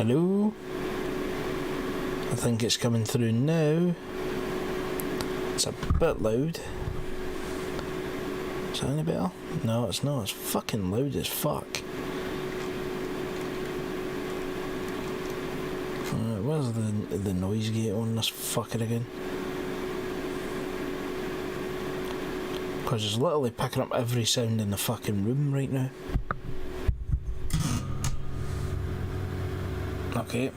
Hello? I think it's coming through now. It's a bit loud. Is that any better? No, it's not. It's fucking loud as fuck. Where's the noise gate on this fucker again? Because it's literally picking up every sound in the fucking room right now. Okay.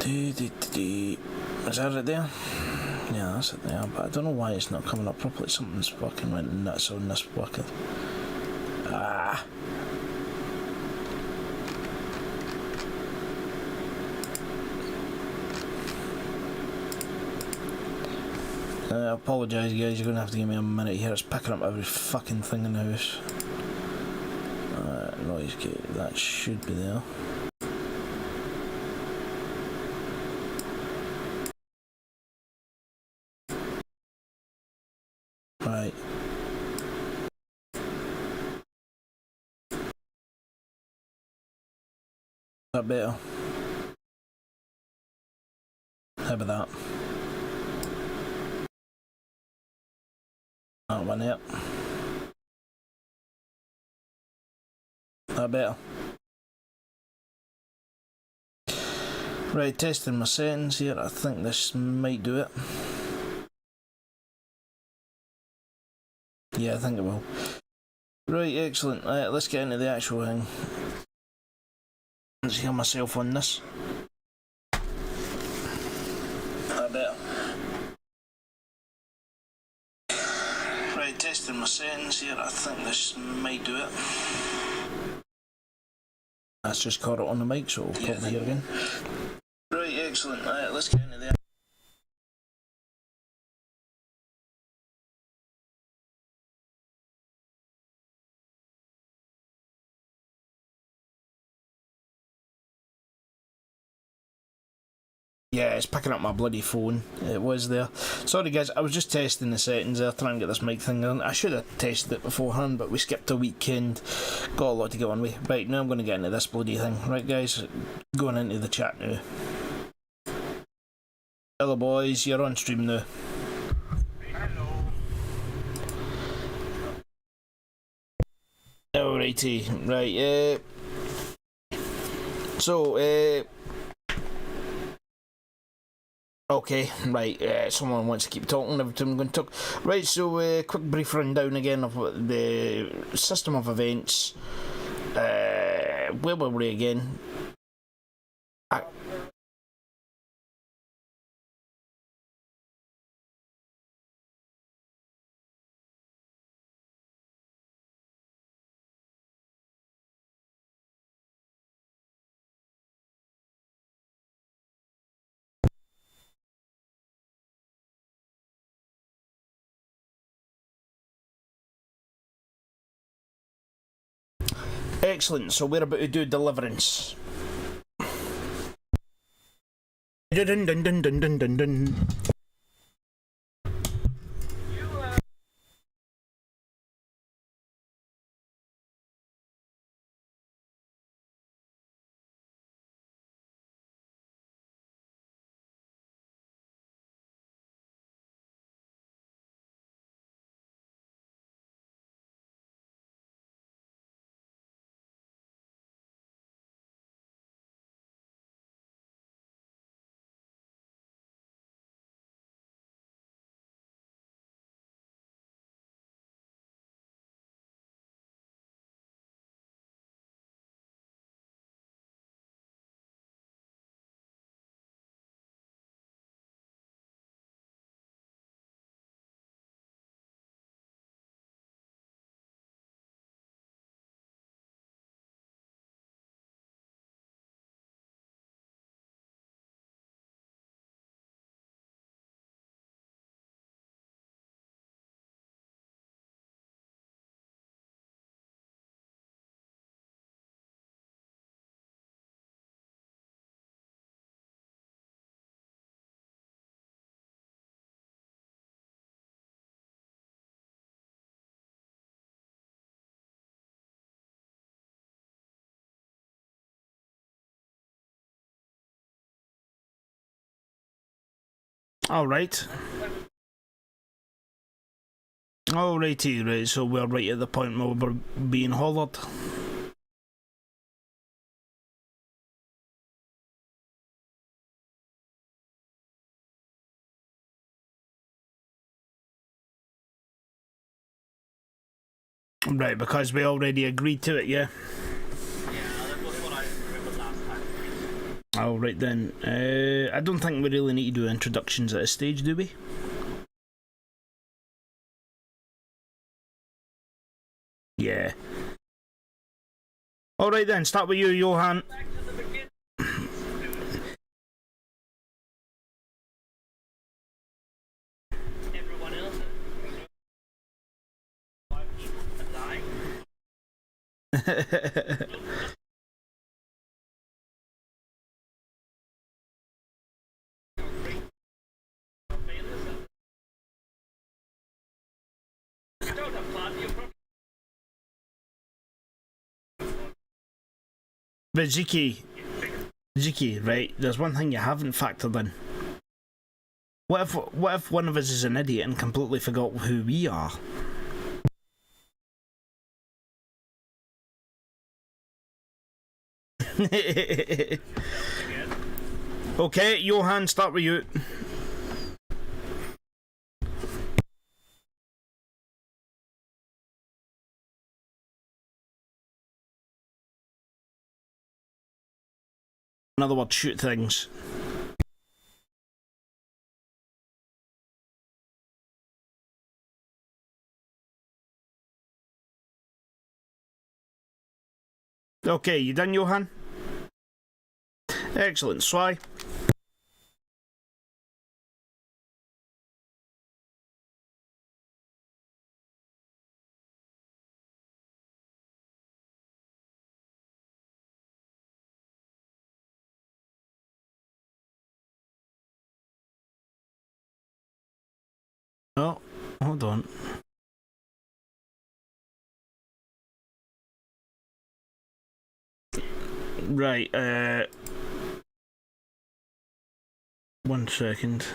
Is that it there? Yeah, that's it there, but I don't know why it's not coming up properly. Something's fucking went nuts on this fucker. Ah! I apologise guys, you're going to have to give me a minute here. It's picking up every fucking thing in the house. Noise gate, that should be there. Right. Is that better? How about that? That one there. That better? Right, testing my settings here. I think this might do it. Yeah, I think it will. Right, excellent. Let's get into the actual thing. Let's hear myself on this. That better? Right, testing my settings here. I think this might do it. That's just caught it on the mic, so we'll probably hear again. Right, excellent. Let's get into the... Yeah, it's picking up my bloody phone. It was there. Sorry guys, I was just testing the settings there, trying to get this mic thing on. I should have tested it beforehand, but we skipped a weekend. Got a lot to get on with. Right, now I'm going to get into this bloody thing. Right guys, going into the chat now. Hello boys, you're on stream now. Hello. Alrighty, right, so, okay, right, someone wants to keep talking every time I'm going to talk. Right, so, quick brief rundown again of the system of events. Where were we again? Excellent, so we're about to do Deliverance. Dun dun dun dun dun dun dun. Alright. Alrighty, right, so we're right at the point where we're being hollered. Right, because we already agreed to it, yeah? Yeah, that was what I remember last time. Alright then. I don't think we really need to do introductions at this stage, do we? Yeah. Alright then, start with you, Johan. Back to the beginning. Everyone else is 5 people are dying. You don't have party approach. But Ziki, right, there's one thing you haven't factored in. What if one of us is an idiot and completely forgot who we are? Okay, Johan, start with you. In other words, shoot things. Okay, you done, Johan? Excellent. Sly? Oh, hold on. Right, 1 second.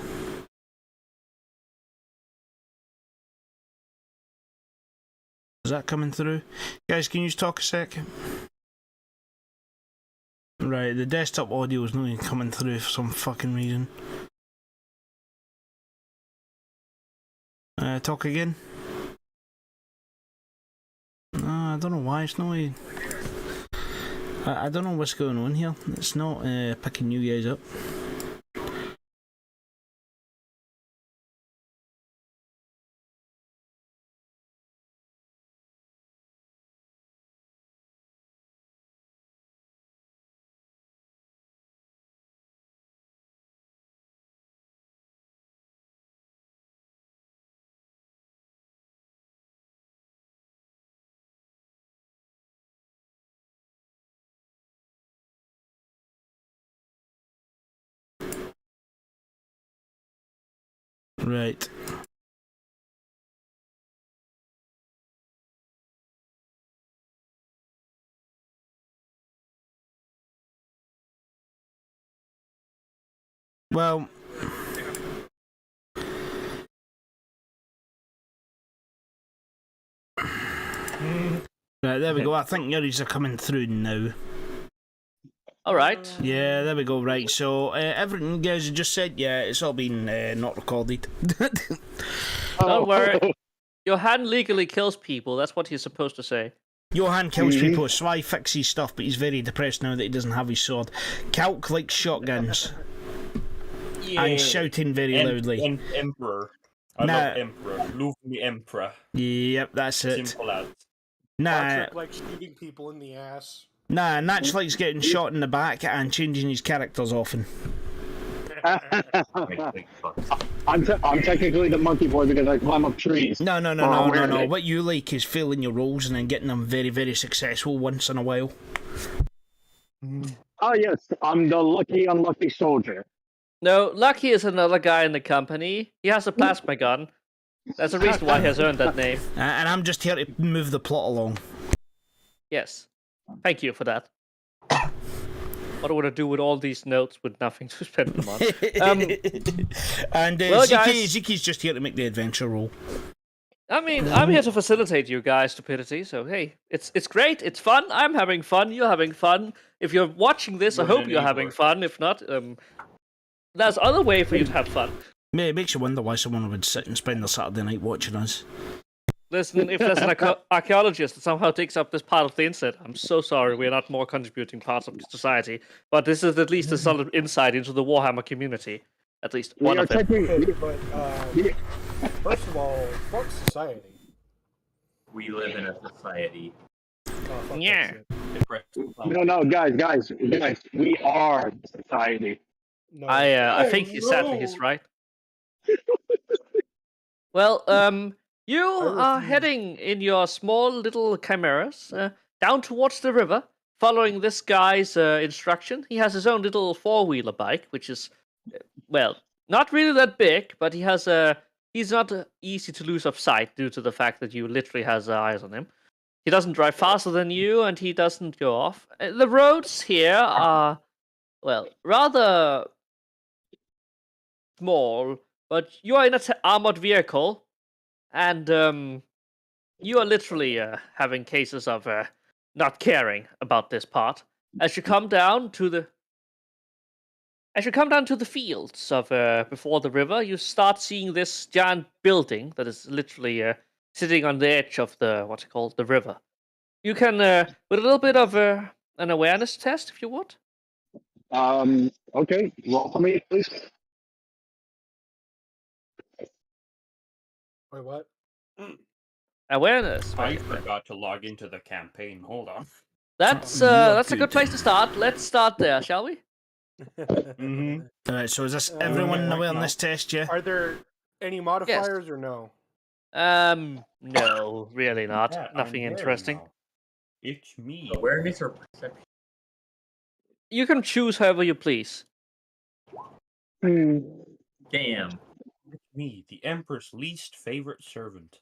Is that coming through? Guys, can you just talk a sec? Right, the desktop audio is not even coming through for some fucking reason. Talk again? I don't know why it's not. I don't know what's going on here. It's not picking you guys up. Right. Well, right, there we go. I think yours are coming through now. Alright. Yeah, there we go. Right, so everything you guys have just said, yeah, it's all been not recorded. Don't worry. Johan legally kills people, that's what he's supposed to say. Johan kills people, Sly fixes stuff, but he's very depressed now that he doesn't have his sword. Calc likes shotguns. Yeah. And shouting very loudly. And Emperor. I love Emperor. Love me Emperor. Yep, that's it. Simple as. Patrick likes shooting people in the ass. Natch likes getting shot in the back and changing his characters often. I'm technically the monkey boy because I climb up trees. No. What you like is filling your roles and then getting them very, very successful once in a while. Oh yes, I'm the lucky unlucky soldier. No, Lucky is another guy in the company. He has a plasma gun. That's the reason why he has earned that name. And I'm just here to move the plot along. Yes. Thank you for that. What would I do with all these notes with nothing to spend them on? And well, guys- Ziki's just here to make the adventure roll. I mean, I'm here to facilitate you guys' stupidity, so hey, it's great, it's fun, I'm having fun, you're having fun. If you're watching this, I You're hope an you're having enabler. fun. If not, there's other way for you to have fun. It makes you wonder why someone would sit and spend their Saturday night watching us. Listen, if there's an archaeologist that somehow takes up this part of the internet, I'm so sorry, we're not more contributing parts of society, but this is at least a solid insight into the Warhammer community. At least one of them. But, first of all, fuck society. We live in a society. Oh, fuck that Yeah. shit. No, guys, we are society. No. I think sadly he's right. Well, you are refuse. heading in your small little chimeras down towards the river, following this guy's instruction. He has his own little four-wheeler bike, which is, well, not really that big, but he's not easy to lose of sight due to the fact that you literally has eyes on him. He doesn't drive faster than you, and he doesn't go off. The roads here are, well, rather small, but you are in an armored vehicle, and you are literally having cases of not caring about this part. As you come down to the fields of before the river, you start seeing this giant building that is literally sitting on the edge of the the river. You can, with a little bit of an awareness test, if you would. Okay, roll for me, please. Wait, what? Awareness. I Right? forgot to log into the campaign. Hold on. That's You are a good good. place to start. Let's start there, shall we? Mm-hmm. Alright, so is this everyone in the awareness test, yeah? Are there any modifiers or no? No, really not. Yeah, Nothing I'm there interesting. now. It's me. Awareness or perception? You can choose however you please. Damn. It's me, the Emperor's least favorite servant.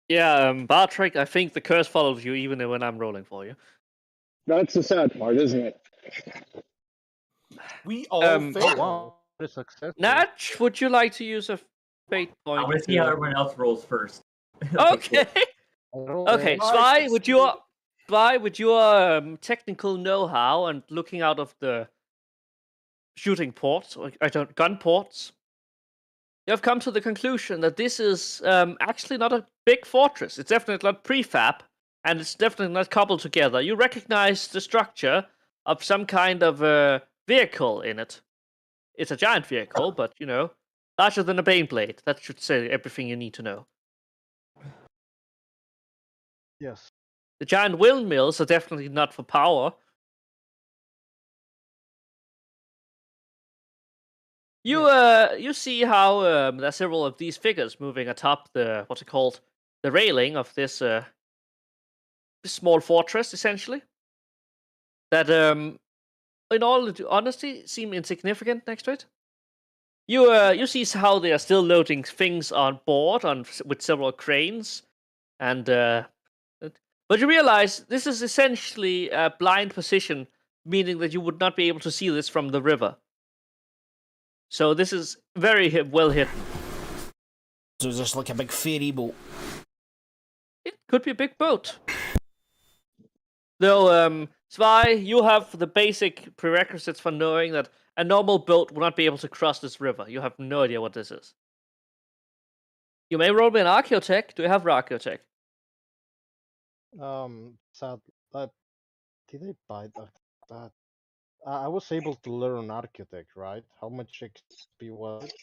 Yeah, Bartrick, I think the curse follows you even when I'm rolling for you. That's the sad part, isn't it? We all failed. Oh, wow. A success. Natch, would you like to use a fate I point? want to see how everyone else rolls first. Okay. cool. Okay, Nice. Spy, with your technical know-how and looking out of the shooting ports, or gun ports, you have come to the conclusion that this is actually not a big fortress. It's definitely not prefab, and it's definitely not cobbled together. You recognize the structure of some kind of vehicle in it. It's a giant vehicle, but, larger than a Baneblade. That should say everything you need to know. Yes. The giant windmills are definitely not for power. You see how there are several of these figures moving atop the the railing of this small fortress, essentially. That in all honesty seem insignificant next to it. You see how they are still loading things on board with several cranes, and but you realize this is essentially a blind position, meaning that you would not be able to see this from the river. So this is very well hidden. So is this like a big ferry boat? It could be a big boat. Though, Svi, you have the basic prerequisites for knowing that a normal boat will not be able to cross this river. You have no idea what this is. You may roll me an Archaeotech. Do you have Archaeotech? Sad. Did I buy that? I was able to learn Architect, right? How much XP was it?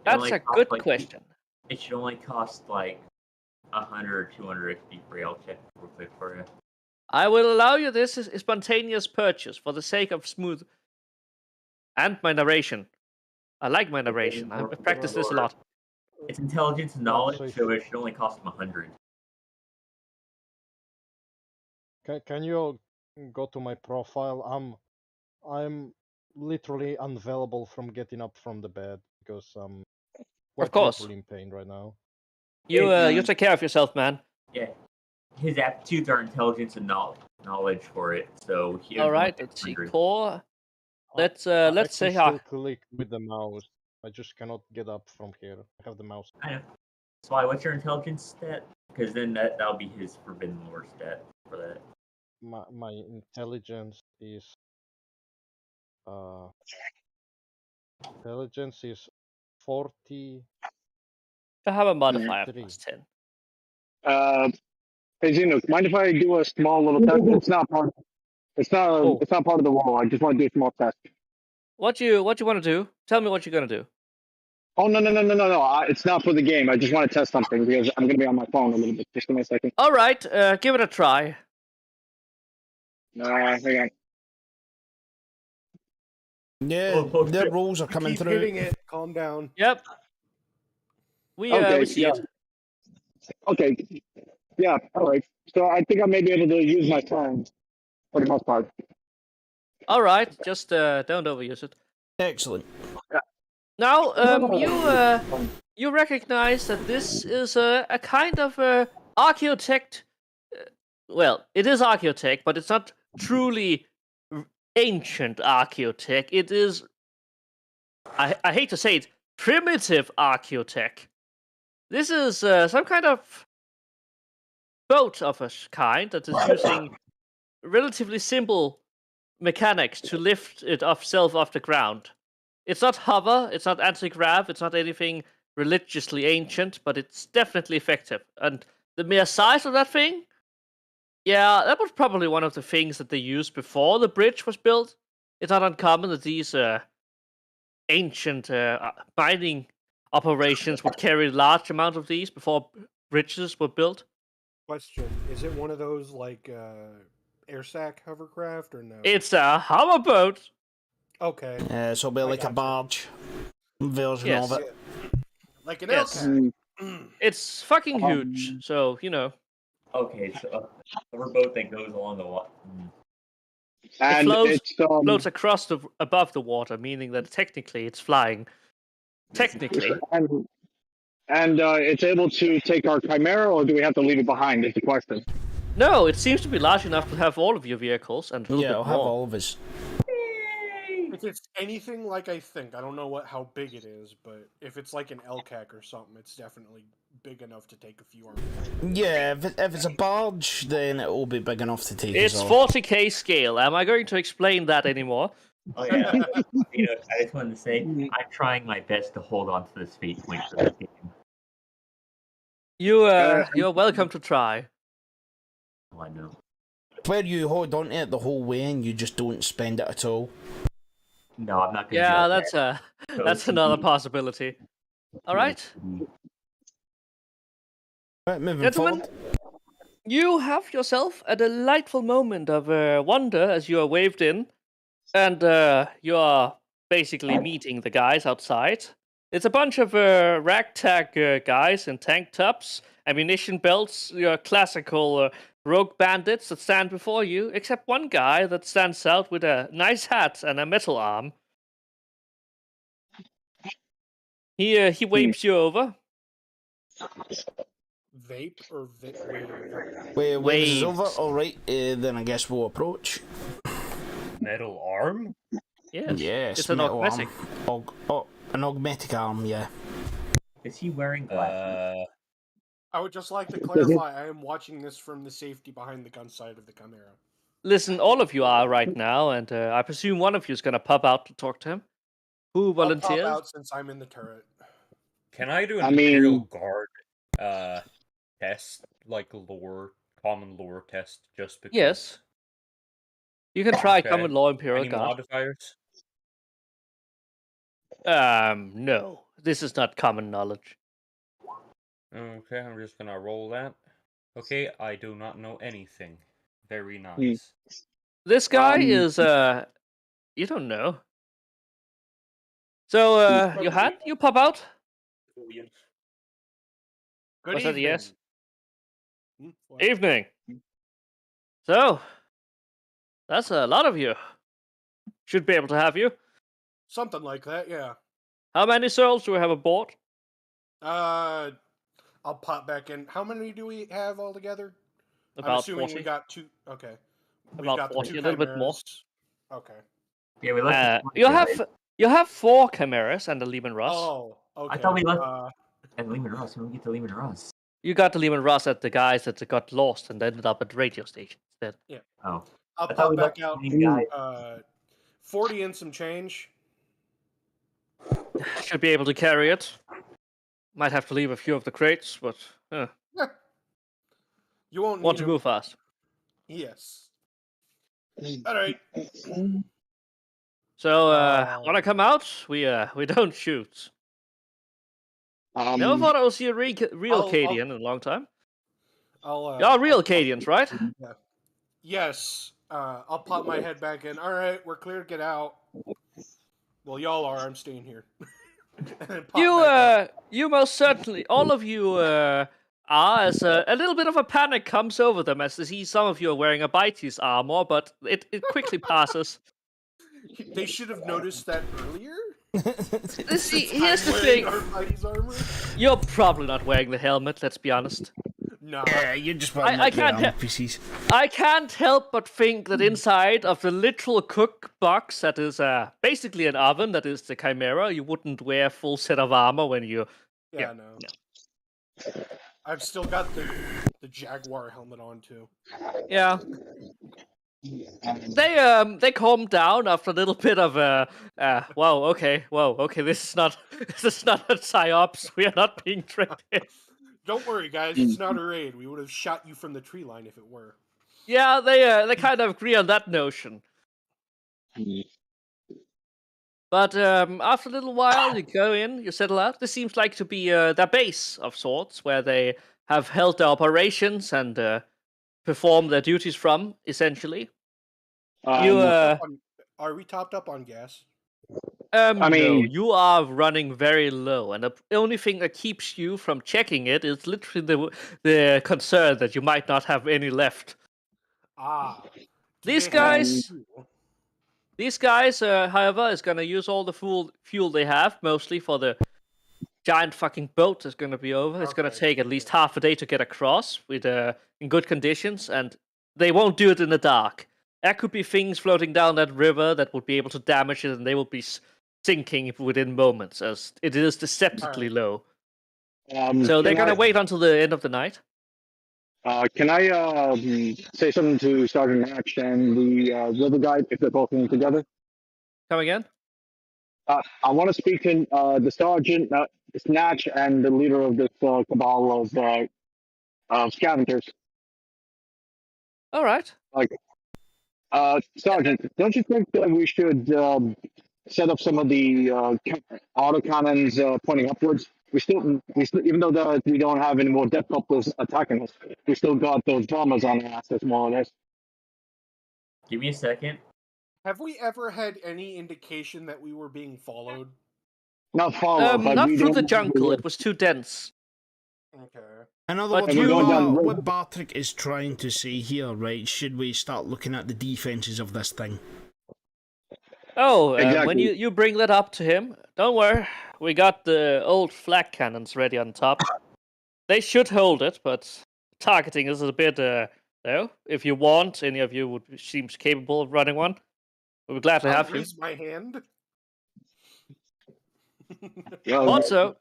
That's only a cost, good like, question. It should only cost like 100 or 200 XP free. I'll check real quick for you. I will allow you this as a spontaneous purchase for the sake of smooth and my narration. I like my narration. I practice this a lot. It's intelligence and knowledge, so so it should only cost them 100. Can you go to my profile? I'm literally unavailable from getting up from the bed because I'm Of course. literally in pain right now. You take care of yourself, man. Yeah. His aptitudes are intelligence and knowledge for it, so he. All right, let's see. Core. Let's I say can still click with the mouse. I just cannot get up from here. I have the mouse. I know. That's why. What's your intelligence stat? Because then that'll be his Forbidden Lore stat for that. My intelligence is intelligence is 40. I have a modifier of Three. +10. Hey Zinuk, mind if I do a small little test? It's not part. It's not. Oh. It's not part of the wall. I just want to do a small test. What you want to do? Tell me what you're gonna do. Oh no! It's not for the game. I just want to test something because I'm gonna be on my phone a little bit. Just give me a second. All right, give it a try. Hang on. Yeah, the rolls are coming Keep through. hitting it. Calm down. Yep. We see yeah. it. Okay. Yeah. All right. So I think I may be able to use my phone for the most part. All right, just don't overuse it. Excellent. Now, you recognize that this is a kind of archaeotech. Well, it is archaeotech, but it's not truly ancient archaeotech. It is, I hate to say it, primitive archaeotech. This is some kind of boat of a kind that is using relatively simple mechanics to lift itself off the ground. It's not hover, it's not anti-grav, it's not anything religiously ancient, but it's definitely effective. And the mere size of that thing, yeah, that was probably one of the things that they used before the bridge was built. It's not uncommon that these ancient mining operations would carry large amounts of these before bridges were built. Question: is it one of those like air sac hovercraft or no? It's a hoverboat. Okay. So it'll be like a gotcha. barge version Yes. of it. Like an Yes. LCAC. It's fucking huge, so, you know. Okay, so a boat that goes along the water. And floats- it's Floats across above the water, meaning that technically it's flying. Technically. and it's able to take our Chimera, or do we have to leave it behind? Is the question. No, it seems to be large enough to have all of your vehicles and a little Yeah, bit I'll have more. all of us. If it's anything like I think, I don't know how big it is, but if it's like an LCAC or something, it's definitely big enough to take a few armies. Yeah, if it's a barge, then it will be big enough to take It's us all. 40k scale. Am I going to explain that anymore? Oh yeah. I just wanted to say I'm trying my best to hold on to this fate point for this game. You're welcome to try. Oh, I know. Where you hold on to it the whole way and you just don't spend it at all. No, I'm not gonna. Yeah, do that. that's another possibility. All right, Right, moving gentlemen, forward. you have yourself a delightful moment of wonder as you are waved in, and you are basically meeting the guys outside. It's a bunch of ragtag guys in tank tops, ammunition belts, your classical rogue bandits that stand before you, except one guy that stands out with a nice hat and a metal arm. He waves you over. Vape or wave? Waves is over. Waves. Alright, then I guess we'll approach. Metal arm? Yes, Yes, it's an metal augmetic. arm. An augmetic arm, yeah. Is he wearing glasses? I would just like to clarify, I am watching this from the safety behind the gun side of the Chimera. Listen, all of you are right now, and I presume one of you is going to pop out to talk to him. Who I'll volunteers? pop out since I'm in the turret. Can I do an I mean- Imperial Guard test, like common lore test, just because? Yes. You can try Okay. common law Imperial Any Guard. modifiers? No. This is not common knowledge. Okay, I'm just gonna roll that. Okay, I do not know anything. Very nice. This guy is, you don't know. So, Johan, you pop out? Good Was that a evening. yes? What? Evening. So, that's a lot of you. Should be able to have you. Something like that, yeah. How many souls do we have aboard? I'll pop back in. How many do we have altogether? I'm About assuming 40. we got two. Okay. We've About got the 40, two a little bit more. chimeras. Okay. Yeah, we left. You have 4 chimeras and the Lehman Ross. Oh, okay. I thought we left at Lehman Ross. When we get to Lehman Ross. You got the Lehman Ross at the guys that got lost and ended up at the radio station instead. Yeah. Oh. I'll I thought pop we back left out. the guy. 40 and some change. Should be able to carry it. Might have to leave a few of the crates, but You won't want need to move fast. Yes. All right. So when I come out, we don't shoot. Never thought I would see a real Cadian in a long time. Y'all real Cadians, right? Yeah. Yes. I'll pop my head back in. All right, we're clear to get out. Well, y'all are. I'm staying here. And pop You most certainly, all of you are, as a little bit of a panic comes over them as they see some of you are wearing a Baites armor, but it quickly passes. They should have noticed that earlier. See, here's the thing. Armor? You're probably not wearing the helmet, let's be honest. No. Yeah, you're just wearing I can't pieces. I can't help but think that inside of the literal cook box that is basically an oven, that is the Chimera, you wouldn't wear a full set of armor when you... Yeah, no. I've still got the Jaguar helmet on too. Yeah. They calmed down after a little bit of whoa, okay, this is not a psyops. We are not being tricked here. Don't worry, guys. It's not a raid. We would have shot you from the tree line if it were. Yeah, they kind of agree on that notion. But after a little while, you go in, you settle out. This seems like to be their base of sorts, where they have held their operations and perform their duties from, essentially. Are we topped up on gas? I mean- No, you are running very low, and the only thing that keeps you from checking it is literally the concern that you might not have any left. These guys, however, is gonna use all the fuel they have, mostly for the giant fucking boat that's gonna be over. It's gonna take at least half a day to get across with in good conditions, and they won't do it in the dark. There could be things floating down that river that would be able to damage it, and they will be sinking within moments, as it is deceptively low. So they're gonna wait until the end of the night. Can I say something to Sergeant Natch and the other guy if they're both in together? Come again? I want to speak to the sergeant, Natch, and the leader of this cabal of scavengers. All right. Sergeant, don't you think that we should set up some of the autocannons pointing upwards? We still, even though we don't have any more death couplers attacking us, we still got those bombers on our asses, more or less. Give me a second. Have we ever had any indication that we were being followed? Not followed, but not we through don't- the jungle. It was too dense. Okay. In other But words, you- what Bartrick is trying to say here, right? Should we start looking at the defenses of this thing? Oh, when Exactly. you bring that up to him, don't worry. We got the old flak cannons ready on top. They should hold it, but targeting is a bit, if you want, any of you seems capable of running one. We'd be glad to have you. Raise my hand. Yeah, Also,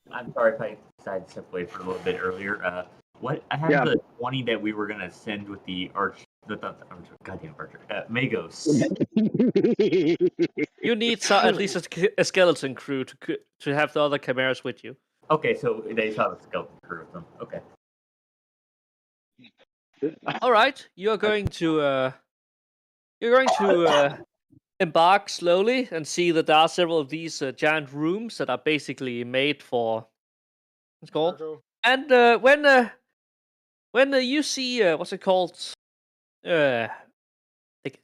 I'm sorry if I decided to step away for a little bit earlier. What I have Yeah. the 20 that we were gonna send with the goddamn archer, Magos. you need at least a skeleton crew to have the other chimeras with you. Okay, so they saw the skeleton crew of them. Okay. All right, you're going to embark slowly and see that there are several of these giant rooms that are basically made for what's it called. Cargo. And when you see what's it called, like,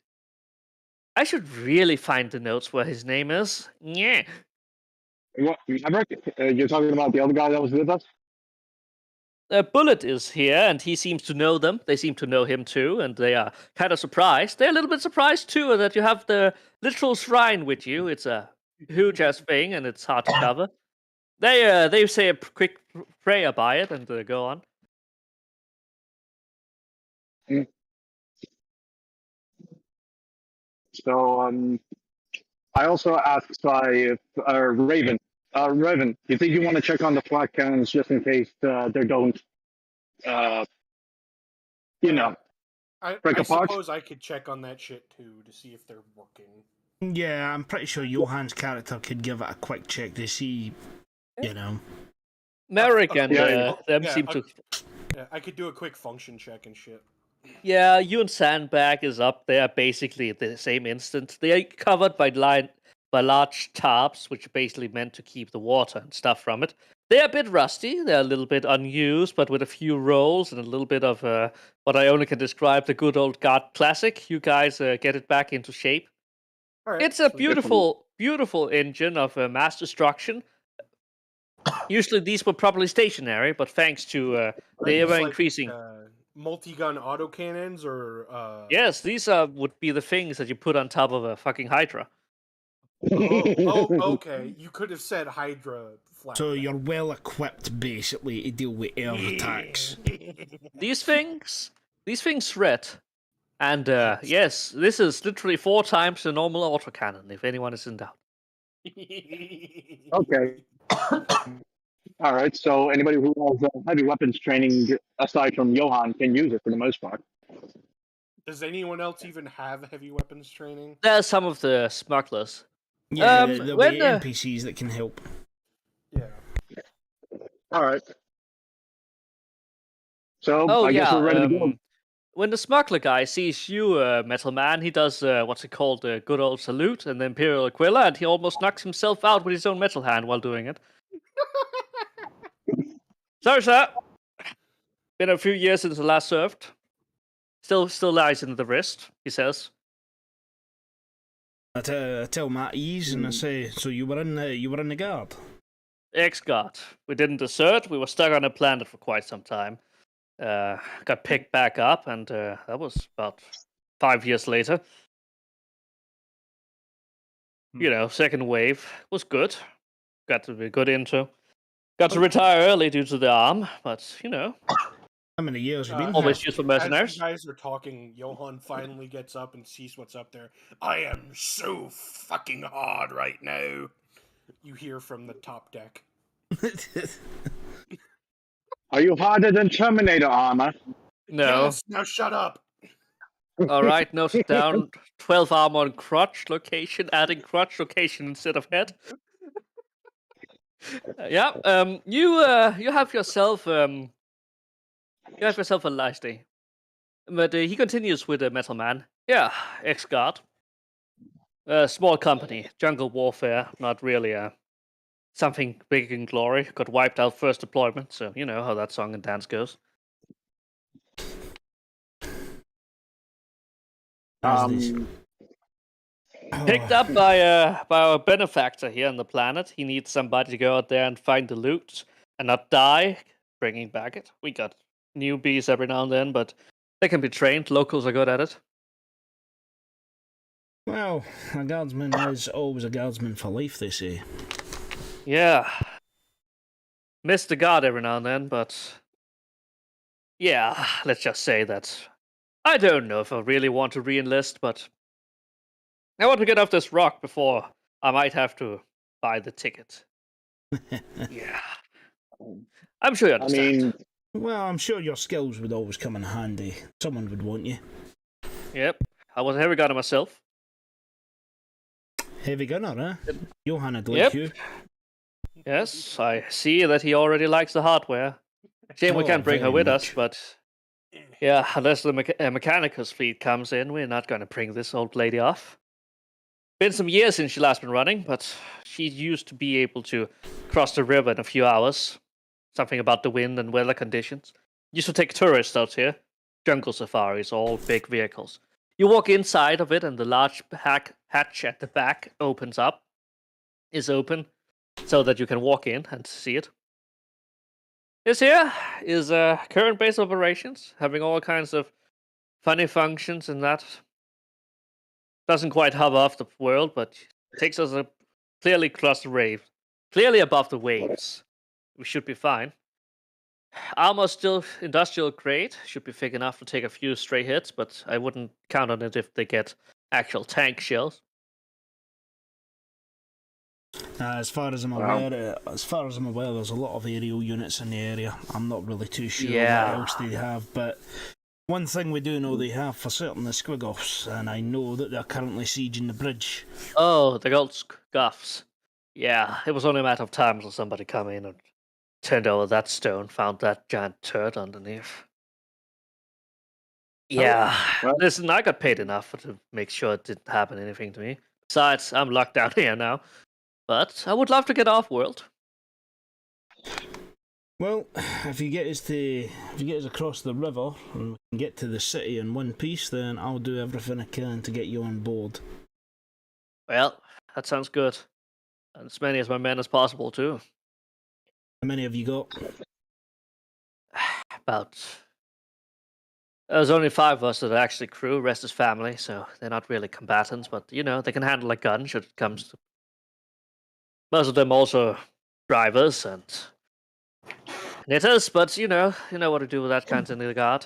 I should really find the notes where his name is. Yeah. What, Maverick? You're talking about the other guy that was with us? Bullet is here, and he seems to know them. They seem to know him too, and they are kind of surprised. They're a little bit surprised too that you have the literal shrine with you. It's a huge ass thing, and it's hard to cover. They say a quick prayer by it and go on. So I also asked by if Raven. Raven, you think you want to check on the flat cannons just in case they don't, you know, break I apart? suppose I could check on that shit too to see if they're working. Yeah, I'm pretty sure Johan's character could give it a quick check to see, you know. Merrick and Yeah, them yeah, seem to. Yeah, I could do a quick function check and shit. Yeah, you and Sandbag is up there basically at the same instant. They are covered by large tarps, which are basically meant to keep the water and stuff from it. They're a bit rusty. They're a little bit unused, but with a few rolls and a little bit of what I only can describe the good old God classic. You guys get it back into shape. All right, It's a so- beautiful, beautiful engine of mass destruction. Usually these were probably stationary, but thanks to Are the these, ever like, increasing. multi-gun autocannons or Yes, these would be the things that you put on top of a fucking Hydra. Oh, okay. You could have said Hydra flat. So you're well equipped basically to deal with air attacks. These things threat. And yes, this is literally 4 times the normal autocannon, if anyone is in doubt. Okay. All right. So anybody who has heavy weapons training aside from Johan can use it for the most part. Does anyone else even have heavy weapons training? There's some of the smugglers. Yeah, there'll when be NPCs that can help. Yeah. All right. So Oh I guess yeah, we're ready to go. when the smuggler guy sees you, Metal Man, he does what's it called, the good old salute and the Imperial Aquila, and he almost knocks himself out with his own metal hand while doing it. Sorry, sir. Been a few years since the last served. Still lies in the wrist, he says. I tell Matt ease and I say, so you were in the guard. Ex-guard. We didn't desert. We were stuck on a planet for quite some time. Got picked back up, and that was about 5 years later. You know, second wave was good. Got to be good into. Got to retire early due to the arm, but you know, How many years have you been always here? used for As mercenaries. you guys are talking, Johan finally gets up and sees what's up there. I am so fucking hard right now. You hear from the top deck. Are you harder than Terminator armor? No. Yes, now shut up. All right, note it down. 12 armor on crotch location, adding crotch location instead of head. Yeah. You have yourself a nice day. But he continues with the Metal Man. Yeah, ex-guard. Small company, jungle warfare, not really something big in glory. Got wiped out first deployment, so you know how that song and dance goes. Picked up by our benefactor here on the planet. He needs somebody to go out there and find the loot and not die, bringing back it. We got newbies every now and then, but they can be trained. Locals are good at it. Well, a guardsman is always a guardsman for life, they say. Yeah. Miss the guard every now and then, but yeah, let's just say that I don't know if I really want to re-enlist, but I want to get off this rock before I might have to buy the ticket. Yeah. I'm sure you I understand. mean, Well, I'm sure your skills would always come in handy. Someone would want you. Yep. I was a heavy gunner myself. Heavy gunner, huh? Johan would like Yep. you. Yes, I see that he already likes the hardware. Shame we Oh, can't bring her very with us, much. but yeah, unless the Mechanicus fleet comes in, we're not going to bring this old lady off. Been some years since she last been running, but she used to be able to cross the river in a few hours. Something about the wind and weather conditions. Used to take tourists out here. Jungle safaris, all big vehicles. You walk inside of it, and the large hatch at the back opens up. Is open, so that you can walk in and see it. This here is current base operations, having all kinds of funny functions and that. Doesn't quite hover off the world, but takes us clearly across the wave. Clearly above the waves. We should be fine. Armor still industrial grade. Should be thick enough to take a few stray hits, but I wouldn't count on it if they get actual tank shells. As far as I'm aware, there's a lot of aerial units in the area. I'm not really too sure Yeah. what else they have, but one thing we do know they have for certain the Squigoffs, and I know that they're currently sieging the bridge. Oh, the gold scuffs. Yeah, it was only a matter of time until somebody come in and turned over that stone, found that giant turd underneath. Yeah, well. listen, I got paid enough to make sure it didn't happen anything to me. Besides, I'm locked down here now. But I would love to get off world. Well, if you get us across the river and we can get to the city in one piece, then I'll do everything I can to get you on board. Well, that sounds good. And as many as my men as possible, too. How many have you got? About. There's only 5 of us that are actually crew, rest is family, so they're not really combatants, but, you know, they can handle a gun should it comes to. Most of them also drivers and knitters, but you know what to do with that kind in the guard.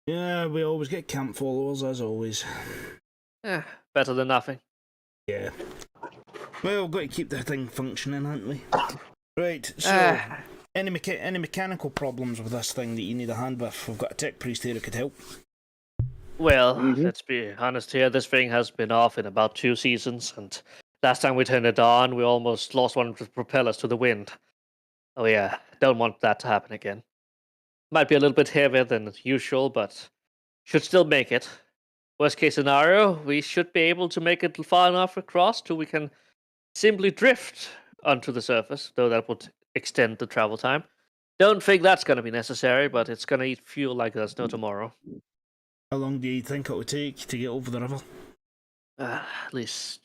Yeah, we always get camp followers, as always. Better than nothing. Yeah. Well, we've got to keep the thing functioning, haven't we? Right, so, any mechanical problems with this thing that you need a hand with? We've got a tech priest here who could help. Well, let's be honest here, this thing has been off in about 2 seasons, and last time we turned it on, we almost lost one of the propellers to the wind. Oh yeah, don't want that to happen again. Might be a little bit heavier than usual, but should still make it. Worst case scenario, we should be able to make it far enough across till we can simply drift onto the surface, though that would extend the travel time. Don't think that's going to be necessary, but it's going to eat fuel like there's no tomorrow. How long do you think it would take to get over the river? At least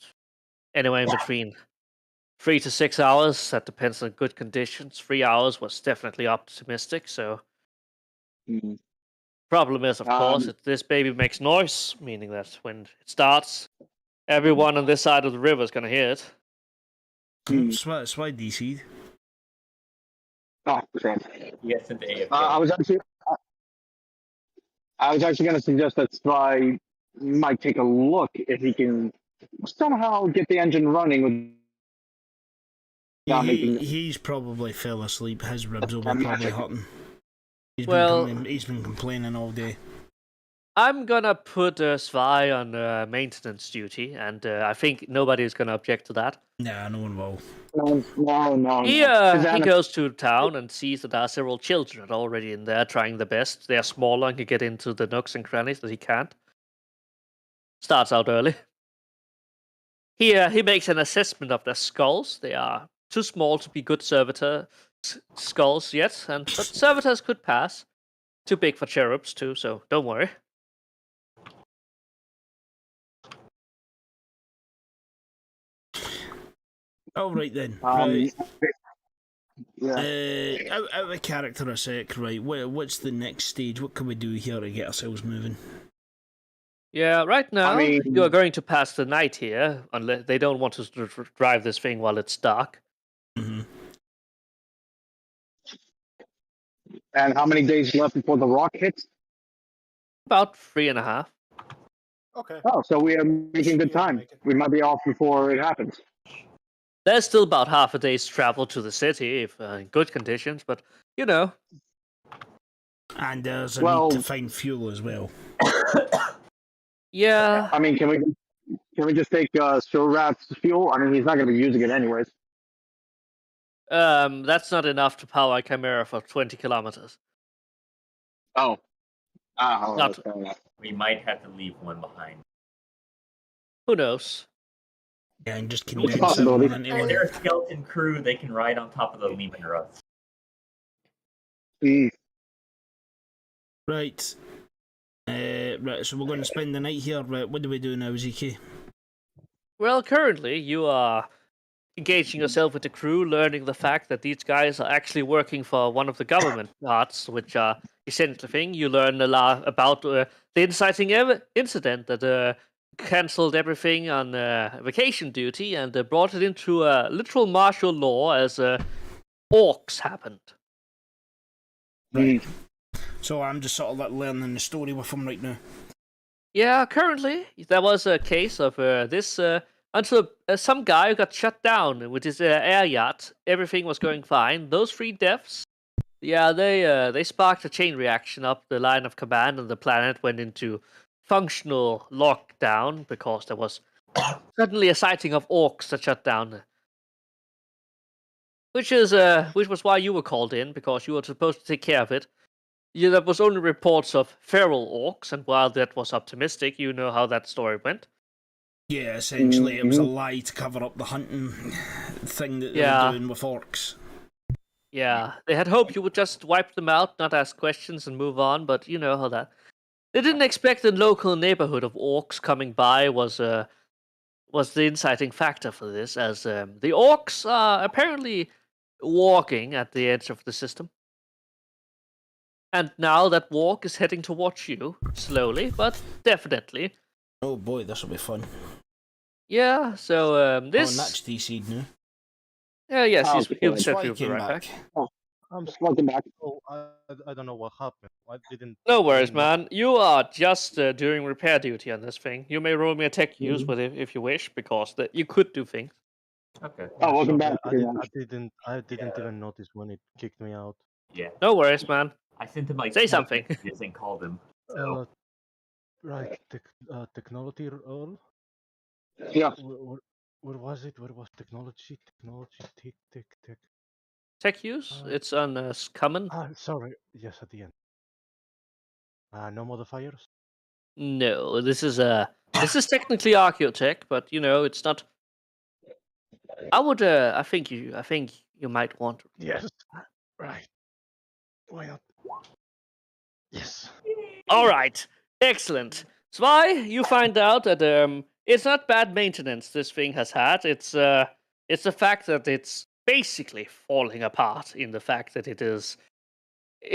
anywhere in between 3 to 6 hours. That depends on good conditions. 3 hours was definitely optimistic, so... Problem is, of course, this baby makes noise, meaning that when it starts, everyone on this side of the river is going to hear it. That's why DC'd. Oh, crap. Yes, and AFK. I was actually going to suggest that Spy might take a look if he can somehow get the engine running without making. He's probably fell asleep. His ribs will be probably hurting. He's been complaining all day. I'm gonna put Svi on maintenance duty, and I think nobody's gonna object to that. Nah, no one will. No. He goes to town and sees that there are several children already in there trying their best. They're smaller and can get into the nooks and crannies that he can't. Starts out early. He makes an assessment of their skulls. They are too small to be good servitor skulls yet, but servitors could pass. Too big for cherubs too, so don't worry. All right then. Out of character a sec. Right. What's the next stage? What can we do here to get ourselves moving? Yeah, right now I mean- you are going to pass the night here, unless they don't want to drive this thing while it's dark. Mm-hmm. And how many days left before the rock hits? About 3.5. Okay. Oh, so we are making good time. We might be off before it happens. There's still about half a day's travel to the city if in good conditions, but you know. And there's a need to find fuel as well. Yeah. I mean, can we just take Rat's fuel? I mean, he's not going to be using it anyways. That's not enough to power a Chimera for 20 kilometers. Oh. Not- fair enough. We might have to leave one behind. Who knows? Yeah, and just It's a condense possibility. everyone into If one. they're a skeleton crew, they can ride on top of the Lehman Russ. Right. Right, so we're going to spend the night here. Right, what do we do now, ZK? Well, currently you are engaging yourself with the crew, learning the fact that these guys are actually working for one of the government parts, which are essential thing. You learn a lot about the inciting incident that cancelled everything on vacation duty and brought it into literal martial law as orcs happened. Right. So I'm just sort of like learning the story with him right now. Yeah, currently there was a case of this until some guy got shut down with his air yacht. Everything was going fine. Those 3 deaths, yeah, they sparked a chain reaction up the line of command, and the planet went into functional lockdown because there was suddenly a sighting of orcs that shut down. Which was why you were called in, because you were supposed to take care of it. Yeah, there was only reports of feral orcs, and while that was optimistic, you know how that story went. Yeah, essentially, it was a lie to cover up the hunting thing that they were Yeah. doing with orcs. Yeah, they had hoped you would just wipe them out, not ask questions, and move on, but you know how that. They didn't expect the local neighborhood of orcs coming by was the inciting factor for this, as the orcs are apparently walking at the edge of the system. And now that walk is heading towards you, slowly, but definitely. Oh boy, this will be fun. Yeah, so Oh, and this... that's TC'd now. yes, Oh, he'll okay. set Why you came right back. I'm Welcome back. so I don't know what happened. I didn't. No worries, didn't know- man. You are just doing repair duty on this thing. You may roll me a tech use Mhm. with it if you wish, because you could do things. Okay. Oh, welcome sorry, back. I didn't even notice when it kicked me out. Yeah. No worries, man. I sent him like Say 10 something. messages and called him. So Right, technology roll. Yeah. Where was it? Where was technology? Tech. Tech use? Uh, It's on common. Sorry. Yes, at the end. No modifiers. No, this is technically archaeotech, but you know it's not. I think you might want to. Yes. Right. Why not? Yes. All right, excellent. Zwei, you find out that it's not bad maintenance this thing has had. It's the fact that it's basically falling apart. In the fact that it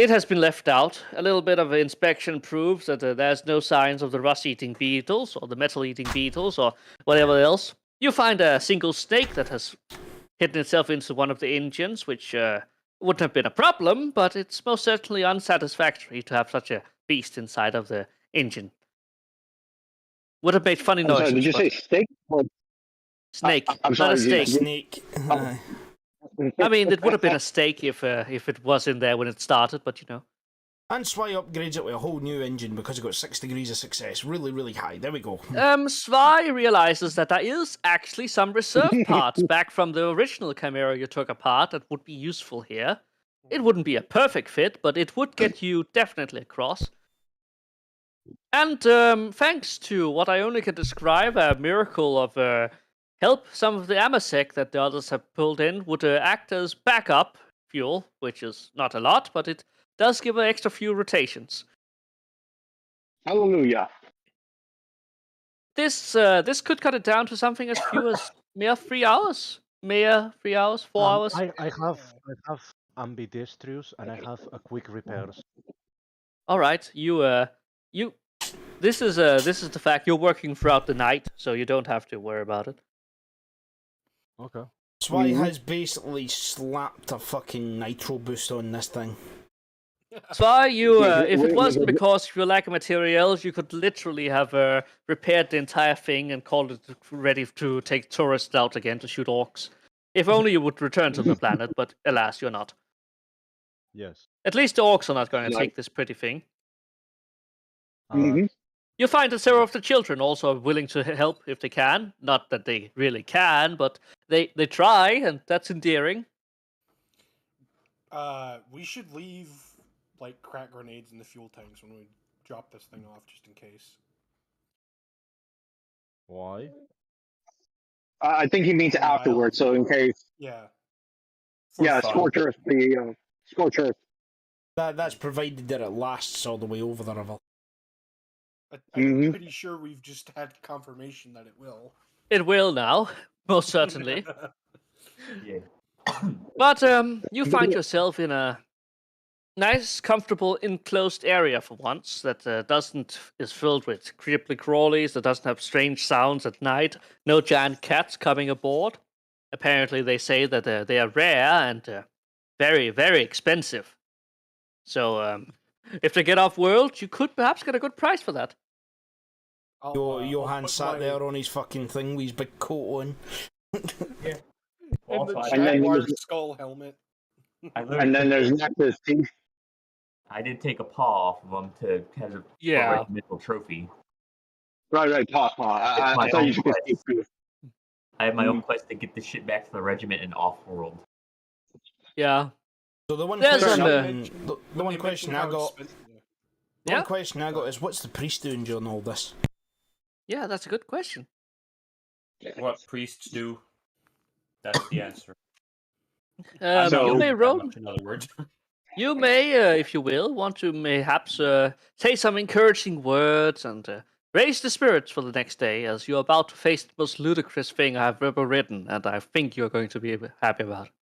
has been left out. A little bit of inspection proves that there's no signs of the rust-eating beetles or the metal-eating beetles or whatever else. You find a single snake that has hidden itself into one of the engines, which wouldn't have been a problem, but it's most certainly unsatisfactory to have such a beast inside of the engine. Would have made funny I'm noises. sorry, did you but say steak? Or... snake? I'm Not sorry, a steak. Snake. Oh. I mean, it would have been a steak if it was in there when it started, but you know. And Swai upgrades it with a whole new engine because it got 6 degrees of success. Really, really high. There we go. Zwei realizes that there is actually some reserve parts back from the original Chimera you took apart that would be useful here. It wouldn't be a perfect fit, but it would get you definitely across. And thanks to what I only can describe a miracle of help, some of the Amasec that the others have pulled in would act as backup fuel, which is not a lot, but it does give an extra few rotations. Hallelujah. This could cut it down to something as few as mere 3 hours. 4 hours. I have ambidextrous and I have a quick repairs. All right, you. This is the fact. You're working throughout the night, so you don't have to worry about it. Okay. Swai has basically slapped a fucking nitro boost on this thing. So you, if it Wait, wasn't because of your lack of materials, you could literally have repaired the entire thing and called it ready to take tourists out again to shoot orcs. If only you would return to the planet, but alas, you're not. Yes. At least the orcs are not going to Yeah. take this pretty thing. Mm-hmm. You find that several of the children also are willing to help if they can. Not that they really can, but they try, and that's endearing. We should leave like crack grenades in the fuel tanks when we drop this thing off, just in case. Why? I think he means On the island. afterwards, so in case. Yeah. Yeah, fun. Scorch Earth, the Scorch Earth. That's provided that it lasts all the way over the river. I'm Mhm. pretty sure we've just had confirmation that it will. It will now, most certainly. yeah. But you find yourself in a nice, comfortable, enclosed area for once that is filled with creepy crawlies, that doesn't have strange sounds at night, no giant cats coming aboard. Apparently, they say that they are rare and very, very expensive. So, if they get off world, you could perhaps get a good price for that. I'll Johan put sat my- there on his fucking thing with his big coat on. Yeah. in the Also, And then Jaguar there's- skull helmet. I And literally, then there's Nexus teeth. I did take a paw off of him to kind of Yeah. a regimental trophy. Right, paw. It's I my thought you own took his teeth quest. too. I have my own quest to get this shit back to the regiment and off-world. Yeah. So the one There's question, an, the one question I got, the Yeah. one question I got is, what's the priest doing during all this? Yeah, that's a good question. What priests do. That's the answer. So- You may roll. In other words. You may, if you will, want to perhaps say some encouraging words and raise the spirits for the next day, as you're about to face the most ludicrous thing I've ever written, and I think you're going to be happy about it.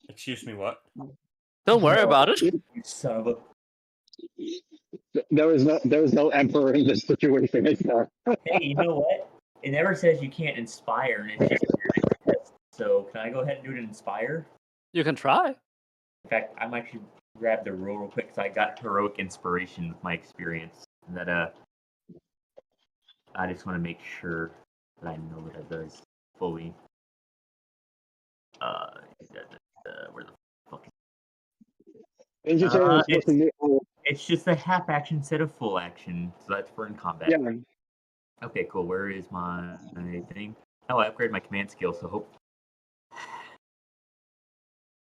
Excuse me, what? Don't worry about it. You son of a... There was no emperor in this situation, is there? Hey, you know what? It never says you can't inspire, and it's just your test. So can I go ahead and do it in inspire? You can try. In fact, I might actually grab the roll real quick because I got heroic inspiration with my experience. And that I just want to make sure that I know what it does fully. Where the fuck? Didn't you say it was supposed to be? It's just a half action instead of full action, so that's for in combat. Yeah. Okay, cool. Where is my thing? Oh, I upgraded my command skill, so hope.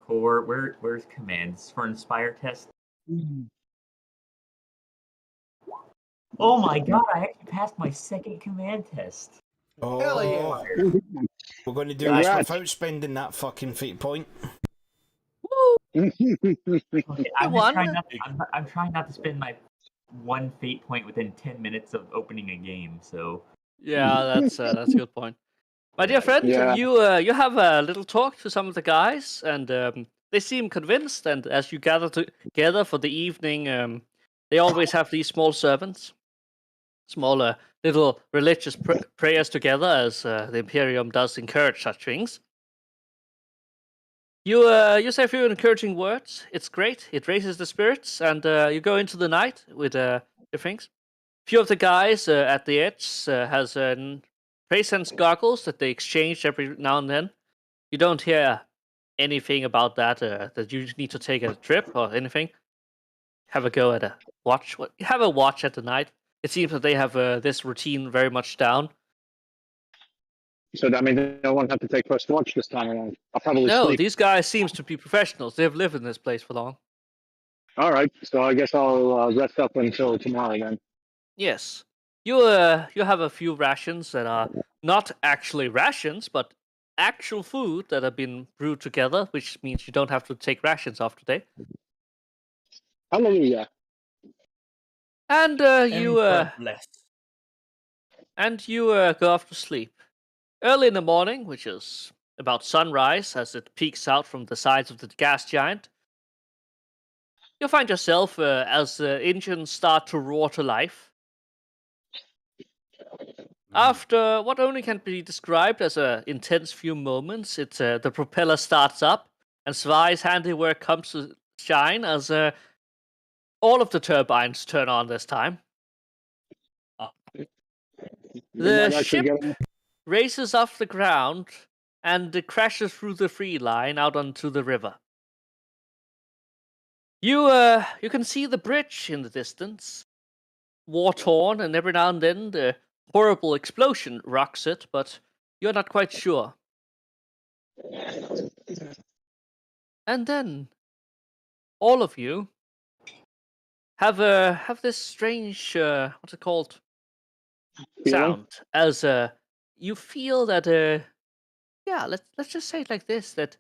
Cool. Where's commands for inspire test? Oh my god! I actually passed my second command test. Oh, Hell yeah. we're going to do Congrats. this without spending that fucking fate point. Okay, I'm, won. trying not, I'm trying not to spend my one fate point within 10 minutes of opening a game. So Yeah, that's a good point. My dear friend, Yeah. you have a little talk to some of the guys, and they seem convinced. And as you gather together for the evening, they always have these small servants, small little religious prayers together, as the Imperium does encourage such things. You say a few encouraging words. It's great. It raises the spirits, and you go into the night with your things. Few of the guys at the edge has presence goggles that they exchange every now and then. You don't hear anything about that. That you need to take a trip or anything. Have a go at a watch. Have a watch at the night. It seems that they have this routine very much down. So that means I won't have to take first watch this time around. I'll probably No, sleep. these guys seems to be professionals. They've lived in this place for long. All right, so I guess I'll rest up until tomorrow then. Yes. You have a few rations that are not actually rations, but actual food that have been brewed together, which means you don't have to take rations after day. Hallelujah. And Bless. you go off to sleep. Early in the morning, which is about sunrise as it peeks out from the sides of the gas giant, you'll find yourself as the engines start to roar to life. After what only can be described as an intense few moments, the propeller starts up, and Svai's handiwork comes to shine as all of the turbines turn on this time. The Might actually ship get- races off the ground and crashes through the free line out onto the river. You can see the bridge in the distance, war torn, and every now and then the horrible explosion rocks it, but you're not quite sure. And then all of you have this strange what's it called Feeling? sound as you feel that yeah, let's just say it like this, that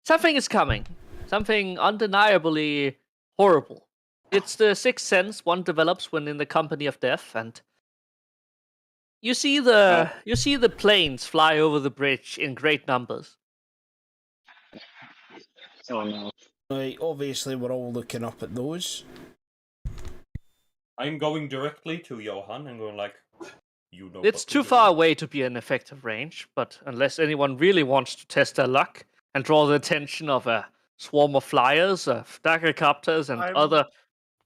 something is coming, something undeniably horrible. It's the sixth sense one develops when in the company of death, and you see the planes fly over the bridge in great numbers. Oh no. Right, obviously we're all looking up at those. I'm going directly to Johan and going like, you know. It's what to too do. far away to be an effective range, but unless anyone really wants to test their luck and draw the attention of a swarm of flyers, daggercopters, and other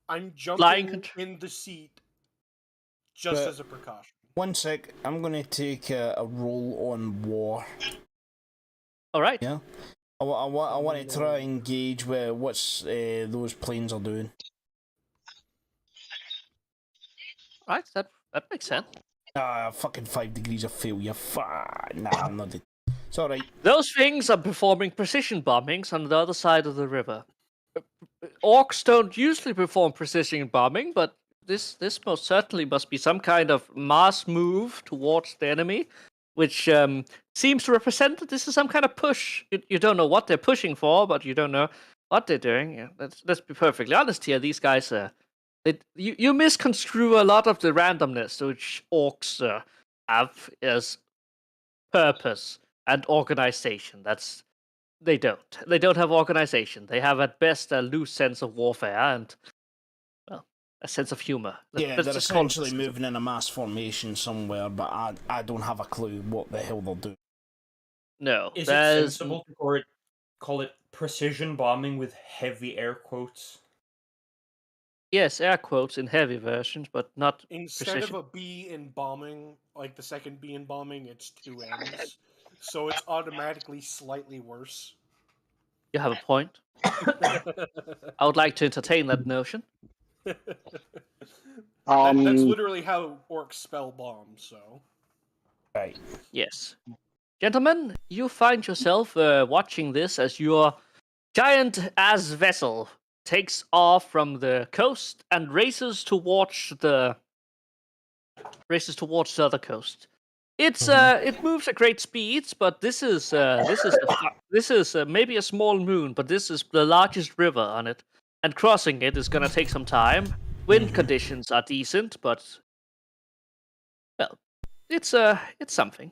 I'm Flying jumping in the seat just But- as a precaution. 1 sec, I'm going to take a roll on war. All right. Yeah. I want to try and gauge what's those planes are doing. Right. That makes sense. Fucking 5 degrees of failure. Nah, I'm not. It's alright. Those things are performing precision bombings on the other side of the river. Orcs don't usually perform precision bombing, but this most certainly must be some kind of mass move towards the enemy, which seems to represent that this is some kind of push. You don't know what they're pushing for, but you don't know what they're doing. Yeah, let's be perfectly honest here. These guys, you misconstrue a lot of the randomness which orcs have as purpose and organization. They don't have organization. They have at best a loose sense of warfare and, well, a sense of humor. Yeah, Let's they're just call it essentially this. moving in a mass formation somewhere, but I don't have a clue what the hell they're doing. No, Is it there's sensible to call it precision bombing with heavy air quotes? yes, air quotes in heavy versions, but not Instead precision. of a B in bombing, like the second B in bombing, it's 2 M's. So it's automatically slightly worse. You have a point. I would like to entertain that notion. That's Um, literally how orcs spell bomb, so. Right. Yes. Gentlemen, you find yourself watching this as your giant-ass vessel takes off from the coast and races towards the other coast. It's it moves at great speeds, but this is maybe a small moon, but this is the largest river on it, and crossing it is gonna take some time. Wind conditions are decent, but well, it's something.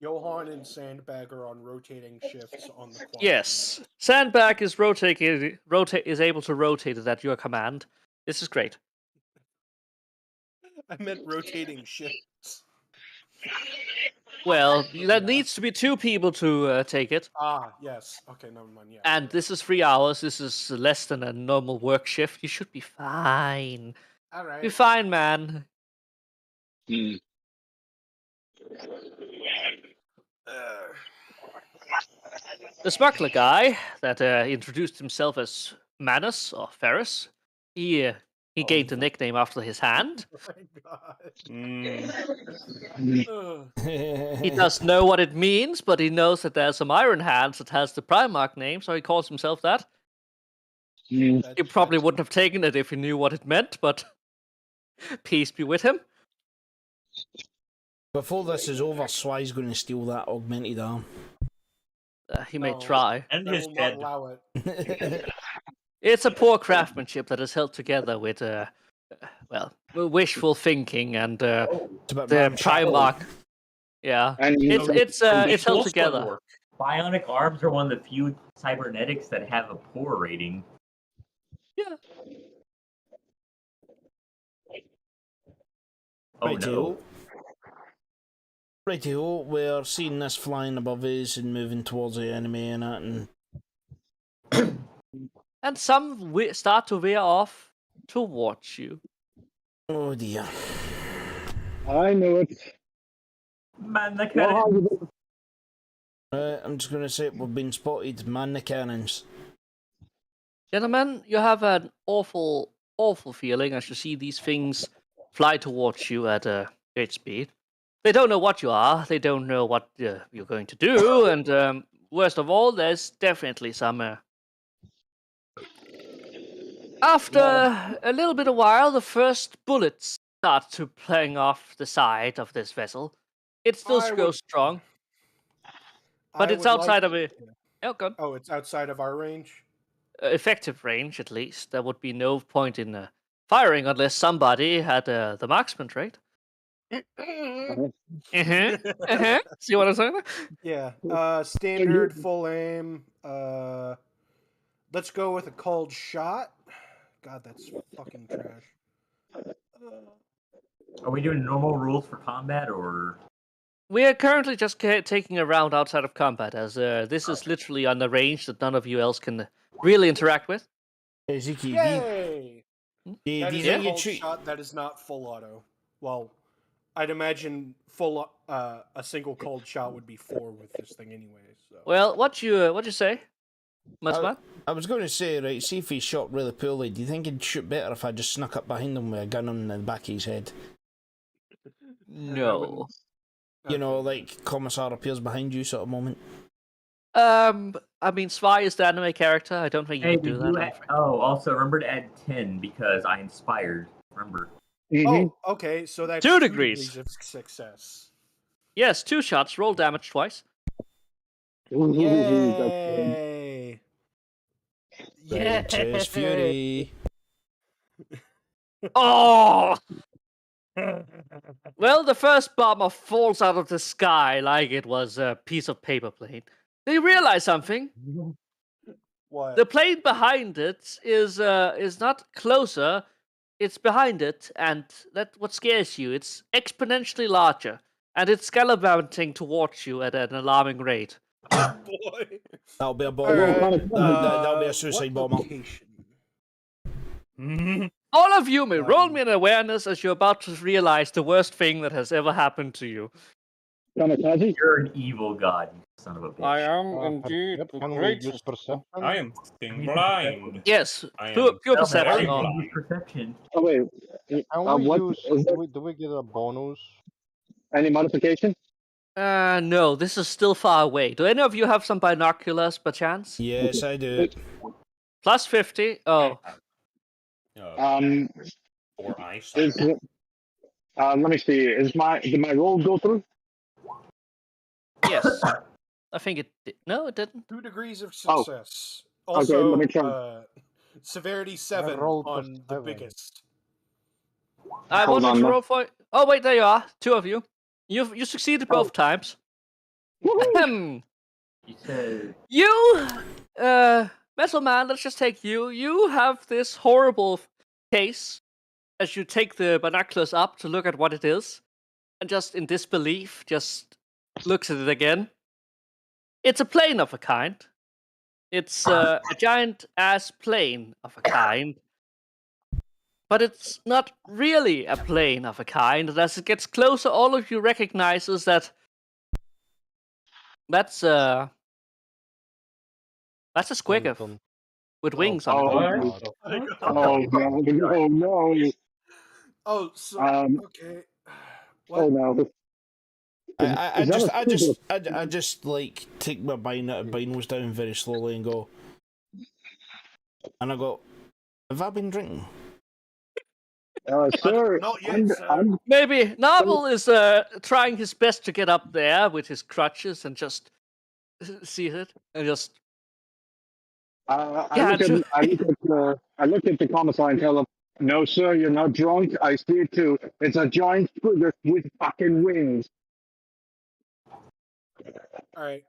Johan and Sandbag are on rotating shifts on the quad. Yes, Sandbag is is able to rotate it at your command. This is great. I meant rotating shifts. Well, there needs to be 2 people to take it, Ah, yes. Okay, never mind. Yeah. and this is 3 hours. This is less than a normal work shift. You should be fine. All right. Be fine, man. hmm. The smuggler guy that introduced himself as Manus or Ferris, he gained the nickname after his hand. Oh my god. He does know what it means, but he knows that there's some Iron Hands that has the Primarch name, so he calls himself that. He probably wouldn't have taken it if he knew what it meant, but peace be with him. Before this is over, Swy's going to steal that augmented arm. He may No. try. And I his will not head. allow it. It's a poor craftsmanship that is held together with, wishful thinking and It's about the ramshackle. Primarch. Yeah, And it's held Close together. work. Bionic arms are one of the few cybernetics that have a poor rating. Yeah. Oh no. Rightio, we're seeing this flying above us and moving towards the enemy and that, and And some start to veer off towards you. oh dear. I know it. Man, the Well, cannon. I'm just going to say we've been spotted. Man the cannons. Gentlemen, you have an awful, awful feeling as you see these things fly towards you at a great speed. They don't know what you are. They don't know what you're going to do. And worst of all, there's definitely some... After a little bit of while, the first bullets start to playing off the side of this vessel. It still I goes would- strong, but I it's would like- outside of a... Oh, God. Oh, it's outside of our range? Effective range, at least. There would be no point in firing unless somebody had the marksman trait. See what I'm saying? Yeah. Standard, full aim. Let's go with a cold shot. God, that's fucking trash. Are we doing normal rules for combat, or We are currently just taking a round outside of combat, as this is literally on the range that none of you else can really interact with. Ezeki, Yay! That is these a are your cold treat. shot that is not full auto. Well, I'd imagine a single cold shot would be 4 with this thing anyway. So. Well, what you say, Mudsman? I was going to say, right, see if he shot really poorly. Do you think he'd shoot better if I just snuck up behind him with a gun on the back of his head? No. You know, like Commissar appears behind you sort of moment. I mean, Svi is the anime character. I don't think you Hey, can do did that. you I'm add, afraid. also remember to add 10 because I inspired. Remember. Oh, okay. So that's 2 2 degrees. of success. Yes, 2 shots. Roll damage twice. Yay! Righteous fury. Oh! Well, the first bomber falls out of the sky like it was a piece of paper plane. They realize something. What? The plane behind it is not closer. It's behind it, and that's what scares you. It's exponentially larger, and it's gallivanting towards you at an alarming rate. Boy. That'll be a bomb. Alright, That'll be a suicide what bomber. location? All of you may roll me an awareness as you're about to realize the worst thing that has ever happened to you. Kamikaze? You're an evil god, you son of a bitch. I am indeed Yep, the can we great use perception? I am fucking blind. Yes, I pure am pure No, perception. very or- blind. Perception. Oh wait, Can we what use? is there Do we get a bonus? any modification? No, this is still far away. Do any of you have some binoculars, perchance? Yes, I do. Plus 50. Oh, Um, Or eyesight. is let me see. Did my roll go through? yes. I think it did. No, it didn't. 2 degrees of Oh. success. Okay, Also, let me try. severity 7 rolled a on the 7. biggest. I Hold wanted on, to no. roll for. Oh wait, there you are. 2 of you. You succeeded both times. Woohoo! You said You, Metal Man. Let's just take you. You have this horrible case as you take the binoculars up to look at what it is, and just in disbelief, just looks at it again. It's a plane of a kind. It's a giant ass plane of a kind. But it's not really a plane of a kind. And as it gets closer, all of you recognizes that that's a squigger Phantom. with wings on it. Oh, What? oh no! Oh no! Oh, so okay. Oh What? no! I Is that a just squiggle? I just like take my binos down very slowly and go, and I go, have I been drinking? Sir, Not yet, sir. Maybe Novel is trying his best to get up there with his crutches and just see it and just. I look at the commissar and tell him, "No, sir, you're not drunk. I see it too. It's a giant squigger with fucking wings." All right.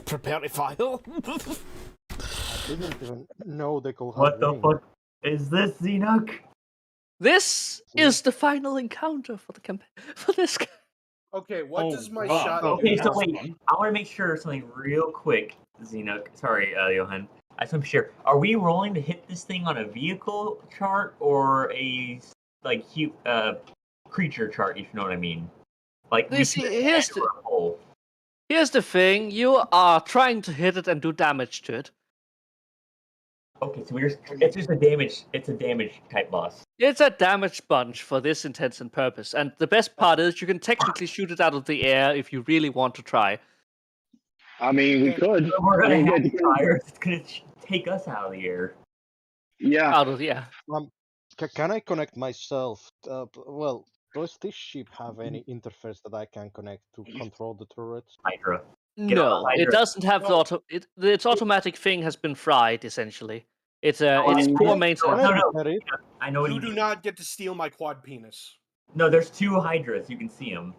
Prepare to file. I didn't even know they could have what the wings. fuck is this, Xenoc? This is the final encounter for the campaign for this. Okay. What Oh, does my God. shot? Okay, do? so wait, I want to make sure something real quick, Xenoc. Sorry, Johan. I just want to be sure. Are we rolling to hit this thing on a vehicle chart or a creature chart? If you know what I mean. Like You see, here's the- a hole. Here's the thing: you are trying to hit it and do damage to it. Okay, so it's just a damage. It's a damage type boss. It's a damage bunch for this intents and purpose. And the best part is you can technically shoot it out of the air if you really want to try. I mean, we could. We're I gonna mean, have it- fires. It's gonna take us out of the air. Yeah. Out of the air. Can I connect myself? Well, does this ship have any interface that I can connect to control the turrets? Hydra. Get on No, the it Hydra. doesn't have the No. its automatic thing has been fried essentially. It's Oh, it's I- poor Can maintenance. No, I no. get it? I know what You he do means. not get to steal my quad penis. No, there's 2 Hydras. You can see them.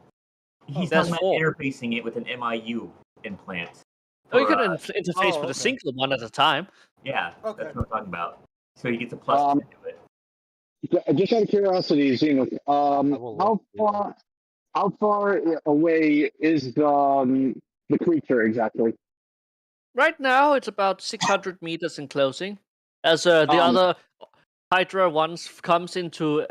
He's There's talking about 4. interfacing it with an MIU implant. Oh, you For, can interface oh, with a okay. single one at a time. Yeah, Okay. that's what I'm talking about. So he gets a plus Um, 2 to it. Just out of curiosity, Xeno, will how far away is the creature exactly? Right now, it's about 600 meters in closing. As the Um, other Hydra once comes into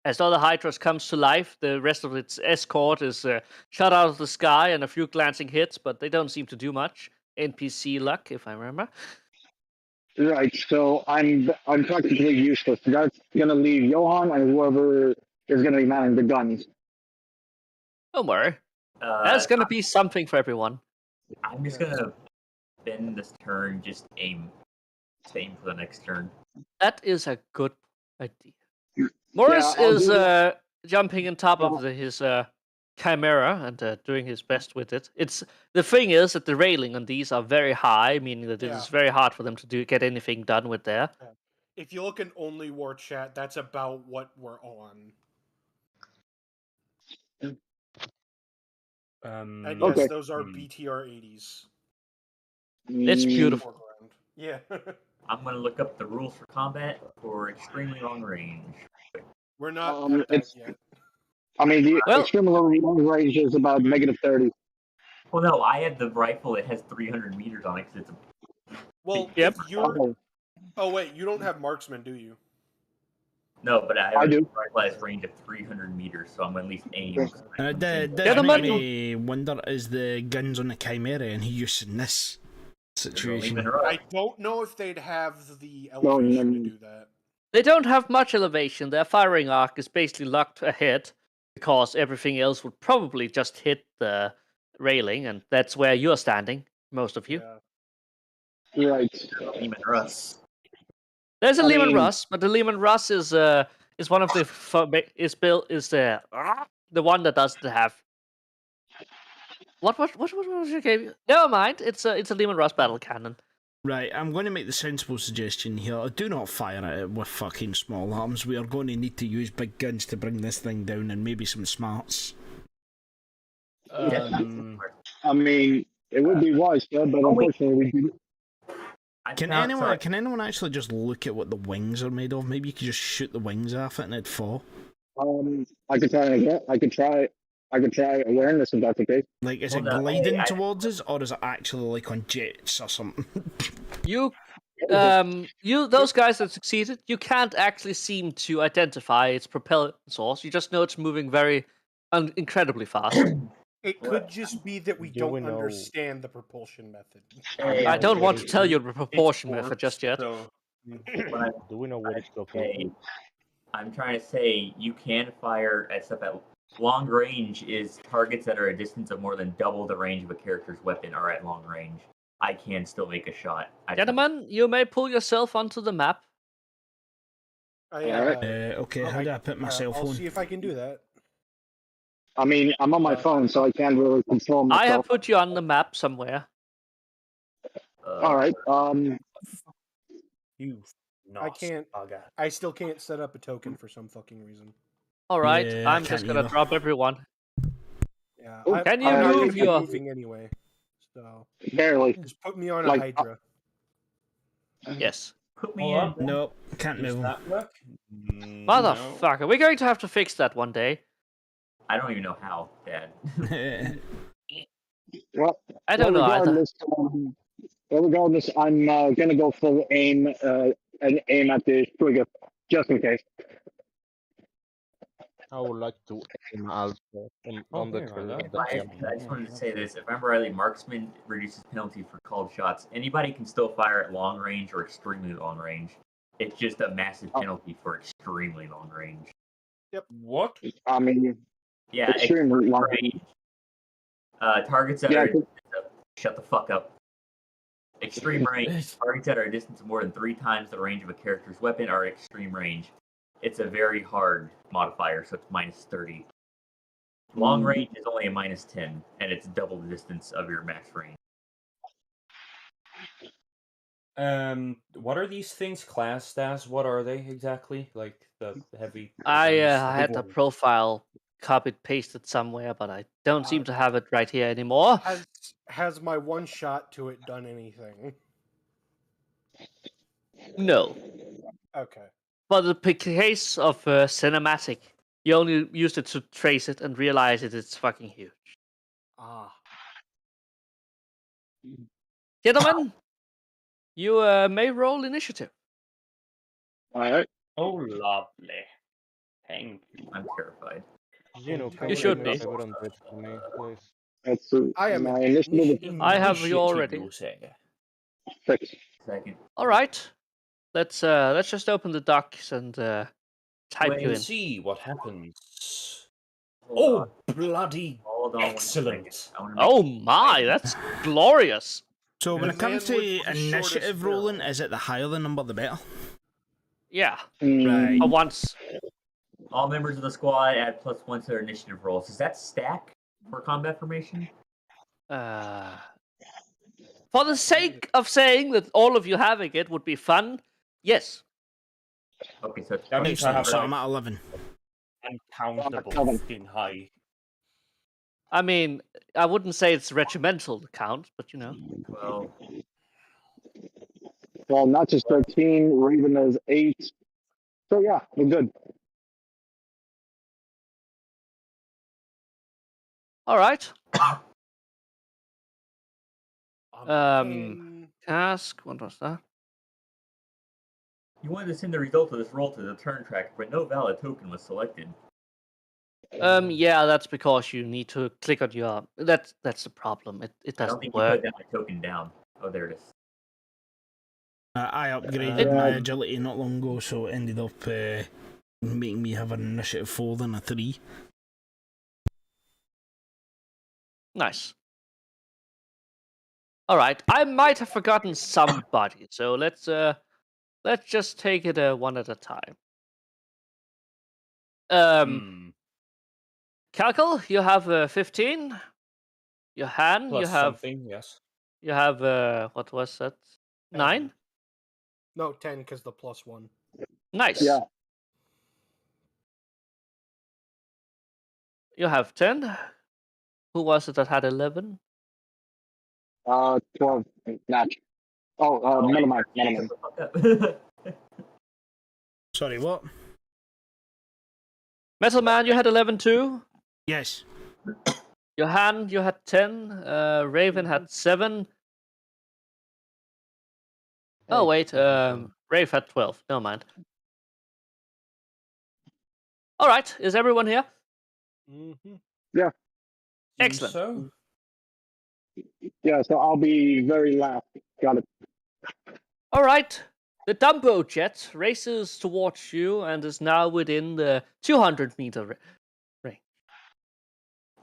As the other Hydras comes to life, the rest of its escort is shot out of the sky and a few glancing hits, but they don't seem to do much. NPC luck, if I remember. Right. So I'm practically useless. That's gonna leave Johan and whoever is gonna be manning the guns. Don't worry. That's gonna be something for everyone. I'm just gonna spend this turn, just aim for the next turn. That is a good idea. Morris I'll is do that. jumping on top of his chimera and doing his best with it. The thing is that the railing on these are very high, meaning that it is very hard for them to get anything done with there. If you look in Only War chat, that's about what we're on. And yes, Okay. those are BTR 80s. It's beautiful. Foreground. Yeah. I'm gonna look up the rules for combat for extremely long range. We're not at that It's yet. I mean the Well- extremely long range is about -30. Well, no, I had the rifle that has 300 meters on it because it's a... Well, Yep. if you're... Oh, wait, you don't have marksman, do you? No, but I do. The rifle has range of 300 meters, so I'm gonna at least aim. Does Gentlemen- make me wonder, is the guns on the Chimera any use in this situation? I don't know if they'd have the elevation to do that. They don't have much elevation. Their firing arc is basically locked ahead because everything else would probably just hit the railing, and that's where you're standing, most of you. Yeah. Right. Lehman Russ. There's a I Lehman mean- Russ, but the Lehman Russ is one of the the one that doesn't have. What was your game? Never mind. It's a Lehman Russ battle cannon. Right, I'm going to make the sensible suggestion here. Do not fire at it with fucking small arms. We are going to need to use big guns to bring this thing down, and maybe some smarts. I mean, it would be wise, sir, but unfortunately, we Can anyone actually just look at what the wings are made of? Maybe you could just shoot the wings off it and it'd fall. I could try awareness if that's the case. Like, is it Well, no, gliding towards us, or is it actually like on jets or something? Those guys that succeeded, you can't actually seem to identify its propellant source. You just know it's moving very incredibly fast. It could just be that we Do don't we know- understand the propulsion method. I don't want to tell you the proportion method just yet. So, Do we know what it's looking Okay. I'm trying to say you can fire at stuff at long range is targets that are a distance of more than double the range of a character's weapon are at long range. I can still make a shot. Gentlemen, you may pull yourself onto the map. Okay, how do I put my cell I'll phone? see if I can do that. I mean, I'm on my phone, so I can't really control myself. I have put you on the map somewhere. All right. you I can't. I still can't set up a token for some fucking reason. All right, Yeah, I I'm just can't gonna either. drop everyone. Yeah. Oh, can you I'm not move gonna be your- moving anyway? So Barely. just put me on Like, a Hydra. Yes. Put me Hold in. on. No, can't Does move. that work? Motherfucker, we're going to have to fix that one day. I don't even know how, Dad. Well, I don't know either. regardless, I'm gonna go full aim and aim at the trigger just in case. I would like to aim also on the here, trigger. I just wanted to say this. If I remember rightly, marksman reduces penalty for called shots. Anybody can still fire at long range or extremely long range. It's just a massive penalty for extremely long range. What? I mean, Yeah, extremely long range. Targets that Yeah, are shut the fuck up. Extreme range. Targets that are a distance of more than 3 times the range of a character's weapon are at extreme range. It's a very hard modifier, so it's -30. Long range is only a -10, and it's double the distance of your max range. What are these things classed as? What are they exactly? Like the heavy. I guns, had big the ones? profile copied pasted somewhere, but I don't seem to have it right here anymore. Has my one shot to it done anything? No. Okay. But the case of cinematic, you only used it to trace it and realize it's fucking huge. Ah. Gentlemen, you may roll initiative. all right. Oh, lovely. Thank you. I'm terrified. Zeno, can You you should do be. me a favor and do it for me, please? That's I am my an initiative. I have you Initiative, already. you say. 6. Second. All right. Let's just open the docs and type you in. Let's see what happens. Hold Oh, on. bloody Hold on 1 excellent. second. I wanna make Oh my, that's glorious. So when The it comes man to with the shortest initiative barrel. rolling, is it the higher the number the better? Yeah. Right. For once. all members of the squad add +1 to their initiative rolls. Does that stack for combat formation? For the sake of saying that all of you having it would be fun, yes. Okay, so it's That means I Excellent. have So like I'm at 11. uncountable Seven. fucking high. I mean, I wouldn't say it's regimental count, but you know. 12. Well, Notch is 13, Raven is 8. So yeah, we're good. All right. I'm Task. What was that? You wanted to send the result of this roll to the turn tracker, but no valid token was selected. Yeah, that's because you need to click on your. That's the problem. It I don't doesn't think you work. put that token down. Oh, there it is. I upgraded my agility not long ago, so it ended up making me have an initiative 4 than a 3. Nice. All right. I might have forgotten somebody, so let's just take it one at a time. Calcal, you have 15. Johan, Plus you have something, yes. what was that? 9. No, 10 because the +1. Nice. Yeah. You have 10. Who was it that had 11? 12, Notch. Oh, none of mine. Sorry, what? Metal Man, you had 11 too. Yes. Johan, you had 10. Raven had 7. Oh wait, Rave had 12. Never mind. All right, is everyone here? Mm-hmm. Excellent. So, Yeah, so I'll be very last. Got it. All right. The Dumbo jet races towards you and is now within the 200-meter range.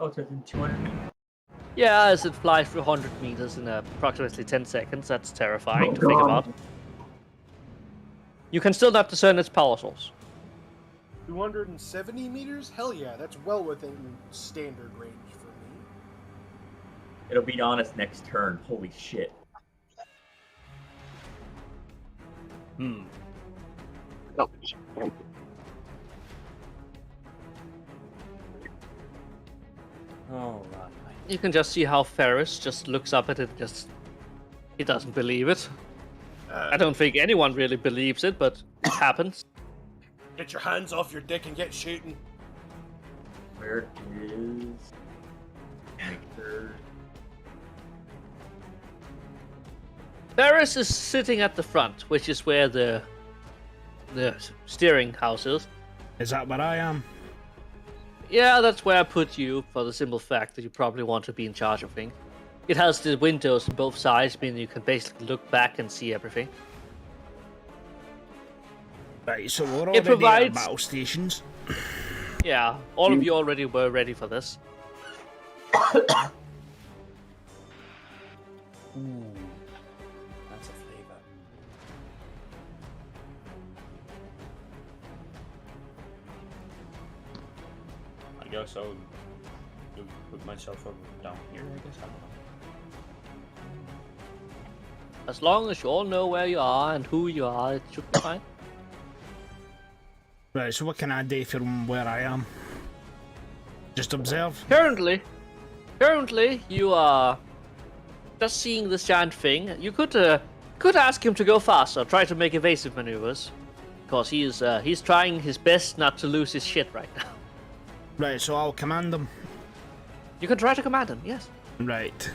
Oh, it's within 200 meters. Yeah, as it flies through 100 meters in approximately 10 seconds. That's terrifying to think about. You can still not discern its power source. 270 meters? Hell yeah, that's well within standard range for me. It'll be on its next turn. Holy shit. Oh, alright. You can just see how Ferris just looks up at it he doesn't believe it. I don't think anyone really believes it, but it happens. Get your hands off your dick and get shooting. Where is... Make sure... Ferris is sitting at the front, which is where the steering house is. Is that where I am? Yeah, that's where I put you, for the simple fact that you probably want to be in charge of things. It has the windows on both sides, meaning you can basically look back and see everything. Right, so we're It already provides- at battle stations. Yeah, all of you already were ready for this. Ooh. That's a flavor. I guess I'll put myself over down here, I guess. I don't know. As long as you all know where you are and who you are, it should be fine. Right, so what can I do from where I am? Just observe? Currently, you are just seeing this giant thing. You could ask him to go faster, try to make evasive maneuvers, because he's trying his best not to lose his shit right now. Right, so I'll command them. You can try to command him, yes. Right.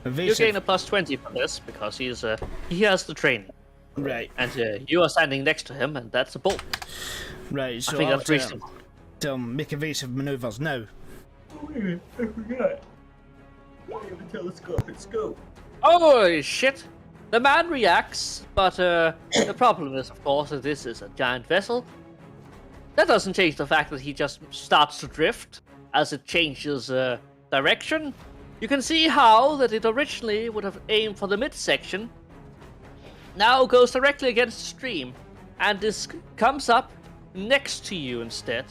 You Evasive. gain a +20 for this because he has the training. Right. And you are standing next to him, and that's a bolt. Right, so I think I'll that's tell reasonable. him, make evasive maneuvers now. Oh, wait, I forgot. I have a telescopic scope. Oh shit! The man reacts, but the problem is, of course, that this is a giant vessel. That doesn't change the fact that he just starts to drift as it changes direction. You can see how that it originally would have aimed for the midsection, now goes directly against the stream, and this comes up next to you instead.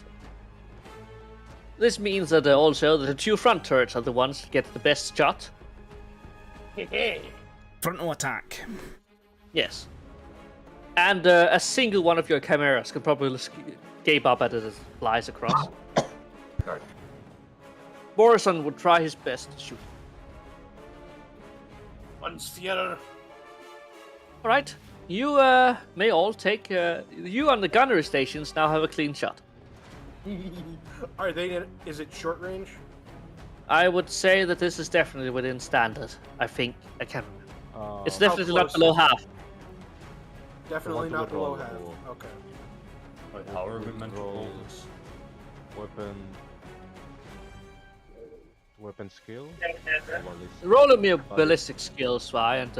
This means that also the two front turrets are the ones that get the best shot. Frontal attack. Yes. And a single one of your chimeras can probably escape up as it flies across. Sorry. Morrison would try his best to shoot. Once Fier. Alright, you may all take... you on the gunnery stations now have a clean shot. Are they? Is it short range? I would say that this is definitely within standard. I think. I can't remember. It's definitely not close below is it? half. Definitely What do not we roll? below half. Okay. Wait, how are we meant to roll this? Weapon skill. Roll me a ballistic skill, Swy, and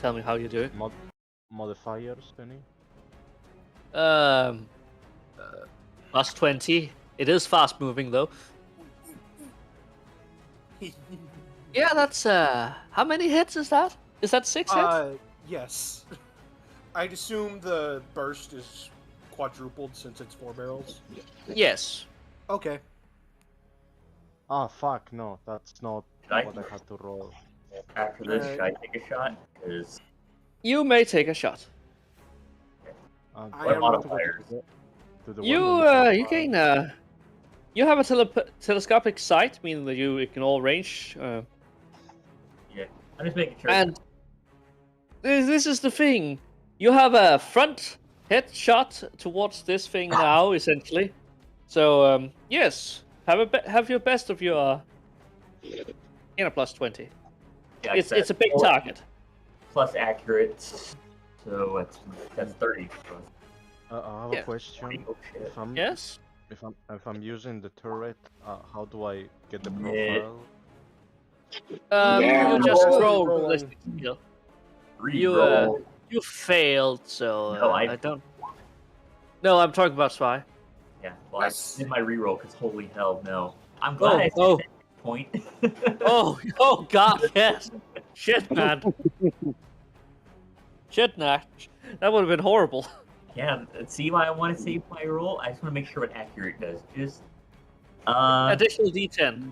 tell me how you do it. Modifiers, any? Plus 20. It is fast moving though. Yeah, that's how many hits is that? Is that 6 hits? Yes. I'd assume the burst is quadrupled since it's 4 barrels. Yes. Okay. Ah, fuck, no, that's not Right. what I had to roll. After this, should I take a shot? Because You may take a shot. I Do am- have to go modifiers. to the You weapon you profile? can you have a telescopic sight, meaning that you can all range. yeah, I'm just making sure. And this is the thing. You have a front headshot towards this thing now, essentially. So yes, have your best of your in a plus 20. Yeah, It's a big plus- target. Plus accurate, so that's 30. I have Yeah. a question. Oh shit. If I'm Yes. if I'm using the turret, how do I get the Yeah. profile? You just Rolling. roll ballistic skill. Reroll. You failed, so No, I don't. No, I'm talking about Spy. Yeah, well, Yes. I did my reroll because holy hell, no. I'm glad I Oh, said that point. oh God, yes. Shit, man. Shit, Nash. That would have been horrible. Yeah, see why I want to save my roll? I just want to make sure what accurate does. Just Additional D10.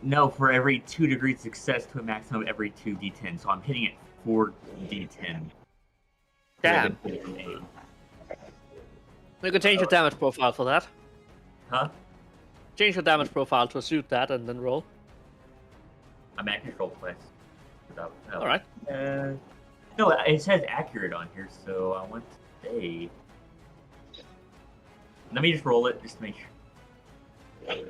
no, for every 2 degrees success to a maximum of every 2 d10. So I'm hitting it 4 d10. Damn. You can change your damage profile for that. Huh? Change your damage profile to suit that, and then roll. I'm at control twice. Without, no. All right. No, it says accurate on here, so I want to say. Let me just roll it just to make sure.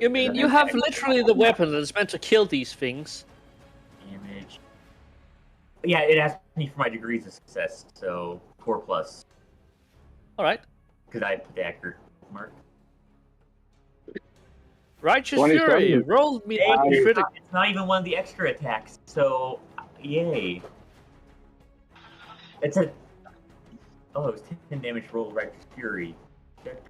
You mean you have literally the weapon that is meant to kill these things? Damage. Yeah, it asks me for my degrees of success, so 4 plus. All right. Because I put the accurate mark. Righteous 27. Fury. Roll me Hey, that it's critical. not even one of the extra attacks, so yay. It's a. Oh, it was 10 damage roll, Righteous Fury. Shit.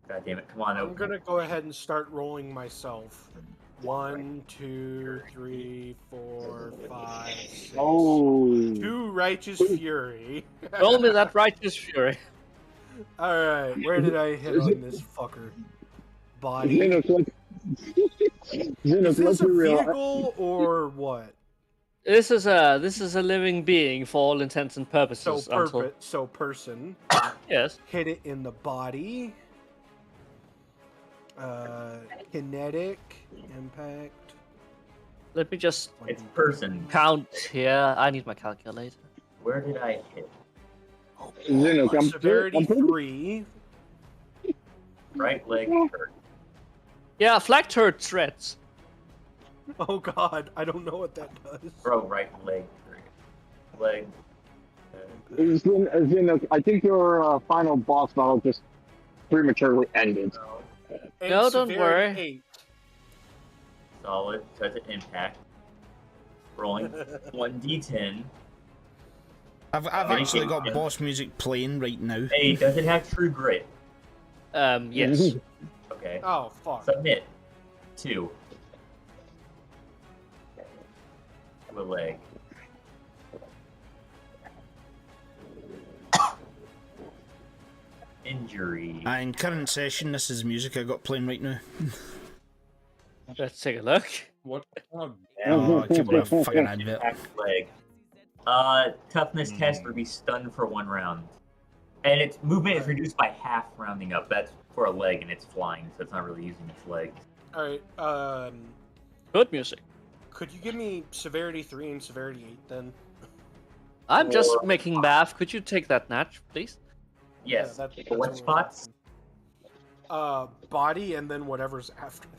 God damn it! Come on, I'm open. gonna go ahead and start rolling myself. 1, 2, 3, 4, 5, 6. Oh. 2 Righteous Fury. Roll me that Righteous Fury. Alright, where did I hit on this fucker? Body. Xenos, Is let's this a be real. vehicle or what? This is a living being for all intents and purposes. So person. Yes. Hit it in the body. Kinetic impact. Let me just It's person. count here. I need my calculator. Where did I hit? Xenos, Severity I'm pretty 3. Right leg hurt. Yeah, flag turret threats. Oh god, I don't know what that does. Bro, right leg hurt. leg. I think your final boss battle just prematurely ended. And No, don't severity worry. 8. Solid. So that's an impact. Rolling 1d10. I've actually got boss music playing right now. Hey, does it have true grit? Yes. Okay. Oh, fuck. Submit. 2. To a leg. Injury. In current session, this is music I got playing right now. Let's take a look. What? Oh, Oh, it came with a fucking advert. Impact leg. Toughness test would be stunned for 1 round. And its movement is reduced by half, rounding up. That's for a leg, and it's flying, so it's not really using its legs. Alright, Good music. could you give me severity 3 and severity 8 then? I'm just making math. Could you take that natch, please? Yes. Yeah, For what spots? Body and then whatever's after.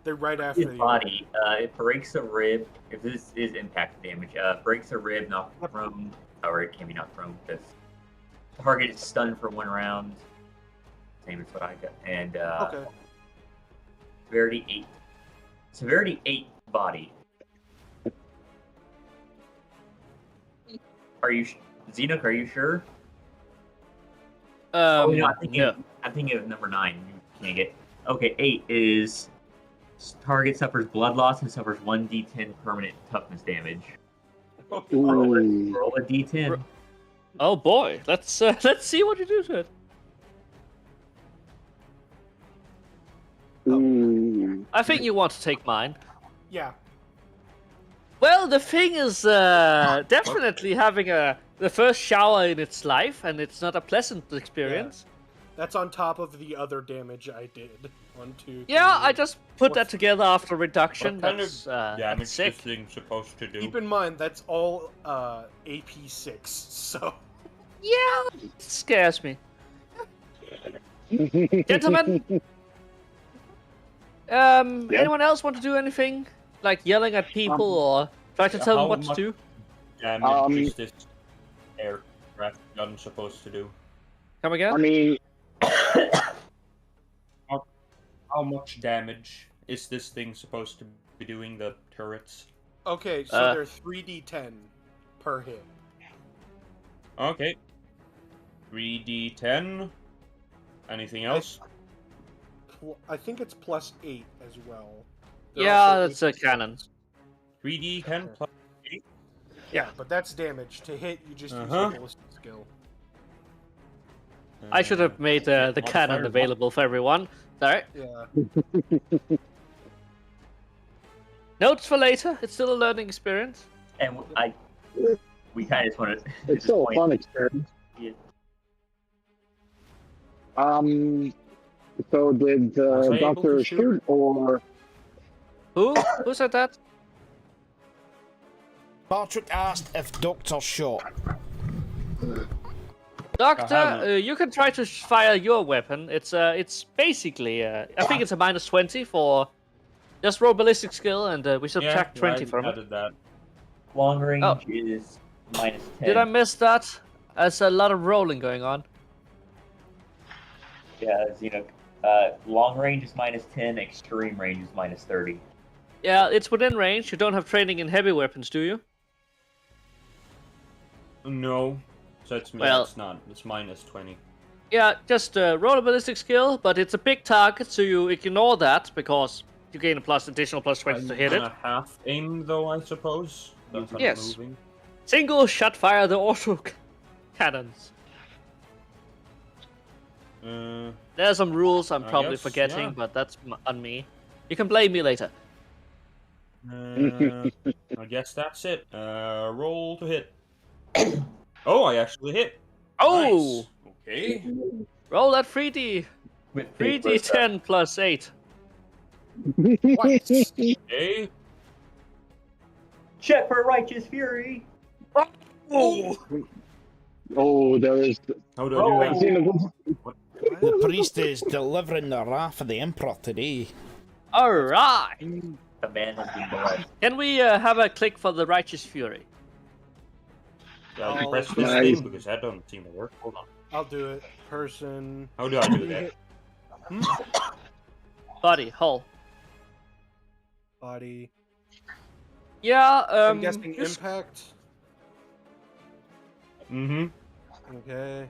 They're right after His the body. It breaks a rib. If this is impact damage, breaks a rib, knocked prone. Or it can be knocked prone because target is stunned for 1 round. Same as what I got. And Okay. severity 8. Severity 8 body. Are you Xenoc? Are you sure? Oh no, I'm thinking of number 9. You can't get. Okay, 8 is target suffers blood loss and suffers 1d10 permanent toughness damage. Ooh. Roll a d10. Oh boy, let's see what you do to it. Ooh. I think you want to take mine. Yeah. Well, the thing is definitely having the first shower in its life, and it's not a pleasant experience. That's on top of the other damage I did. 1, 2, 3. Yeah, I just put that together after reduction. What kind That's, of damage that's sick. this thing supposed to do? Keep in mind, that's all AP 6, so... Yeah, it scares me. Gentlemen, anyone else want to do anything? Like yelling at people or try to tell them how what to much- do? Damage is this aircraft gun supposed to do? Come again? I mean, How much damage is this thing supposed to be doing, the turrets? Okay, so they're 3d10 per hit. Okay. 3d10. Anything else? I think it's plus 8 as well. They're Yeah, also that's a AP cannon. 3d10 plus. Yeah, but that's damage. To hit, you just use Uh-huh. the ballistic skill. I should have made the cannon available for everyone. Sorry. Yeah. Notes for later. It's still a learning experience. And we kind of just want to. it's still a fun experience. Yeah. So did Was I able Doctor to shoot shoot? or Who? Who said that? Patrick asked if Doctor shot. Doctor, haven't. you can try to fire your weapon. It's basically, I think it's a -20 for just roll ballistic skill, and we subtract 20 from it. added that. Long range Oh. is -10. Did I miss that? There's a lot of rolling going on. Yeah, long range is -10. Extreme range is -30. Yeah, it's within range. You don't have training in heavy weapons, do you? No. So it's, Well- it's not. It's -20. Yeah, just roll a ballistic skill, but it's a big target, so you ignore that because you gain additional +20 to hit it. I'm gonna half aim though, I suppose. Since I'm Yes. moving. Single shot fire the auto cannons. There are some rules I'm I probably guess, forgetting, yeah. but that's on me. You can blame me later. I guess that's it. Roll to hit. Oh, I actually hit. Oh! Nice. Okay. Roll that 3D. With 3d10 plus 8. Okay. Check for righteous fury. oh, there is. How do I Oh, do that? Xena, The priest is delivering the wrath of the Emperor today. Alright! The man has been blessed. Can we have a click for the righteous fury? I'll- press this Nice. thing because that doesn't seem to work. Hold on. I'll do it. Person. How do I do that? Body, hull. Body. Yeah, I'm guessing you s- impact. Mm-hmm. Okay.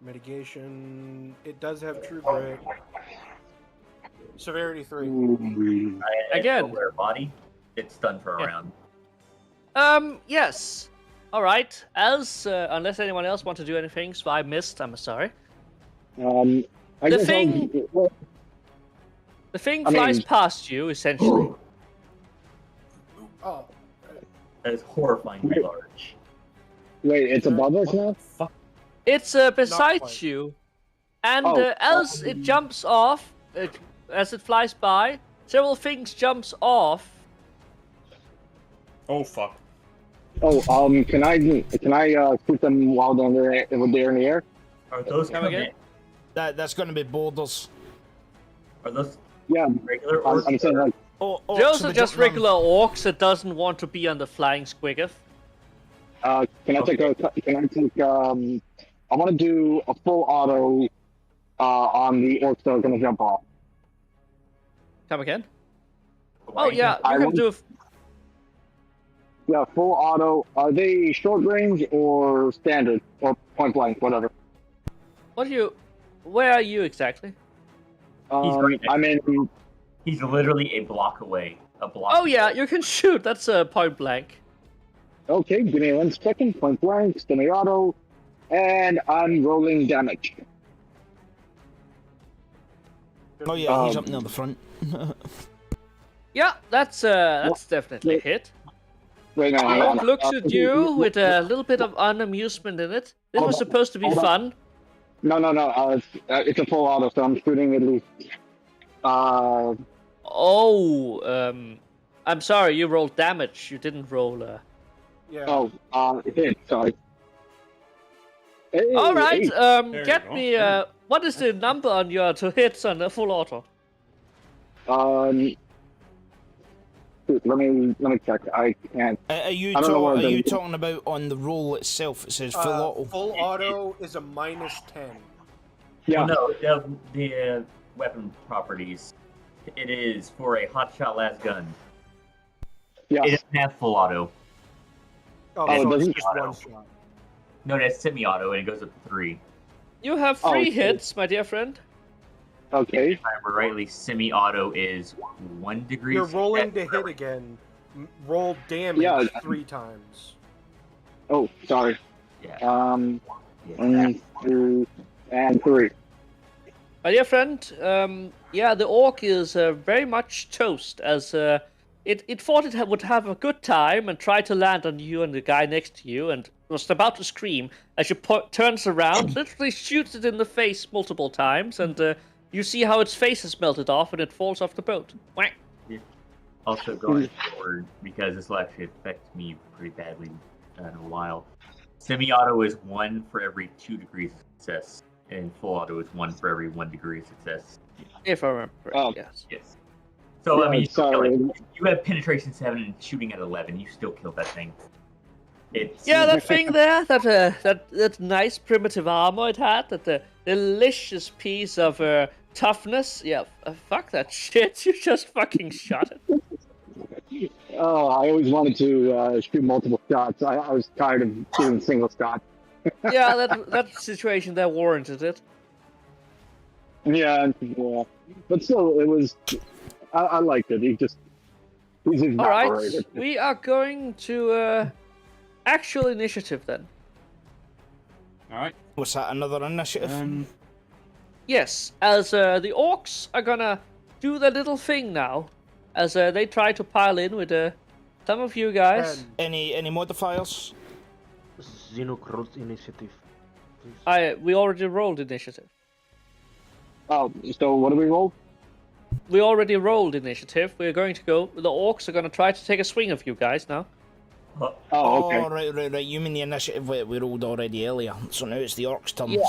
Mitigation. It does have true grit. Severity 3. Again. Where body, it's stunned for a Yeah. round. Yes. Alright, as, unless anyone else want to do anything, so I missed, I'm sorry. I The guess thing- well, The thing I flies mean- past you, essentially. Oh. That is horrifyingly large. wait, it's above us now? Fuck. It's beside quite. you, and Oh, as it jumps off, as it flies by, several things jumps off. Oh fuck. Oh, can I shoot them while they're in the air? Are those Come coming? again? That's going to be borders. Are those Yeah, regular or I'm saying like, Those so are they just don't run. regular orcs that doesn't want to be on the flying squiggeth. can I take I want to do a full auto on the orcs that are going to jump off. Come again? Why Oh is yeah, that- you I can want- do. Yeah, full auto. Are they short range or standard or point blank, whatever? What do you? Where are you exactly? right next I'm in. He's literally a block away. A block. Oh yeah, you can shoot. That's point blank. Okay, give me 1 second. Point blank, semi auto, and I'm rolling damage. Oh yeah, he's Um, up near the front. Yeah, that's definitely a hit. Right now, The hang on. orc looks at you with a little bit of unamusement in it. This Hold was on, supposed to be hold on. fun. No. It's a full auto, so I'm shooting at least. Oh, I'm sorry, you rolled damage. You didn't roll. Yeah. Hit. Sorry. Hey, All right, hey. There you get go. me. What is the number on your to hits on the full auto? Let me check. I can't. Are you I don't know what are the- you talking about on the roll itself? It says full auto. Full auto is a -10. Yeah. Well, no, the weapon properties. It is for a hotshot las gun. Yeah. It doesn't have full auto. Oh, Oh, so it's doesn't- just one shot. No, that's semi-auto, and it goes up to 3. You have Oh, 3 okay. hits, my dear friend. Okay. If I remember rightly, semi-auto is 1 degree. You're rolling to hit again. Roll damage Yeah. 3 times. Oh, sorry. Yeah. Yeah, 1, 2, and 3. My dear friend, yeah, the orc is very much toast, as it thought it would have a good time and try to land on you and the guy next to you, and was about to scream as you turns around, literally shoots it in the face multiple times, and you see how its face is melted off and it falls off the boat. Whack. Also going forward, because this will actually affect me pretty badly in a while. Semi-auto is 1 for every 2 degrees of success, and full auto is 1 for every 1 degree of success. If I remember correctly, Oh. yes. Yes. So, Yeah, I mean, you still kill sorry. it. You have penetration 7 and shooting at 11, you still killed that thing. It's Yeah, that thing there, that nice primitive armor it had, that delicious piece of toughness. Yeah, fuck that shit. You just fucking shot it. Oh, I always wanted to shoot multiple shots. I was tired of doing single shots. Yeah, that situation there warranted it. Yeah, but still, it was. I liked it. He's All right, evaporated. we are going to actual initiative then. Alright. What's that? Another initiative? Yes, as the orcs are gonna do their little thing now, as they try to pile in with some of you guys. 10. Any modifiers? Xenocrot initiative. Please. We already rolled initiative. Oh, so what do we roll? We already rolled initiative. We're going to go. The orcs are gonna try to take a swing of you guys now. Oh, okay. Oh, right. You mean the initiative we rolled already earlier. So now it's the orcs' turns. Yeah.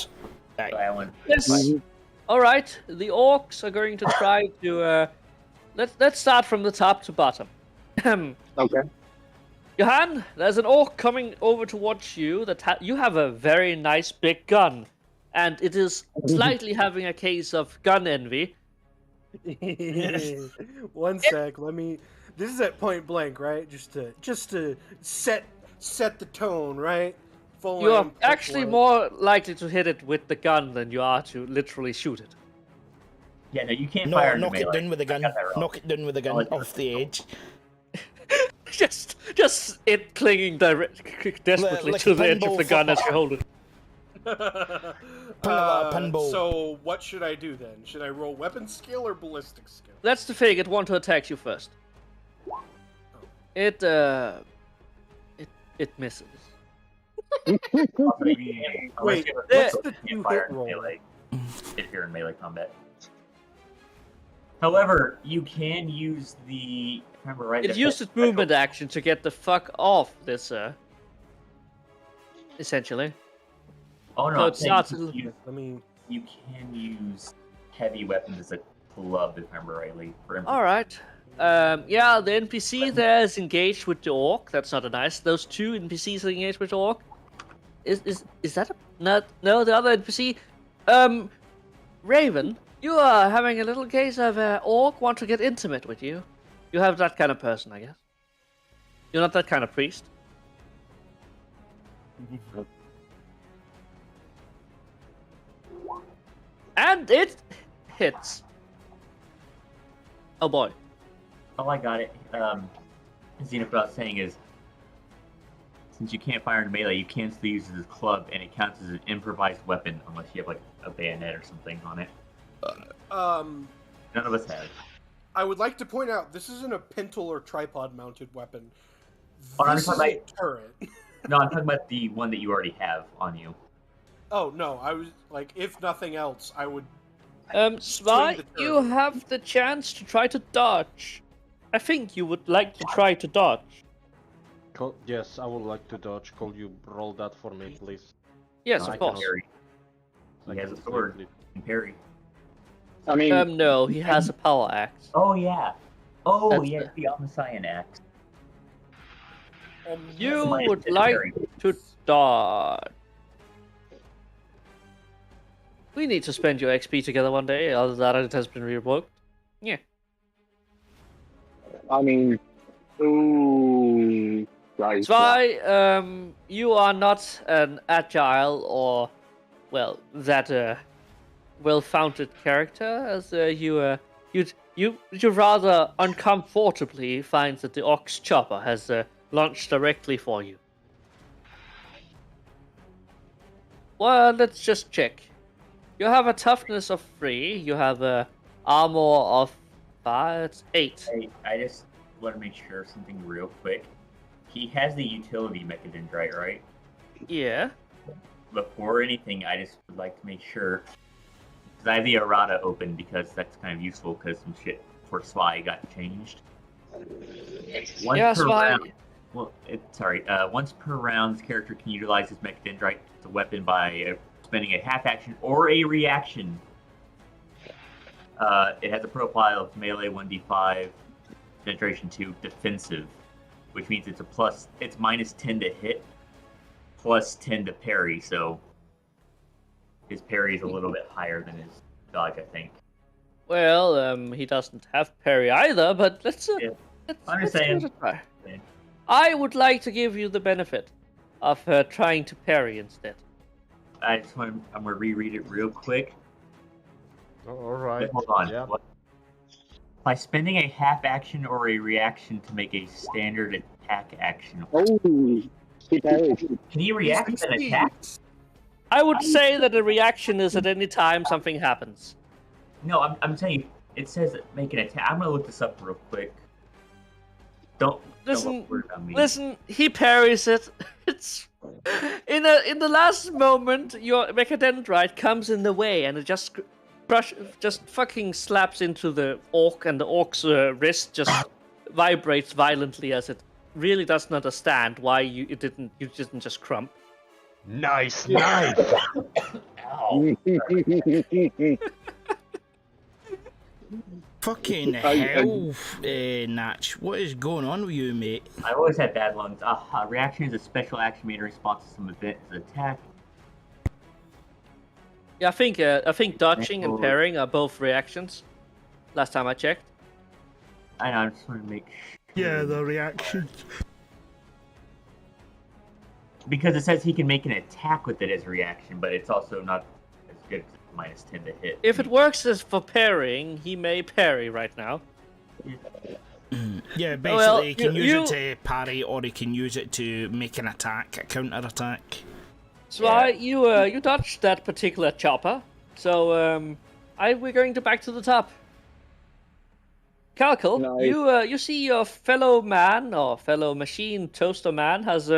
Right. that one. Yes. Mhm. All right. The orcs are going to try to. Let's start from the top to bottom. Okay. Johan, there's an orc coming over towards you that you have a very nice big gun, and it is slightly having a case of gun envy. One sec, let me. This is at point blank, right? Just to set the tone, right? Full You are aim, point actually blank. more likely to hit it with the gun than you are to literally shoot it. Yeah, no, you can't No, fire into knock it melee. down with the I gun. got that wrong. Knock it down with the gun Oh, off the edge. just it clinging desperately Like to a the edge of pinball the gun as flipper. you hold it. pinball. So what should I do then? Should I roll weapon skill or ballistic skill? That's the thing. It want to attack you first. It misses. Also, you can't- unless Wait, you have a what's pistol, the you can't 2-hit fire into roll? melee if you're in melee combat. However, you can use the. If I remember right. It used its movement action to get the fuck off this. Essentially. Oh no! So I'm it's saying not- Let me. you can use heavy weapons as a club, if I remember rightly. For All right. Yeah, the NPC there is engaged with the orc. That's not a nice. Those two NPCs are engaged with the orc. Is that a not? No, the other NPC. Raven, you are having a little case of orc want to get intimate with you. You have that kind of person, I guess. You're not that kind of priest. And it hits. Oh boy. Oh, I got it. Xenoph, what I was saying is, since you can't fire into melee, you can still use it as a club, and it counts as an improvised weapon unless you have like a bayonet or something on it. None of us have. I would like to point out this isn't a pintle or tripod mounted weapon. Oh, I'm This is talking a turret. No, I'm talking about the one that you already have on you. Oh no, I was like, if nothing else, I would. Spy, the you turret. have the chance to try to dodge. I think you would like to try to dodge. Yes, I would like to dodge. Could you roll that for me, please? Yes, I of cannot- course. Parry. I He has a can sword. simply- And parry. I mean, No, he has a power axe. Oh yeah. Oh That's yeah, the Omniscience axe. You Somebody would did like parry. to dodge. We need to spend your XP together one day, other than it has been reworked. Yeah. I mean, ooh, guys. Zwei, you are not an agile or, well, that well-founded character, as you rather uncomfortably find that the Ox Chopper has launched directly for you. Well, let's just check. You have a toughness of 3. You have a armor of 5. It's 8. Hey, I just want to make sure of something real quick. He has the utility mechadendrite, right? Yeah. Before anything, I just would like to make sure. Because I have the errata open because that's kind of useful because some shit for Spy got changed. Once Yeah, per Spy. round. Well, once per round, this character can utilize his mechadendrite as a weapon by spending a half action or a reaction. It has a profile of melee 1d5, penetration 2, defensive, which means it's minus 10 to hit, plus 10 to parry. So his parry is a little bit higher than his dodge, I think. Well, he doesn't have parry either, but let's Yeah. I'm let's just saying. give it a try. Yeah. I would like to give you the benefit of trying to parry instead. I'm gonna reread it real quick. All right. Hold on. Yeah. What? By spending a half action or a reaction to make a standard attack action. Oh, he parried. Can he react to an attack? I would say that a reaction is at any time something happens. No, I'm telling you, it says make an attack. I'm gonna look this up real quick. Don't Listen, word on me. Listen, he parries it. It's in the last moment, your mechadendrite comes in the way, and it just fucking slaps into the orc, and the orc's wrist just vibrates violently as it really doesn't understand why you didn't just crump. Nice knife. Ow. Fucking hell, Natch. What is going on with you, mate? I always had bad lungs. Reaction is a special action made in response to some event as attack. Yeah, I think dodging and parrying are both reactions. Last time I checked. I know, I just want to make sure. Yeah, the reactions. Because it says he can make an attack with it as a reaction, but it's also not as good as -10 to hit. If it works as for parrying, he may parry right now. Yeah, basically Well, he can use it to parry, or he can use it to make an attack, a counter attack. So you dodged that particular chopper. So we're going back to the top. Calcal, Nice. you see your fellow man or fellow machine toaster man has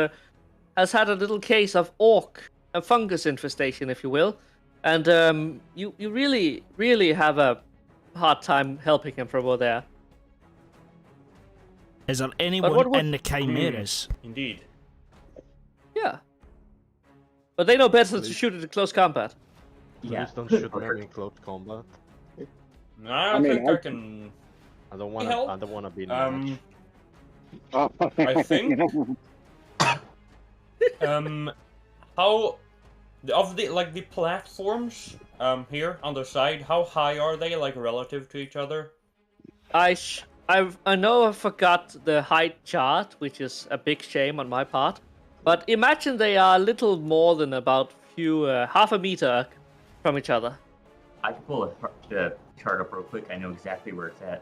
had a little case of a fungus infestation, if you will, and you really have a hard time helping him from over there. Is there anyone what- in the Chimeras? Indeed. Yeah, but they know better to shoot it in close combat. Yeah. Please don't shoot me in close combat. No, I don't I mean, think I can. I don't want help. to. I don't want to be. I think how of the platforms here on the side, how high are they like relative to each other? I know I forgot the height chart, which is a big shame on my part. But imagine they are a little more than about half a meter from each other. I can pull the chart up real quick. I know exactly where it's at.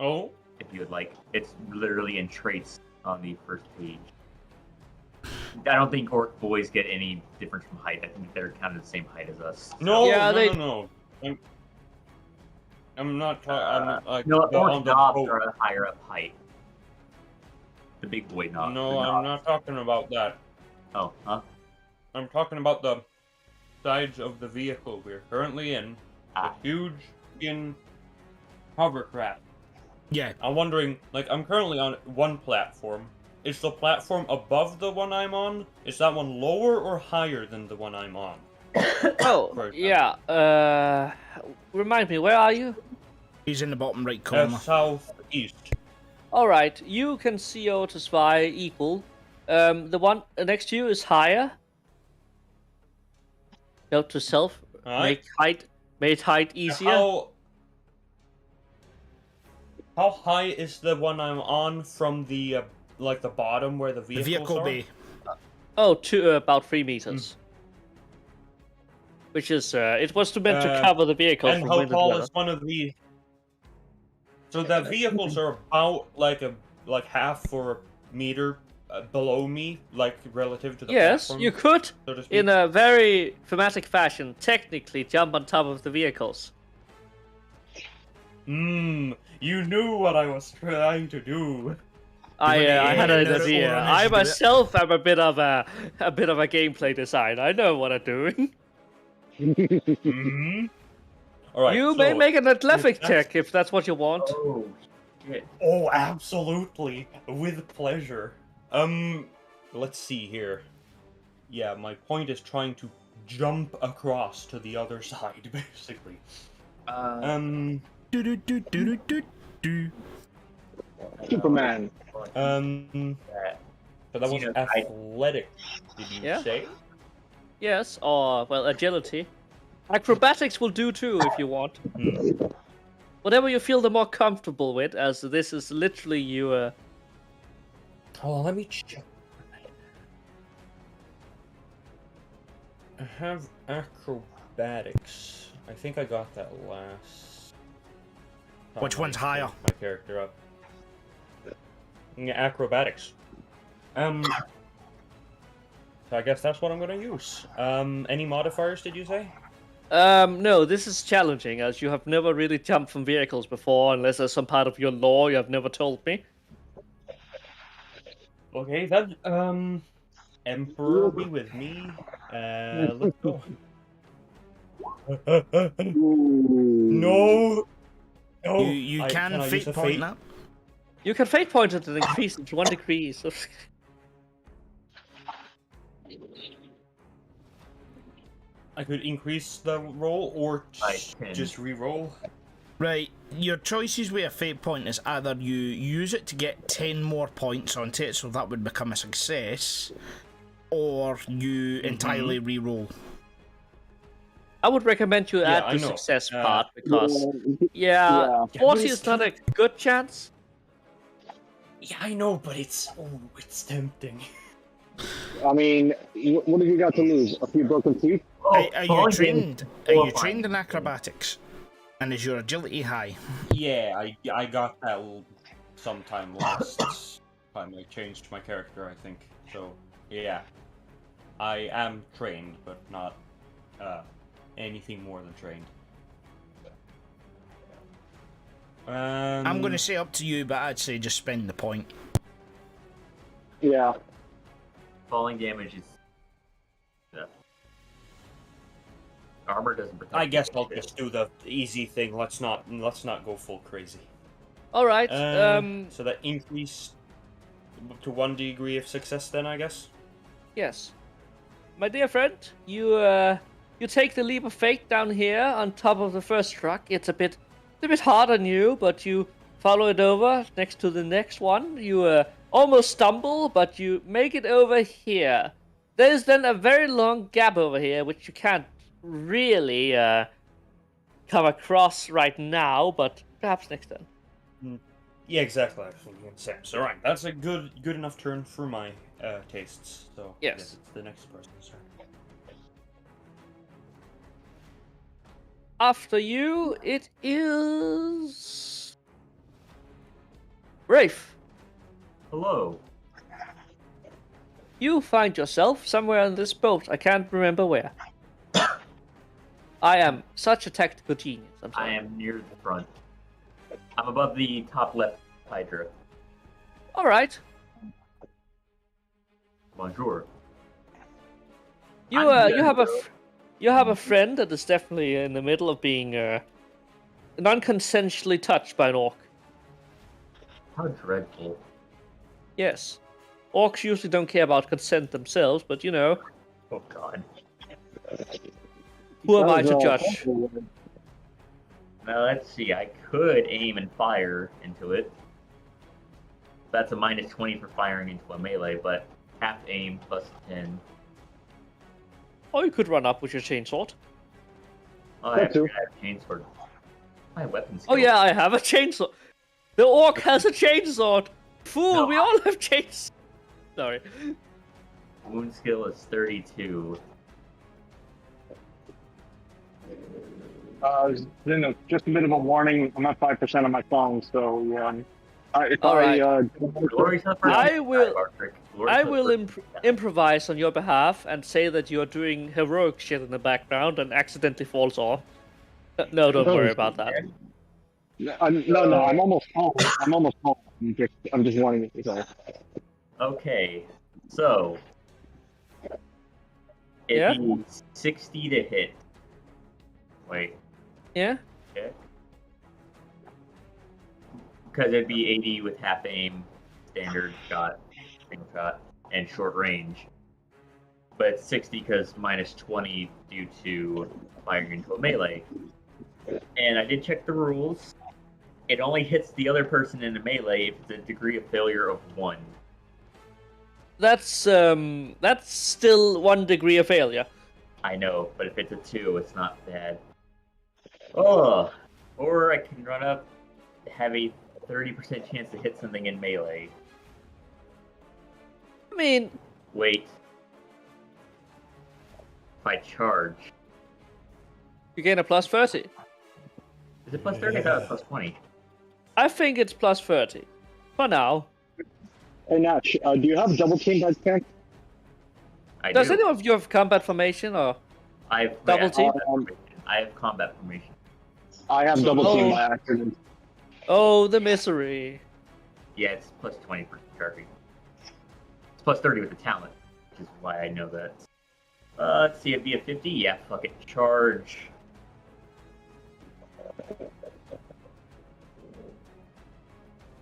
Oh, If you would like, it's literally in traits on the first page. I don't think Orc boys get any difference from height. I think they're kind of the same height as us. no, Yeah, no. I'm not talking. Like No, the, Orc on the knobs boat. are a higher up height. The big boy knobs. No, the I'm knobs. not talking about that. Oh, huh? I'm talking about the sides of the vehicle we're currently in. The huge hovercraft. Yeah. I'm wondering, like, I'm currently on one platform. Is the platform above the one I'm on? Is that one lower or higher than the one I'm on? Oh, Right. yeah. Remind me, where are you? He's in the bottom right corner. Southeast. All right, you can CO to Spy equal. The one next to you is higher. Note to self. Alright. Make height easier. How high is the one I'm on from the like the bottom where the The vehicles vehicle are? bay. Oh, to about 3 meters. Which is it was meant to cover the vehicles And from how wind and tall weather. is one of the? So the vehicles are about like half or a meter below me, like relative to the Yes, platform. you could, so to speak. in a very thematic fashion, technically jump on top of the vehicles. You knew what I was trying to do. I had an no, idea. no, no, I no, no. myself am a bit of a gameplay designer. I know what I'm doing. All right. You so, may make an athletic that's- check if that's what you want. Oh, shit. Oh, absolutely, with pleasure. Let's see here. Yeah, my point is trying to jump across to the other side, basically. Do do do do do do. Superman. But that was Xeno- athletic, did you Yeah. say? Yes, or well, agility. Acrobatics will do too if you want. Whatever you feel the more comfortable with, as this is literally you. Oh, let me check. I have acrobatics. I think I got that last. Which time one's I higher? picked my character up. Yeah, acrobatics. So I guess that's what I'm gonna use. Any modifiers? Did you say? No, this is challenging as you have never really jumped from vehicles before, unless there's some part of your lore you have never told me. Okay, then. Emperor, be with me. Let's go. No. No. You can I use fate a point that. You can fate point it and increase it to 1 degree. So... I could increase the roll or I can. just re-roll. Right, your choices with a fate point is either you use it to get 10 more points onto it, so that would become a success, or you entirely re-roll. I would recommend you Yeah, add I the know. success part because, yeah, Yeah, 40 but is not a good chance. Yeah, I know, but it's tempting. I mean, what have you got to lose? A few broken teeth? Oh, Are you falling damage trained? is Are you horrifying. trained in acrobatics? And is your agility high? Yeah, I got that sometime last time I changed my character, I think. So yeah, I am trained, but not anything more than trained. I'm going to say up to you, but I'd say just spend the point. Yeah. Falling damage is. Armor doesn't protect. I guess you. I'll just do the easy thing. Let's not go full crazy. All right. So that increased to 1 degree of success, then I guess. Yes, my dear friend, you take the leap of faith down here on top of the first truck. It's a bit hard on you, but you follow it over next to the next one. You almost stumble, but you make it over here. There's then a very long gap over here, which you can't really come across right now, but perhaps next turn. Yeah, exactly. So right, that's a good enough turn for my tastes. So Yes. I guess it's the next person's turn. After you, it is Rafe. Hello. You find yourself somewhere on this boat. I can't remember where. I am such a tactical genius. I'm sorry. I am near the front. I'm above the top left Hydra. All right. Bonjour. You I'm you good, have a bro. you have a friend that is definitely in the middle of being non-consensually touched by an orc. How dreadful. Yes. Orcs usually don't care about consent themselves, but you know, Oh god. who am I That to was, judge? Now let's see. I could aim and fire into it. That's a minus 20 for firing into a melee, but half aim plus 10. Or you could run up with your chainsword. Oh, I That have, too. I have chainsword. My weapon Oh skill. yeah, I have a chainsaw. The orc has a chainsaw. Fool, No, we all have chains. Sorry. Wound skill is 32. Just a bit of a warning. I'm at 5% on my phone, so yeah. If All I right. Glory's not first. I will- Glory's I not will first. improvise on your behalf and say that you are doing heroic shit in the background and accidentally falls off. No, don't worry about that. no, I'm almost home. I'm just warning you. So. Okay, so it'd Yeah? be 60 to hit. Wait, Yeah? okay. Because it'd be 80 with half aim, standard shot, single shot, and short range. But it's 60 because minus 20 due to firing into a melee. And I did check the rules. It only hits the other person in a melee if it's a degree of failure of 1. That's still 1 degree of failure. I know, but if it's a 2, it's not bad. Oh, or I can run up, have a 30% chance to hit something in melee. I mean, Wait. If I charge. you gain a plus 30. Is it plus 30? I thought it was plus 20. I think it's plus 30. For now. Hey, Natch, do you have double team by chance? I Does do. any of you have combat formation or double team? I have combat formation. I have double team Oh. by accident. Oh, the misery. Yeah, it's plus 20 for charging. It's plus 30 with the talent, which is why I know that. Let's see, it'd be a 50? Yeah, fuck it. Charge.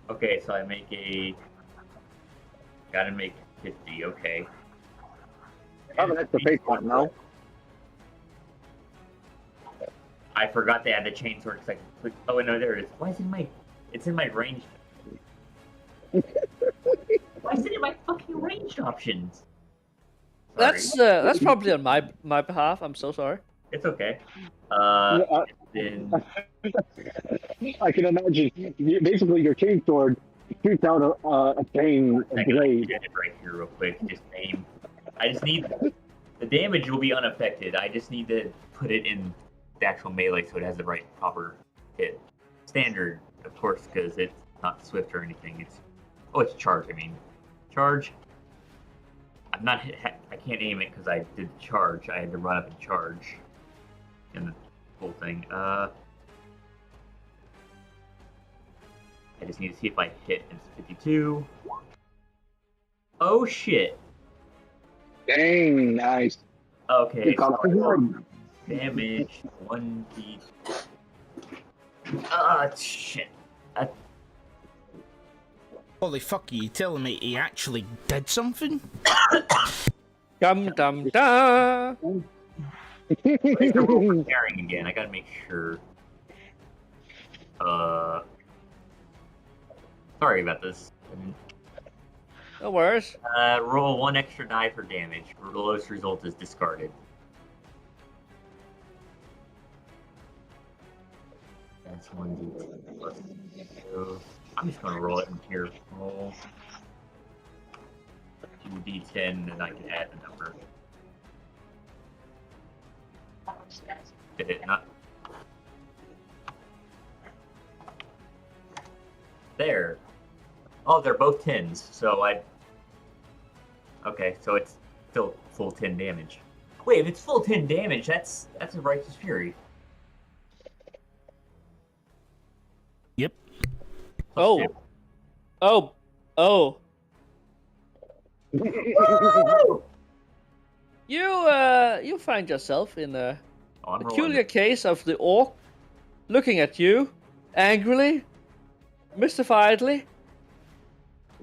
Okay, so I make a... Gotta make 50, okay. I have an extra fate point, no? I I forgot to add the chainsword because I clicked. Oh no, there it is. Why is it in my? It's in my range. Why is it in my fucking range options? Sorry. That's probably on my behalf. I'm so sorry. It's okay. Then I can imagine. Basically, your chainsword shoots out a chain I blade. get it right here real quick. Just aim. I just need the damage will be unaffected. I just need to put it in the actual melee so it has the right proper hit. Standard, of course, because it's not swift or anything. It's charge. I mean, charge. I'm not. I can't aim it because I did the charge. I had to run up and charge. And the whole thing. I just need to see if I hit. It's 52. Oh shit. Dang, nice. Okay. You caught So damage 1d. Ah, shit. Holy fuck, are you telling me he actually did something? Dum dum da. It's the roll for carrying again. I gotta make sure. Sorry about this. No worries. Roll 1 extra die for damage. The lowest result is discarded. That's 1d10 plus 2. I'm just gonna roll it in here. Roll 2d10, and I can add the number. Did it not? There. Oh, they're both 10s, so okay, so it's still full 10 damage. Wait, if it's full 10 damage, that's a Righteous Fury. Yep. Oh. Oh. Oh. You find yourself in a Oh, I'm peculiar rolling. case of the orc looking at you angrily, mystifiedly,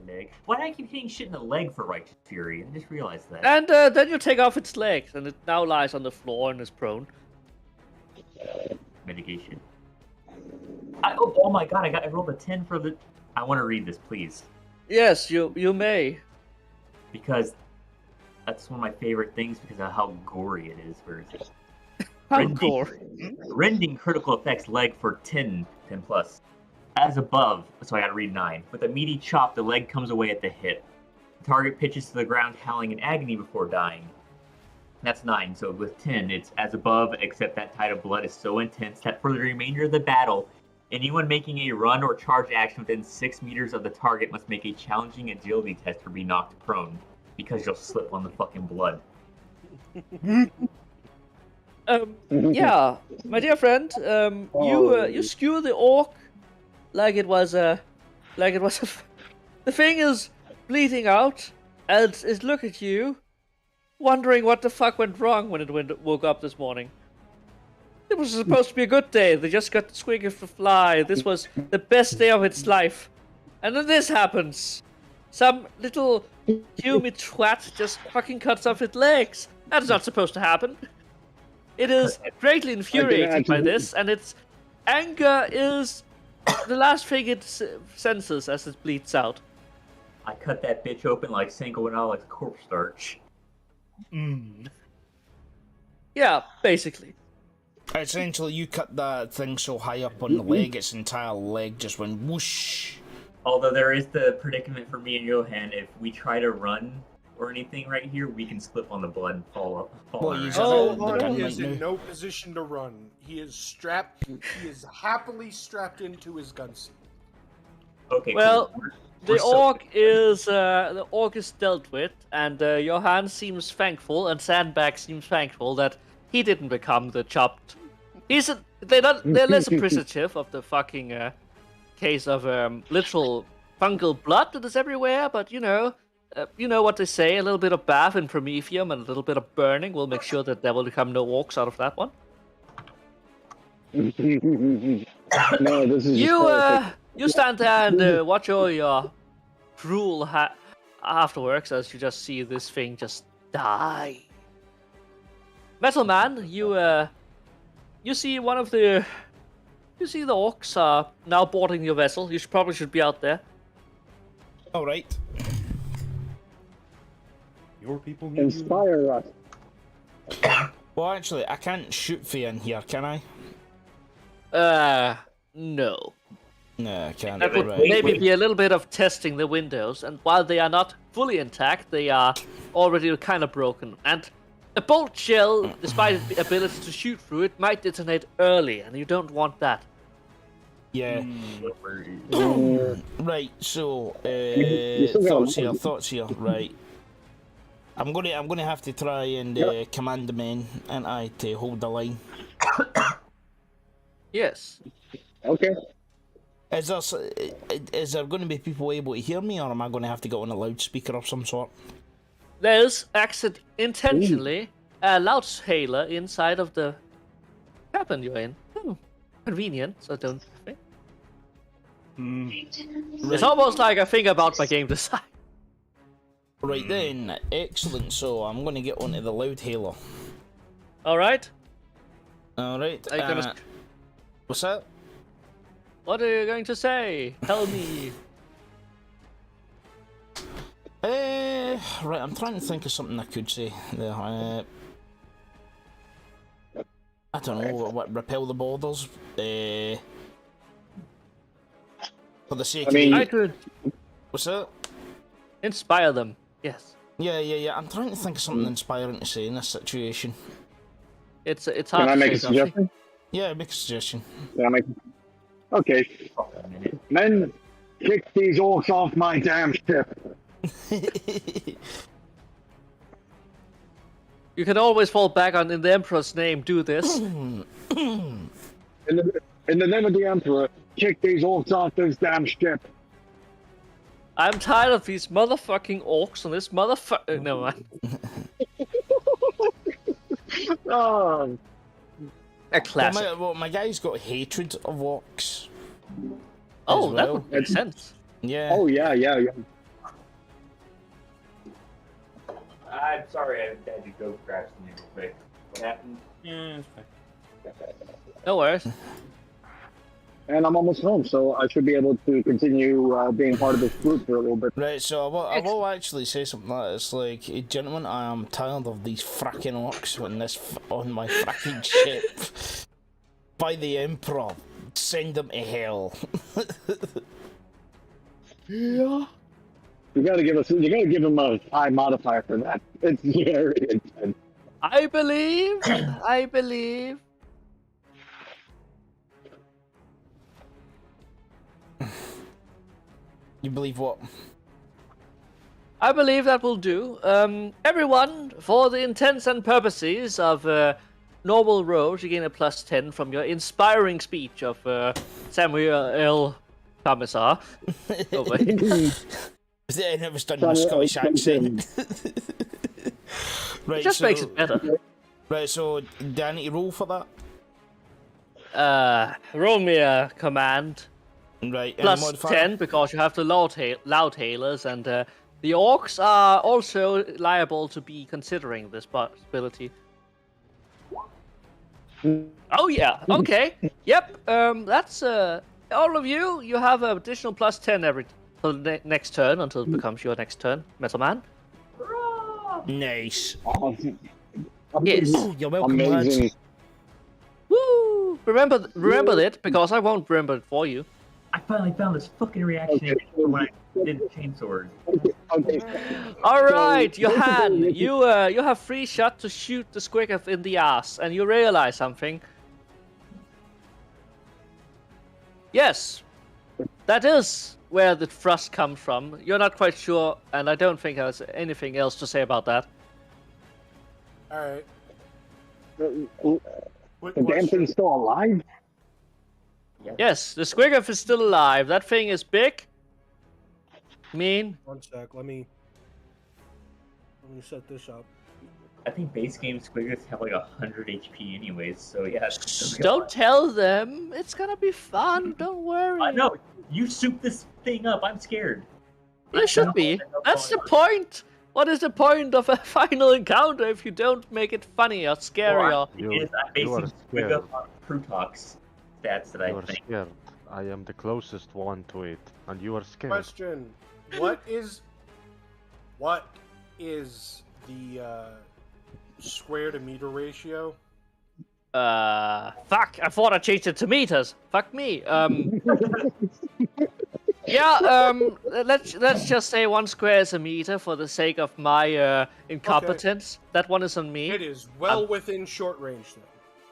Leg. Why do I keep hitting shit in the leg for Righteous Fury? I just realized that. and then you take off its legs, and it now lies on the floor and is prone. Mitigation. Oh my god, I rolled a 10 for the... I want to read this, please. Yes, you may. Because that's one of my favorite things because of how gory it is. Where is it? How Rending- gory. Rending critical effects leg for 10 plus. As above, so I gotta read 9. With a meaty chop, the leg comes away at the hip. The target pitches to the ground, howling in agony before dying. That's 9, so with 10, it's as above, except that tide of blood is so intense that for the remainder of the battle, anyone making a run or charge action within 6 meters of the target must make a challenging agility test or be knocked prone, because you'll slip on the fucking blood. Yeah, my dear friend, you skewer the orc like it was a the thing is bleeding out, and it look at you, wondering what the fuck went wrong when it woke up this morning. It was supposed to be a good day. They just got the swing of the fly. This was the best day of its life, and then this happens. Some little humid twat just fucking cuts off its legs. That's not supposed to happen. It is greatly infuriated by this, and its anger is the last thing it senses as it bleeds out. I cut that bitch open like Cinco and Alex corpse starch. Yeah, basically. Essentially, you cut that thing so high up on the leg, its entire leg just went whoosh. Although there is the predicament for me and Johan, if we try to run or anything right here, we can slip on the blood and fall Well, around. he's Oh, the gun he right is in now. no position to run. He is strapped. He is happily strapped into his gun seat. Okay, Well, cool. The orc is dealt with, and Johan seems thankful, and Sandbag seems thankful that he didn't become the chopped. They're less appreciative of the fucking case of literal fungal blood that is everywhere, but you know what they say: a little bit of bath in Prometheum and a little bit of burning will make sure that there will become no orcs out of that one. No, this is just perfect. You stand there and watch all your cruel afterworks as you just see this thing just die. Metal Man, you you see one of the... You see the orcs are now boarding your vessel. You probably should be out there. All right. Your people need you. Inspire us. Well, actually, I can't shoot for you in here, can I? No. No, I can't. That would Right. maybe be a little bit of testing the windows, and while they are not fully intact, they are already kind of broken. And a bolt shell, despite its ability to shoot through it, might detonate early, and you don't want that. Yeah. Right. So, still got thoughts here. Right. I'm gonna have to try and command the men, and I to hold the line. Yes. Okay. Is there going to be people able to hear me, or am I going to have to go on a loudspeaker of some sort? There's intentionally a loudshaler inside of the cabin you're in. Convenient, I don't think. It's almost like I think about my game design. Right then, excellent. So I'm going to get onto the loudhailer. Alright. Alright. Are you gonna... What's that? What are you going to say? Tell me. Right, I'm trying to think of something I could say there. I don't know, what repel the borders? For the sake of I could What's that? inspire them. Yes. Yeah. I'm trying to think of something inspiring to say in this situation. It's hard Can I to make a say something. suggestion? Yeah, make a suggestion. Can I make? Okay. Men, kick these orcs off my damn ship. You can always fall back on, in the Emperor's name, do this. In the name of the Emperor, kick these orcs off this damn ship. I'm tired of these motherfucking orcs and this motherfucker. No, man. Oh, A classic. My guy's got hatred of orcs. Oh, that well. would make sense. Yeah. oh yeah. I'm sorry, I had to go grab something real quick. What happened? Yeah, it's fine. No worries. And I'm almost home, so I should be able to continue being part of this group for a little bit. Right, so I will actually say something like that. It's like, hey, gentlemen, I am tired of these fracking orcs on my fracking ship. By the Emperor, send them to hell. Yeah. You gotta give him a high modifier for that. It's very intense. I believe. You believe what? I believe that will do. Everyone, for the intents and purposes of normal rolls, you gain a +10 from your inspiring speech of Samuel L. Commissar. Oh, wait. And it was done in a Scottish accent. Right, It just makes it better. Right, so do I need to roll for that? Roll me a command. Right, any Plus modifier? 10 because you have the loudhailers, and the orcs are also liable to be considering this possibility. Oh yeah, okay. Yep, that's all of you. You have an additional +10 every till the next turn until it becomes your next turn, Metal Man. Nice. Yes. You're welcome, lads. Amazing. Woo! Remember it because I won't remember it for you. I finally found this fucking reaction when I did the chainsword. Okay. All right, Johan, you have free shot to shoot the squiggoth in the ass, and you realize something. Yes, that is where the thrust comes from. You're not quite sure, and I don't think there's anything else to say about that. All right. Quick The damn question. thing's still alive? Yes, the squiggoth is still alive. That thing is big, mean. One sec. Let me set this up. I think base game squiggers have like 100 HP anyways, so yeah. Don't tell them. It's gonna be fun. Don't worry. I know. You soup this thing up. I'm scared. You should be. That's the point. What is the point of a final encounter if you don't make it funny or scary or... I'm basing Squig up on Prutox stats that I You are think. scared. I am the closest one to it, and you are scared. Question: What is the square to meter ratio? Fuck, I thought I changed it to meters. Fuck me. Yeah, let's just say 1 square is a meter for the sake of my incompetence. That one is on me. It is well within short range then.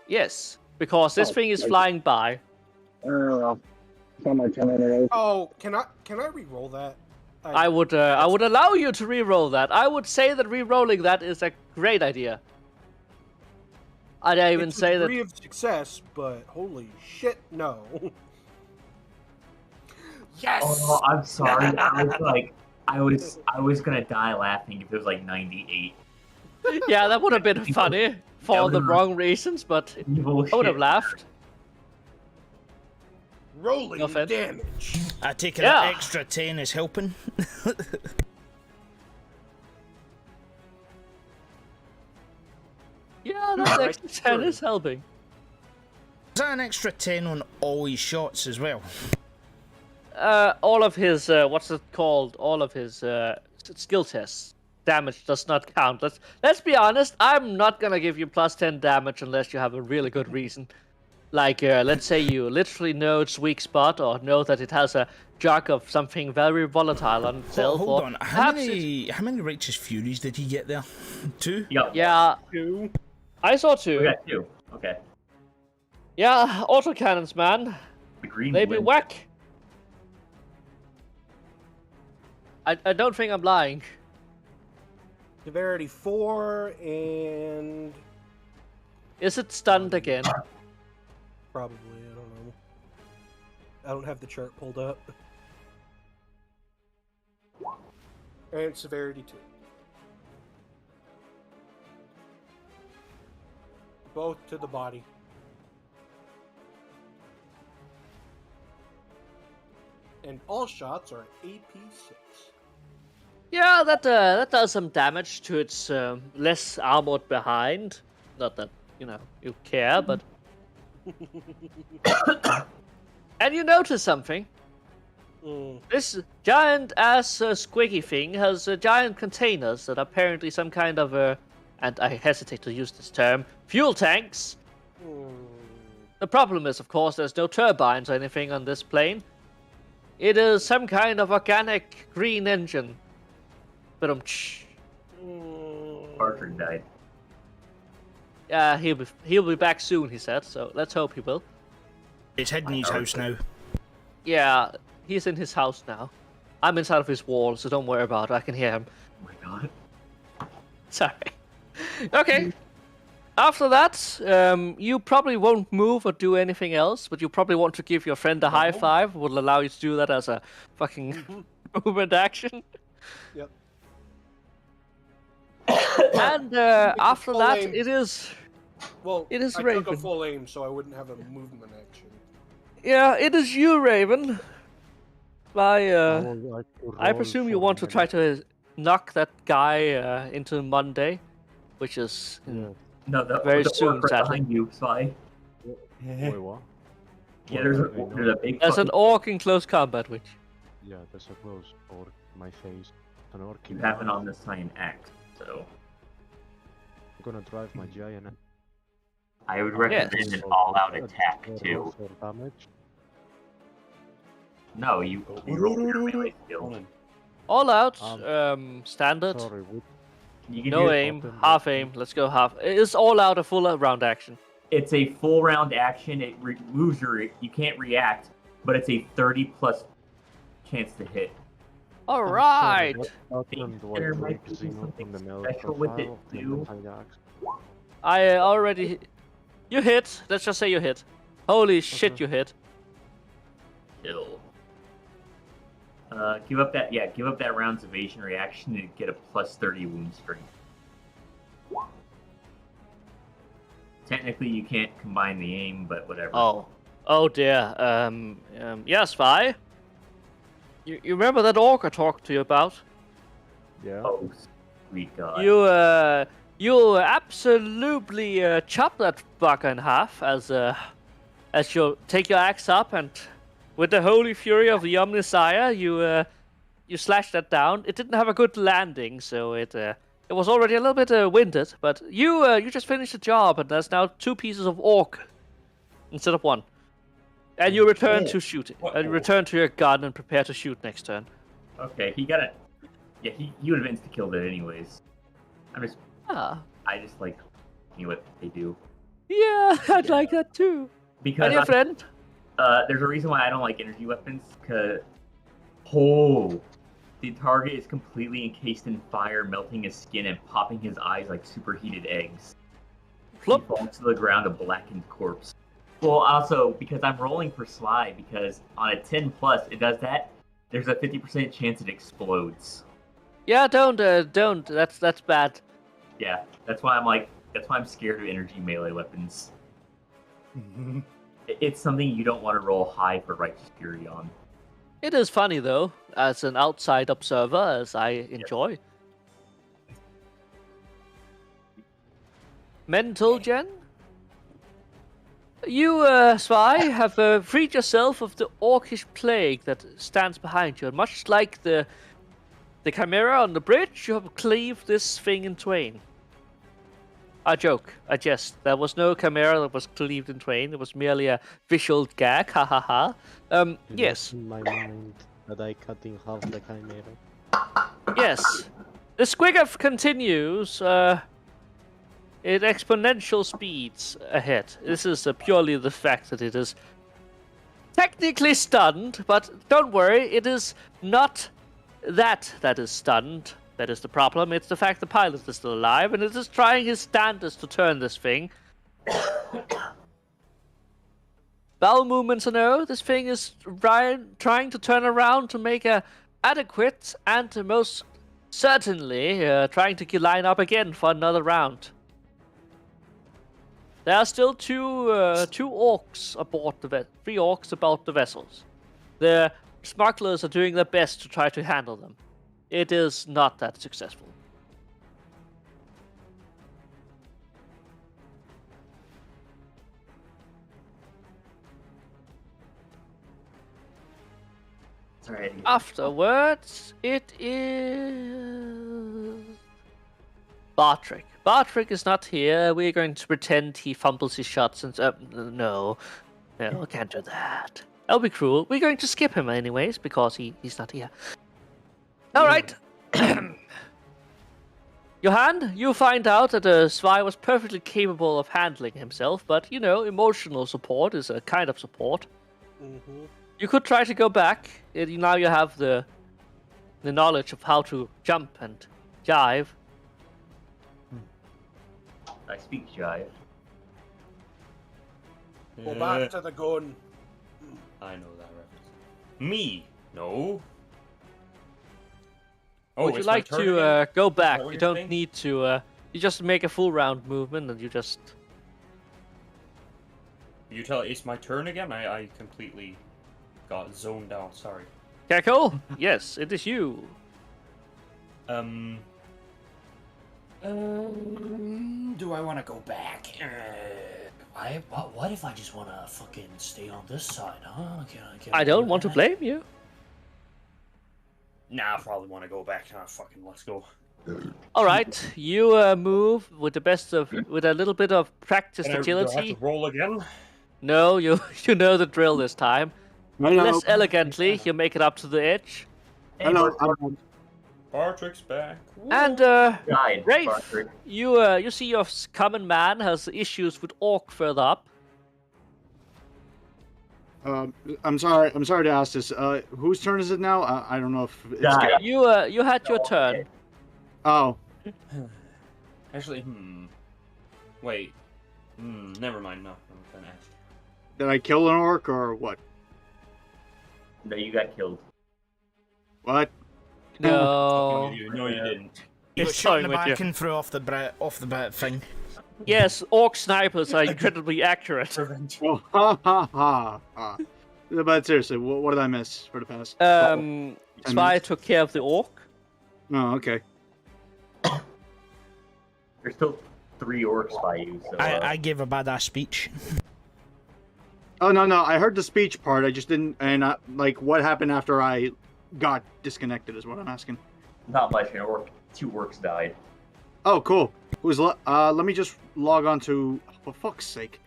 Yes, because this thing is flying by. It's on my turn anyway. Oh, can I re-roll that? I would allow you to re-roll that. I would say that re-rolling that is a great idea. I'd even It's a say that. degree of success, but holy shit, no. Yes. Oh, I'm sorry. I was gonna die laughing if it was like 98. Yeah, that would have been funny for the wrong reasons, but Evil I would have shit. laughed. Rolling No offense. damage. I take it Yeah. that extra 10 is helping. Yeah, that extra 10 is helping. Is that an extra 10 on all his shots as well? All of his what's it called? All of his skill tests. Damage does not count. Let's be honest. I'm not gonna give you plus 10 damage unless you have a really good reason. Like let's say you literally know its weak spot or know that it has a jug of something very volatile on itself. Hold or on, how perhaps many Righteous Furies did he get there? 2? Yep. Yeah, Two. I saw We 2. got 2. Okay. Yeah, autocannons, man. The green. They be win. whack. I don't think I'm lying. Severity 4 and Is it stunned again? probably, I don't know. I don't have the chart pulled up. And severity 2. Both to the body. And all shots are AP6. Yeah, that does some damage to its less armored behind. Not that you care, but and you notice something. This giant ass squiggy thing has giant containers that are apparently some kind of and I hesitate to use this term, fuel tanks. The problem is, of course, there's no turbines or anything on this plane. It is some kind of organic green engine. But Parker died. yeah, he'll be back soon, he said. So let's hope he will. It's hidden in his house now. Yeah, he's in his house now. I'm inside of his wall, so don't worry about it. I can hear him. Oh my god. Sorry. Okay. After that, you probably won't move or do anything else, but you probably want to give your friend a high five. Will allow you to do that as a fucking movement action. Yep. And after full that, aim. it is Well, It is I took Raven. a full aim, so I wouldn't have a movement action. yeah, it is you, Raven. I would like to I roll presume you for want to my- try to knock that guy into Monday, which is Yeah. No, Very the soon, orc right sadly. behind you, Spy. Wait, what? Yeah, there's a Okay, there's a big. there's an fucking- orc in close combat, which Yeah, there's a close orc in my face. An orc You in have it my- on the sign act, so I'm gonna drive my giant. I would recommend an all-out attack too. For damage. No, you roll your melee skill. all out, Um, standard, Sorry, would You can no do- aim, half aim. Let's go half. It's all out, a full round action. It's a full round action. It removes you can't react, but it's a 30+ chance to hit. All right. There might be something special with it, too. I already. You hit. Let's just say you hit. Holy shit, Okay. you hit. Still. Give up that round's evasion reaction to get a +30 wound strength. Technically, you can't combine the aim, but whatever. Oh dear. Yes, Vi. You remember that orc I talked to you about? Yeah. Oh, Sweet God. You absolutely chop that bugger in half as you take your axe up and with the holy fury of the Omnisire, you slash that down. It didn't have a good landing, so it was already a little bit winded. But you just finished the job, and there's now 2 pieces of orc instead of 1. And you return to shooting. And you return to your gun and prepare to shoot next turn. Okay, he got it. Yeah, he would have insta-killed it anyways. I just like what they do. Yeah, I'd like that too. Because and your friend? There's a reason why I don't like energy weapons, because the target is completely encased in fire, melting his skin and popping his eyes like superheated eggs. Flop. He falls to the ground a blackened corpse. Well, also, because I'm rolling for Sly, because on a 10+, it does that, there's a 50% chance it explodes. Yeah, don't. That's bad. Yeah, that's why I'm scared of energy melee weapons. It's something you don't want to roll high for Righteous Fury on. It is funny though, as an outside observer, as I enjoy. Mental Gen? You, Sly, have freed yourself of the orcish plague that stands behind you, and much like the chimera on the bridge, you have cleaved this thing in twain. I joke, I jest. There was no chimera that was cleaved in twain. It was merely a visual gag, ha ha ha. Yes. In my mind that I cut in half the chimera. Yes. The squigger continues in exponential speeds ahead. This is purely the fact that it is technically stunned, but don't worry, it is not that is stunned. That is the problem. It's the fact the pilot is still alive, and it is trying his standards to turn this thing. Bowel movements or no, this thing is trying to turn around to make a adequate and most certainly trying to line up again for another round. There are still two orcs aboard the 3 orcs aboard the vessels. The smugglers are doing their best to try to handle them. It is not that successful. Sorry. Afterwards, it is Bartrick. Bartrick is not here. We're going to pretend he fumbles his shots and no, I can't do that. That'll be cruel. We're going to skip him anyways because he's not here. All right. Johan, you find out that Sly was perfectly capable of handling himself, but, emotional support is a kind of support. Mm-hmm. You could try to go back. Now you have the knowledge of how to jump and jive. I speak jive. Go back to the gun. I know that reference. Me? No. Would you it's my like turn to again? go Is back? that what You you're don't saying? need to. You just make a full round movement, and you just. You tell it's my turn again? I completely got zoned out, sorry. Cackle? Yes, it is you. Do I want to go back? What if I just want to fucking stay on this side, huh? Can I don't want to that? blame you. Nah, I probably want to go back. Nah, fucking let's go. All right, you move with a little bit of practiced Do I have agility. to roll again? No, you know the drill this time. Hello. Less elegantly, you make it up to the edge. Hello. Bartrick's back. And Died, Rafe, Bartrick. you see your common man has issues with orc further up. I'm sorry to ask this. Whose turn is it now? I don't know if it's Die. You had your turn. Oh, Actually, wait. Never mind, no. I'm gonna ask. did I kill an orc or what? No, you got killed. What? No. No, you didn't. He It's got shot in fine the with you. back and threw off the bat thing. Yes, orc snipers are incredibly accurate. Revenge. Oh, ha ha ha ha. But seriously, what did I miss for the past? 10 Spy minutes? took care of the orc. Oh, okay. There's still 3 orcs by you, so... I gave a badass speech. Oh no! I heard the speech part. I just didn't. And like, what happened after I got disconnected is what I'm asking. Not much. 2 orcs died. Oh, cool. Let me just log on to. For fuck's sake!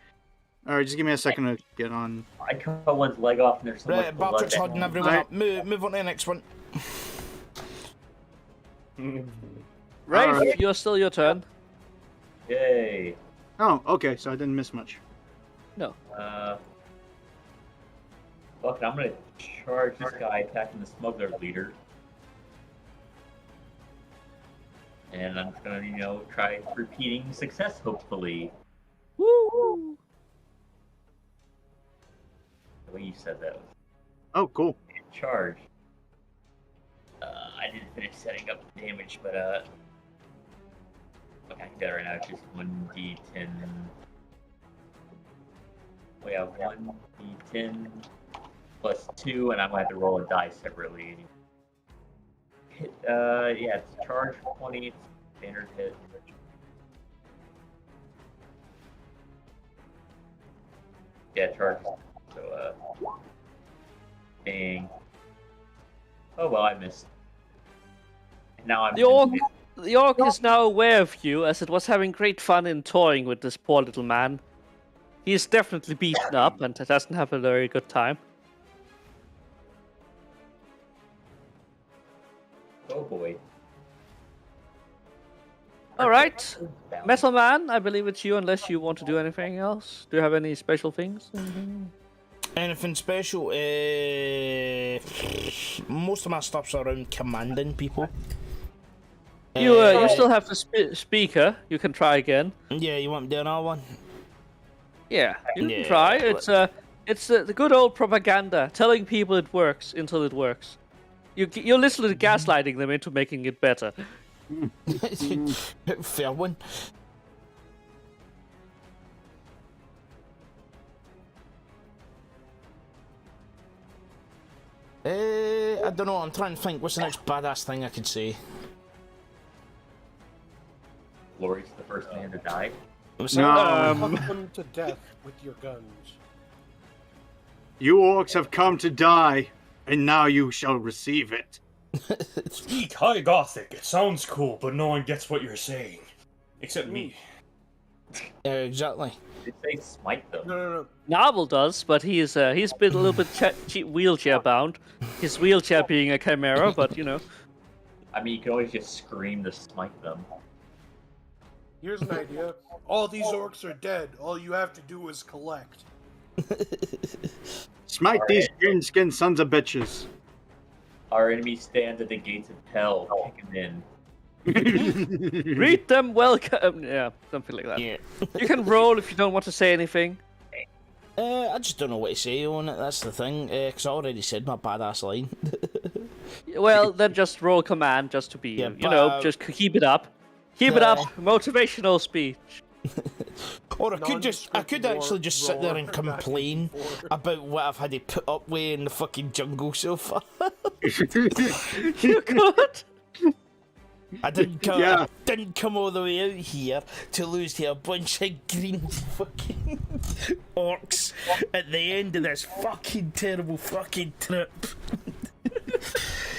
All right, just give me a second to get on. I cut one's leg off, and there's so much Right, blood. Bartok's holding everyone Right. up. Move on to the next one. Rafe, Alright. you're still your turn. Yay. Oh, okay. So I didn't miss much. No. Fuck it, I'm gonna charge this guy attacking the smuggler leader. And I'm just gonna, try repeating success, hopefully. Woo! The way you said that was Oh, cool. charge. I didn't finish setting up the damage, but okay, I can do that right now. It's just 1d10. We have 1d10 plus 2, and I'm gonna have to roll a die separately. Hit, yeah, it's charge 20, it's standard hit. Yeah, charge. So, dang. Oh well, I missed. Now I'm. The orc is now aware of you, as it was having great fun in toying with this poor little man. He is definitely beaten up and doesn't have a very good time. Oh boy. Alright, Metal Man, I believe it's you unless you want to do anything else. Do you have any special things? Anything special? Most of my stuff's around commanding people. You still have the speaker. You can try again. Yeah, you want me to do another one? Yeah, you Yeah, can try. It's the good old propaganda, telling people it works until it works. You're literally gaslighting them into making it better. Fair one. I don't know. I'm trying to think. What's the next badass thing I could say? Glory's the first man to die. What's No. that? Fuck them to death with your guns. You orcs have come to die, and now you shall receive it. Eek, high Gothic. It sounds cool, but no one gets what you're saying. Except me. Exactly. Did they smite them? No. Narvel does, but he's been a little bit wheelchair bound. His wheelchair being a chimera, but you know. I mean, you can always just scream to smite them. Here's an idea. All these orcs are dead. All you have to do is collect. Smite these green-skinned sons of bitches. Our enemy stands at the gates of hell. Kick him in. Greet them welcome. Yeah, something like that. Yeah. You can roll if you don't want to say anything. I just don't know what to say on it. That's the thing. Because I already said my badass line. Well, then just roll command just to be, Yeah, just keep it up. Keep it up. Motivational speech. Or I could actually just sit there and roar complain back and forth. about what I've had to put up with in the fucking jungle so far. You could. I didn't come. Yeah. I didn't come all the way out here to lose to a bunch of green fucking orcs at the end of this fucking terrible fucking trip.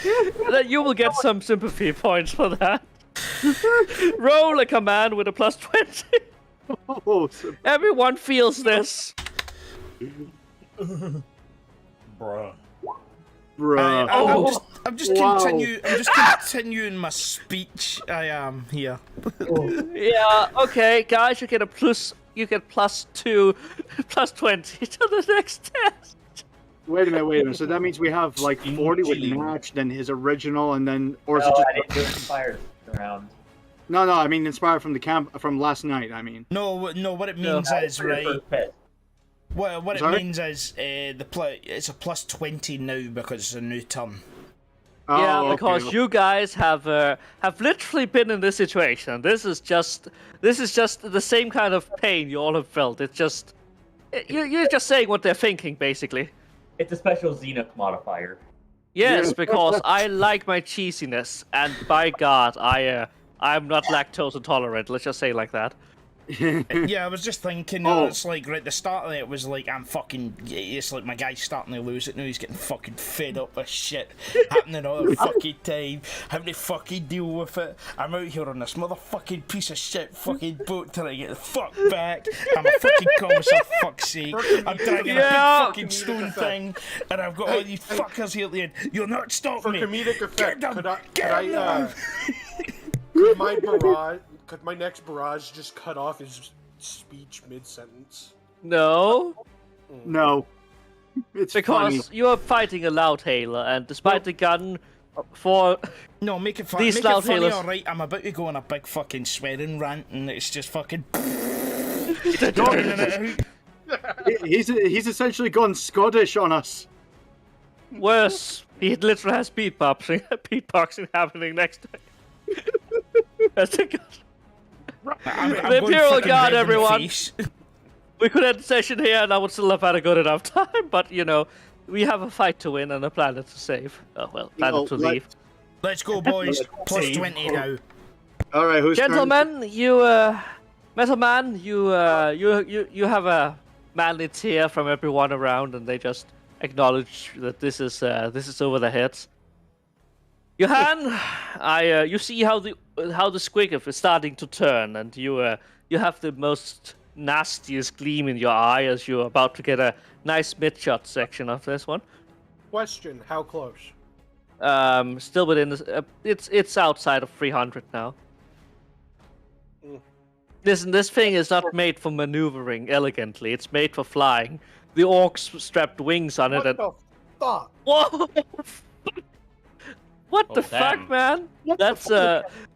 You will get some sympathy points for that. Roll a command with a plus 20. Oh, so- Everyone feels this. Bruh. bruh. I'm just Wow. continuing my speech. I am here. Yeah, okay, guys, you get plus 2, plus 20 to the next test. Wait a minute. So that means we have like 40 with match, then his original, and then, or is it No, just? I didn't do inspired round. No, I mean inspired from the camp from last night. I mean. No. What it means is For your right. first pet. What it Sorry? means is it's a plus 20 now because it's a new turn. Oh, Yeah, okay. because you guys have literally been in this situation. This is just the same kind of pain you all have felt. It's just you're just saying what they're thinking, basically. It's a special Xenoc modifier. Yes, Yeah. because I like my cheesiness, and by God, I I'm not lactose intolerant. Let's just say it like that. Yeah, I was just thinking, Oh. it's like, right at the start of it was like, it's like my guy's starting to lose it now, he's getting fucking fed up with shit happening all the fucking time, having to fucking deal with it. I'm out here on this motherfucking piece of shit fucking boat trying to get the fuck back. I'm a fucking compass, for fuck's sake. I'm dragging a big fucking stone thing, and I've got all these fuckers here at the end. You'll not stop For me. comedic effect, Get them! Could my next barrage just cut off his speech mid-sentence? No, No. It's because funny. you are fighting a loudhailer, and despite the gun, for No, make it funny. These Make it funny, loudhailers- alright. I'm about to go on a big fucking swearing rant, and it's just fucking. He's essentially gone Scottish on us. worse, he literally has beatboxing happening next to him. That's a good. I'm The going Imperial fucking Guard, red in the everyone. face. We could end the session here, and I would still have had a good enough time. But you know, we have a fight to win and a planet to save. Oh well, planet to leave. Let's go, boys. Plus 20 now. All right, who's Gentlemen, Metal Man, you have a manly tear from everyone around, and they just acknowledge that this is over their heads. Johan, you see how the squiggle is starting to turn, and you have the most nastiest gleam in your eye as you're about to get a nice mid-shot section of this one. Question: how close? Still within the, it's outside of 300 now. Listen, this thing is not made for maneuvering elegantly. It's made for flying. The orcs strapped wings on it. What And the fuck? whoa! What Oh, the fuck, damn. man? That's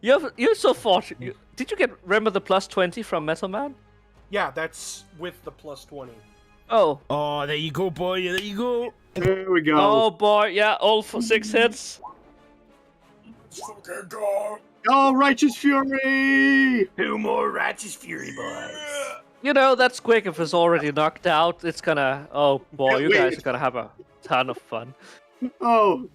you're so fortunate. Did you remember the plus 20 from Metal Man? Yeah, that's with the plus 20. Oh. Oh, there you go, boy. There you go. There we go. Oh boy, yeah, all for 6 hits. Oh, Righteous Fury! 2 more Righteous Fury, boys. You know, that Squiggif is already knocked out. It's gonna. Oh boy, you guys are gonna have a ton of fun. Oh,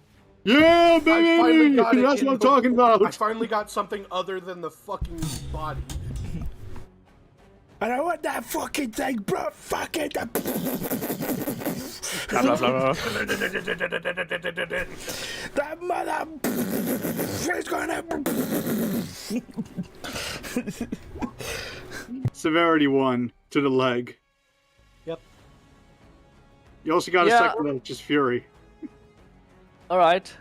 yeah, finally baby! got it That's in what I'm the- talking about. I finally got something other than the fucking body. And I want that fucking thing, bro. Fucking. Blah, blah, blah, blah. That mother. It's gonna. Severity 1 to the leg. Yep. You also got a second Righteous Fury. All right,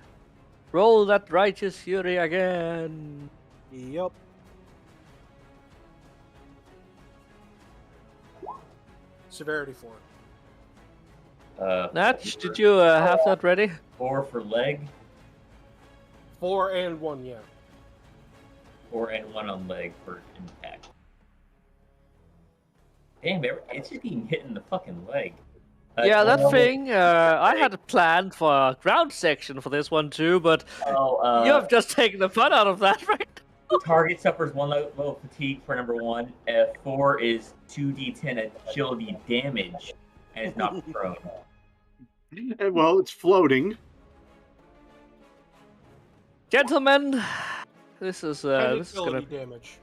roll that Righteous Fury again. Yep. Severity 4. Natch, did you have that ready? 4 for leg, 4 and 1, yeah. 4 and 1 on leg for impact. Damn, it's just getting hit in the fucking leg. Yeah, that thing. I had planned for a ground section for this one too, but you have just taken the fun out of that, right? Target suffers 1 level of fatigue for number 1. 4 is 2d10 agility damage, and is not prone. Well, it's floating. Gentlemen, this is And this is gonna. agility damage.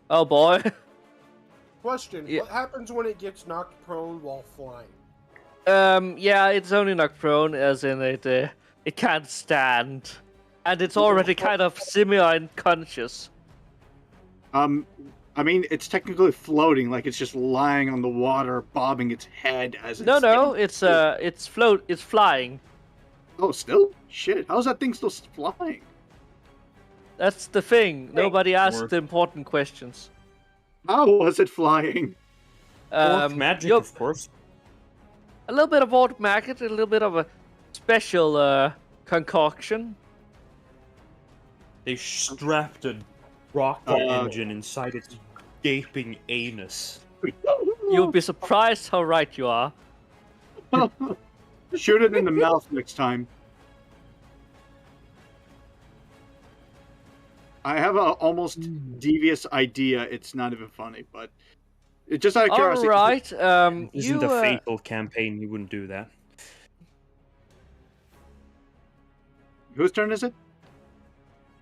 Oh boy. Question: Yeah. what happens when it gets knocked prone while flying? Yeah, it's only knocked prone, as in it can't stand, and it's already kind of semi-unconscious. I mean, it's technically floating, like it's just lying on the water, bobbing its head as it's... No, it's flying. Oh, still? Shit, how's that thing still flying? That's the thing. Nobody asked the important questions. How was it flying? Orc magic, you're- of course. A little bit of old maggot, a little bit of a special concoction. They strapped a rocket engine inside its gaping anus. You'll be surprised how right you are. Shoot it in the mouth next time. I have a almost devious idea. It's not even funny, but it's just out of curiosity. All right. This isn't you, a fatal campaign. You wouldn't do that. Whose turn is it?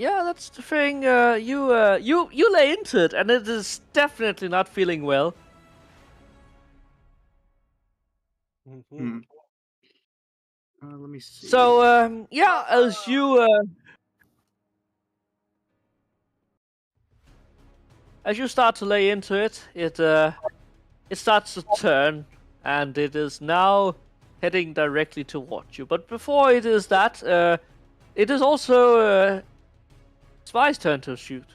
Yeah, that's the thing. You lay into it, and it is definitely not feeling well. Mhm. Let me see. So, yeah, as you start to lay into it, it starts to turn, and it is now heading directly towards you. But before it is that, it is also Spy's turn to shoot.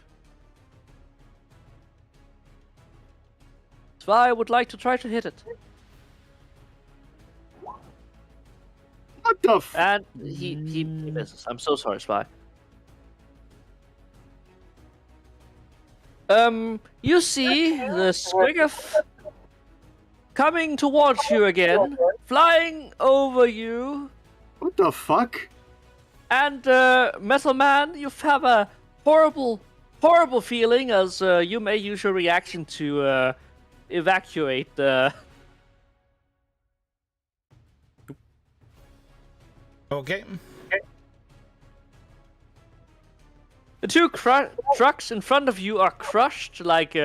Spy would like to try to hit it, What the f- and he misses. I'm so sorry, Spy. You see the Squiggoth coming towards you again, flying over you, What the fuck? and Metal Man, you have a horrible feeling as you may use your reaction to evacuate the. Okay. The two trucks in front of you are crushed like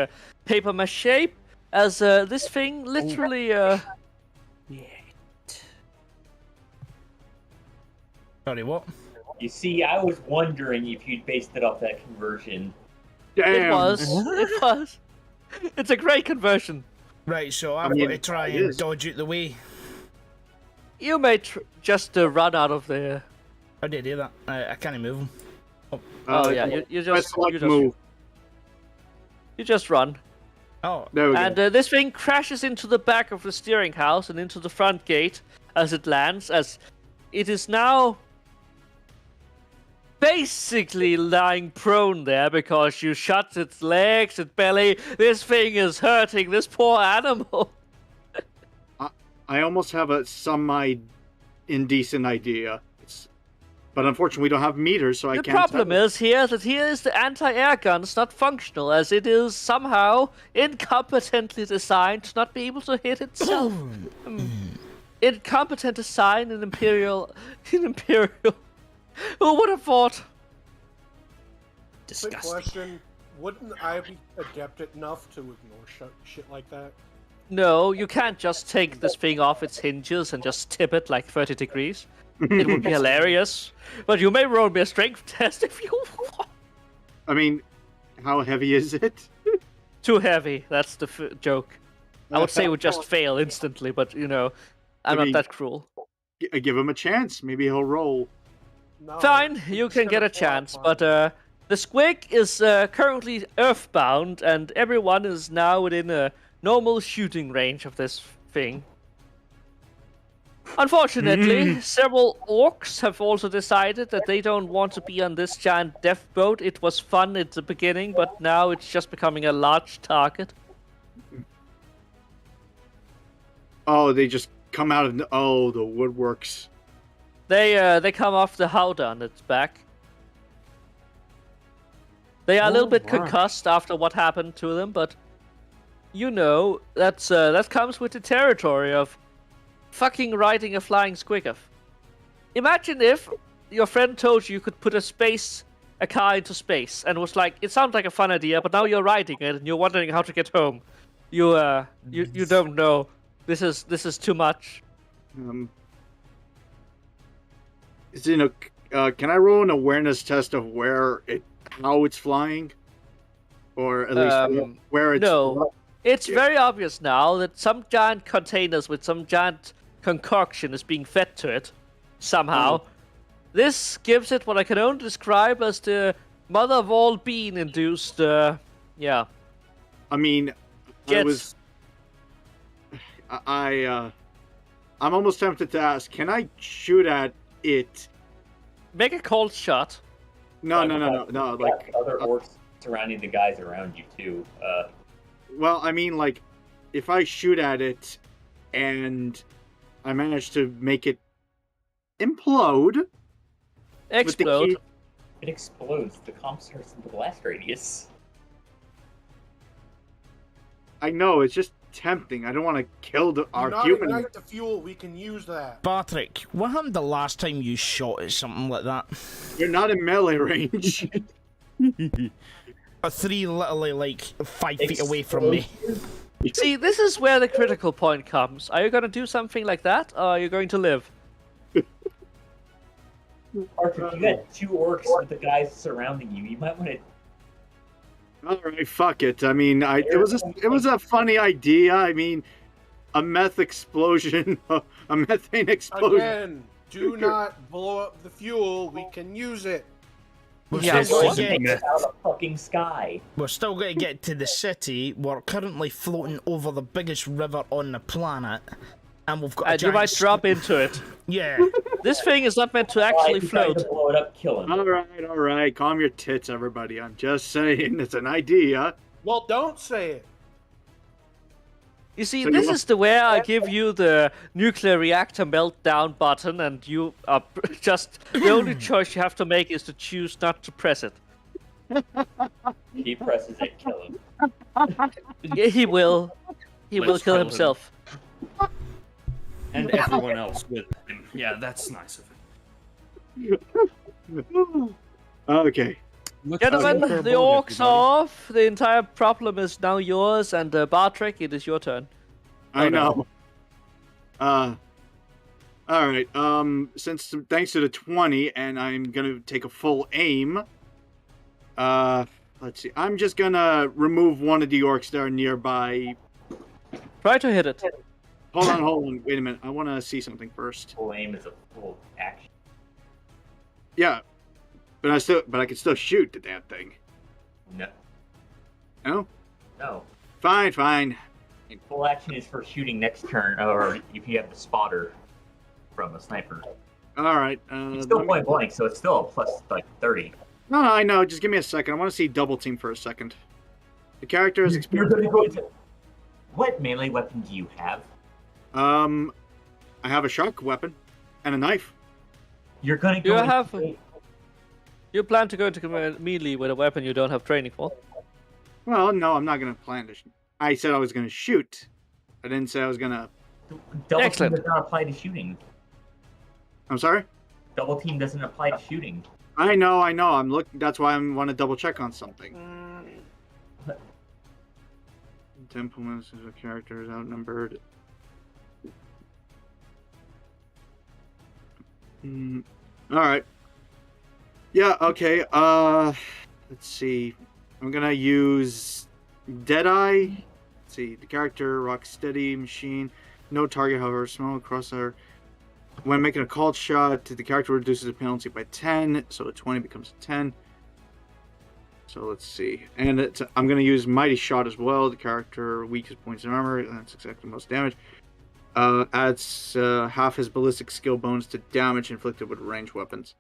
paper mache, as this thing literally. Sorry, what? You see, I was wondering if you'd based it off that conversion. Damn. It was. It was. It's a great conversion. Right, so I've mean, got to try it and is. dodge out the way. You may just run out of there. How did I do that? I can't move him. Oh yeah, you press just select move. you just run. Oh, There we And go. this thing crashes into the back of the steering house and into the front gate as it lands, as it is now basically lying prone there because you shot its legs, its belly. This thing is hurting this poor animal. I almost have a indecent idea. But unfortunately, we don't have meters, so I The can't. problem is here that the anti-air gun is not functional, as it is somehow incompetently designed to not be able to hit itself. Incompetent design in Imperial. Who would have thought? Quick disgusting. question: wouldn't I be adept enough to ignore shit like that? No, you can't just take this thing off its hinges and just tip it like 30 degrees. It would be hilarious. But you may roll me a strength test if you want. I mean, how heavy is it? Too heavy, that's the joke. I would say it would just fail instantly, but I'm I not mean- that cruel. Give him a chance. Maybe he'll roll. No, Fine, you it's can gonna get a pull out chance, fine. but the squig is currently earthbound, and everyone is now within a normal shooting range of this thing. Unfortunately, several orcs have also decided that they don't want to be on this giant death boat. It was fun at the beginning, but now it's just becoming a large target. Oh, they just come out of the woodworks. They come off the howdah on its back. They are a little bit concussed after what happened to them, but that comes with the territory of fucking riding a flying squiggoth. Imagine if your friend told you could put a car into space, and was like, it sounds like a fun idea, but now you're riding it and you're wondering how to get home. You don't know. This is too much. Can I roll an awareness test of how it's flying, or at least where it's? No. It's very obvious now that some giant containers with some giant concoction is being fed to it somehow. This gives it what I can only describe as the mother of all being induced. I mean, Gets I'm almost tempted to ask, can I shoot at it? make a cold shot. No. Like other orcs surrounding the guys around you too. Well, I mean, like, if I shoot at it and I manage to make it implode. Explode. It explodes. The comp starts in the blast radius. I know, it's just tempting. I don't want to kill our not human. ignite the fuel. We can use that. Patrick, what happened the last time you shot at something like that? You're not in melee range. A three literally like 5 feet away from me. See, this is where the critical point comes. Are you going to do something like that, or are you going to live? Arthur, you got 2 orcs with the guys surrounding you. You might want to. All right, fuck it. I mean, it was a funny idea. I mean, a meth explosion, a methane explosion. Again, do not blow up the fuel. We can use it. We're Yeah, still what? going to get, out of the fucking sky. we're still going to get to the city. We're currently floating over the biggest river on the planet, and we've got a And you giant might drop into it. Yeah. This thing is not meant to actually float. To blow it up, kill him. All right. Calm your tits, everybody. I'm just saying, it's an idea. Well, don't say it. You see, So you this want- is the where I give you the nuclear reactor meltdown button, and you are just the only choice you have to make is to choose not to press it. He presses it, kill him. Yeah, he will. He will Let's kill kill him. himself. And everyone else with him. Yeah, that's nice of him. Okay. Gentlemen, the orcs are off. The entire problem is now yours, and Bartrick, it is your turn. I know. All right. Since thanks to the 20, and I'm gonna take a full aim. Let's see. I'm just gonna remove one of the orcs that are nearby. Try to hit it. Hold on. Wait a minute. I want to see something first. Full aim is a full action. Yeah, but I can still shoot the damn thing. No. No? No. Fine. Full action is for shooting next turn, or if you have the spotter from a sniper. All right. It's still point blank, so it's still a plus like 30. No, I know. Just give me a second. I want to see double team for a second. The character is You're experienced. gonna go into. What melee weapon do you have? I have a shock weapon and a knife. You're gonna go. You have. You plan to go into melee with a weapon you don't have training for. Well, no, I'm not gonna plan to. I said I was gonna shoot. I didn't say I was gonna. Double Excellent. team does not apply to shooting. I'm sorry. Double team doesn't apply to shooting. I know. I'm looking. That's why I want to double check on something. Implements of a character is outnumbered. All right. Yeah. Okay. Let's see. I'm gonna use Deadeye. Let's see. The character Rocksteady machine. No target, however, small crosshair. When making a called shot, the character reduces the penalty by 10, so a 20 becomes a 10. So let's see. And I'm going to use Mighty Shot as well. The character weakest points in armor. That's exactly the most damage. Adds half his ballistic skill bonus to damage inflicted with ranged weapons.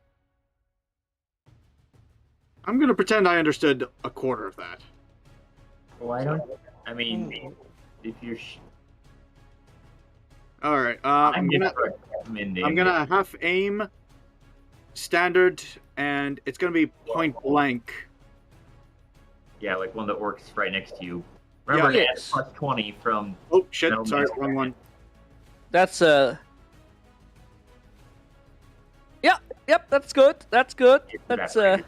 I'm going to pretend I understood a quarter of that. Why don't? I mean, if you're. All right. I'm I'm gonna half aim, standard, and it's gonna be point blank. Yeah, like one that works right next to you. Remember, Yeah. it adds plus 20 from. Oh shit! No, Sorry, no. wrong one. That's Yep, that's good. That's good. That's That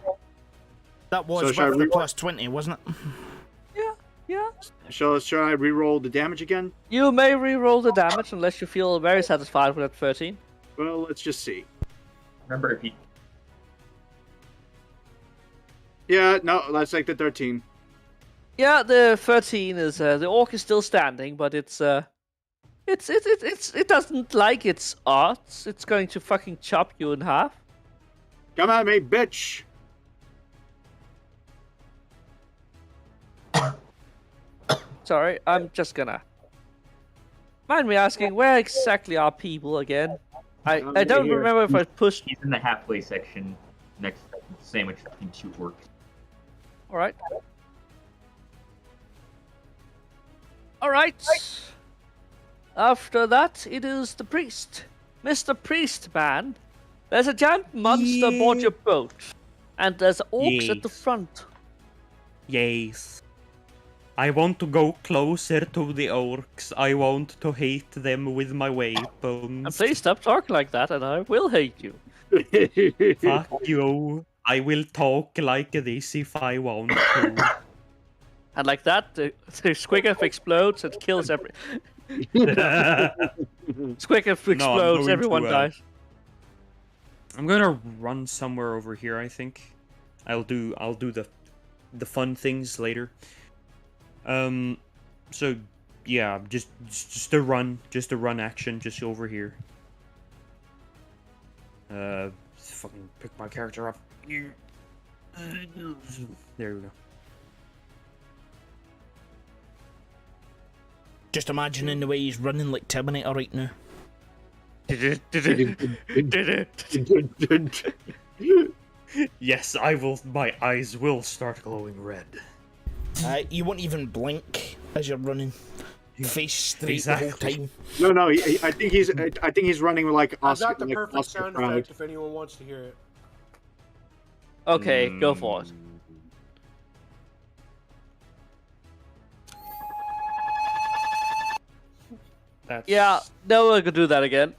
was So shall I with the re- plus 20, wasn't it? yeah. Should I re-roll the damage again? You may re-roll the damage unless you feel very satisfied with that 13. Well, let's just see. Remember, if you. Yeah, no, let's take the 13. Yeah, the 13 is the orc is still standing, but it doesn't like its arts. It's going to fucking chop you in half. Come at me, bitch! Sorry, I'm just gonna. Mind me asking, where exactly are people again? I don't here. remember if I pushed. He's in the halfway section next, sandwiched between 2 orcs. Alright. Alright. After that, it is the priest. Mr. Priest Man, there's a giant monster aboard your boat. And there's orcs at the Yes. front. Yes. I want to go closer to the orcs. I want to hate them with my weapons. And please stop talking like that, and I will hate you. Fuck you. I will talk like this if I want to. And like that, the Squiggleff explodes and kills every. Squiggleff explodes, going everyone to, dies. I'm gonna run somewhere over here, I think. I'll do the fun things later. So yeah, just a run action, just over here. Fucking pick my character up. There we go. Just imagining the way he's running like Terminator right now. Yes, I will. My eyes will start glowing red. You won't even blink as you're running. Face straight the whole time. No. I think he's running like I've Oscar. got the like perfect Oscar sound Proud. effect if anyone wants to hear it. Okay, go for it. That's... Yeah, no one could do that again.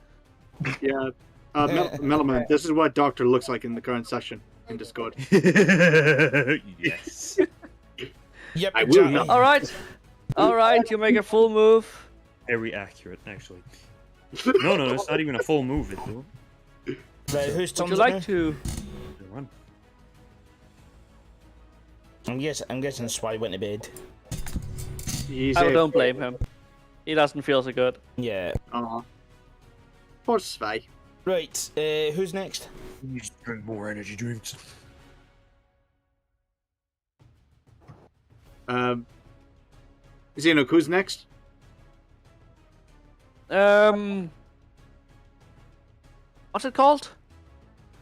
Yeah. Meloman, this is what Doctor looks like in the current session in Discord. Yes. Yep, I will not. All right, you make a full move. Very accurate, actually. No, it's not even a full move. Right, whose turn Would you like to? Run. I'm guessing Swai went to bed. I don't blame him. He doesn't feel so good. Yeah. Poor Svei. Right, who's next? You just drink more energy drinks. Xenok, who's next? What's it called?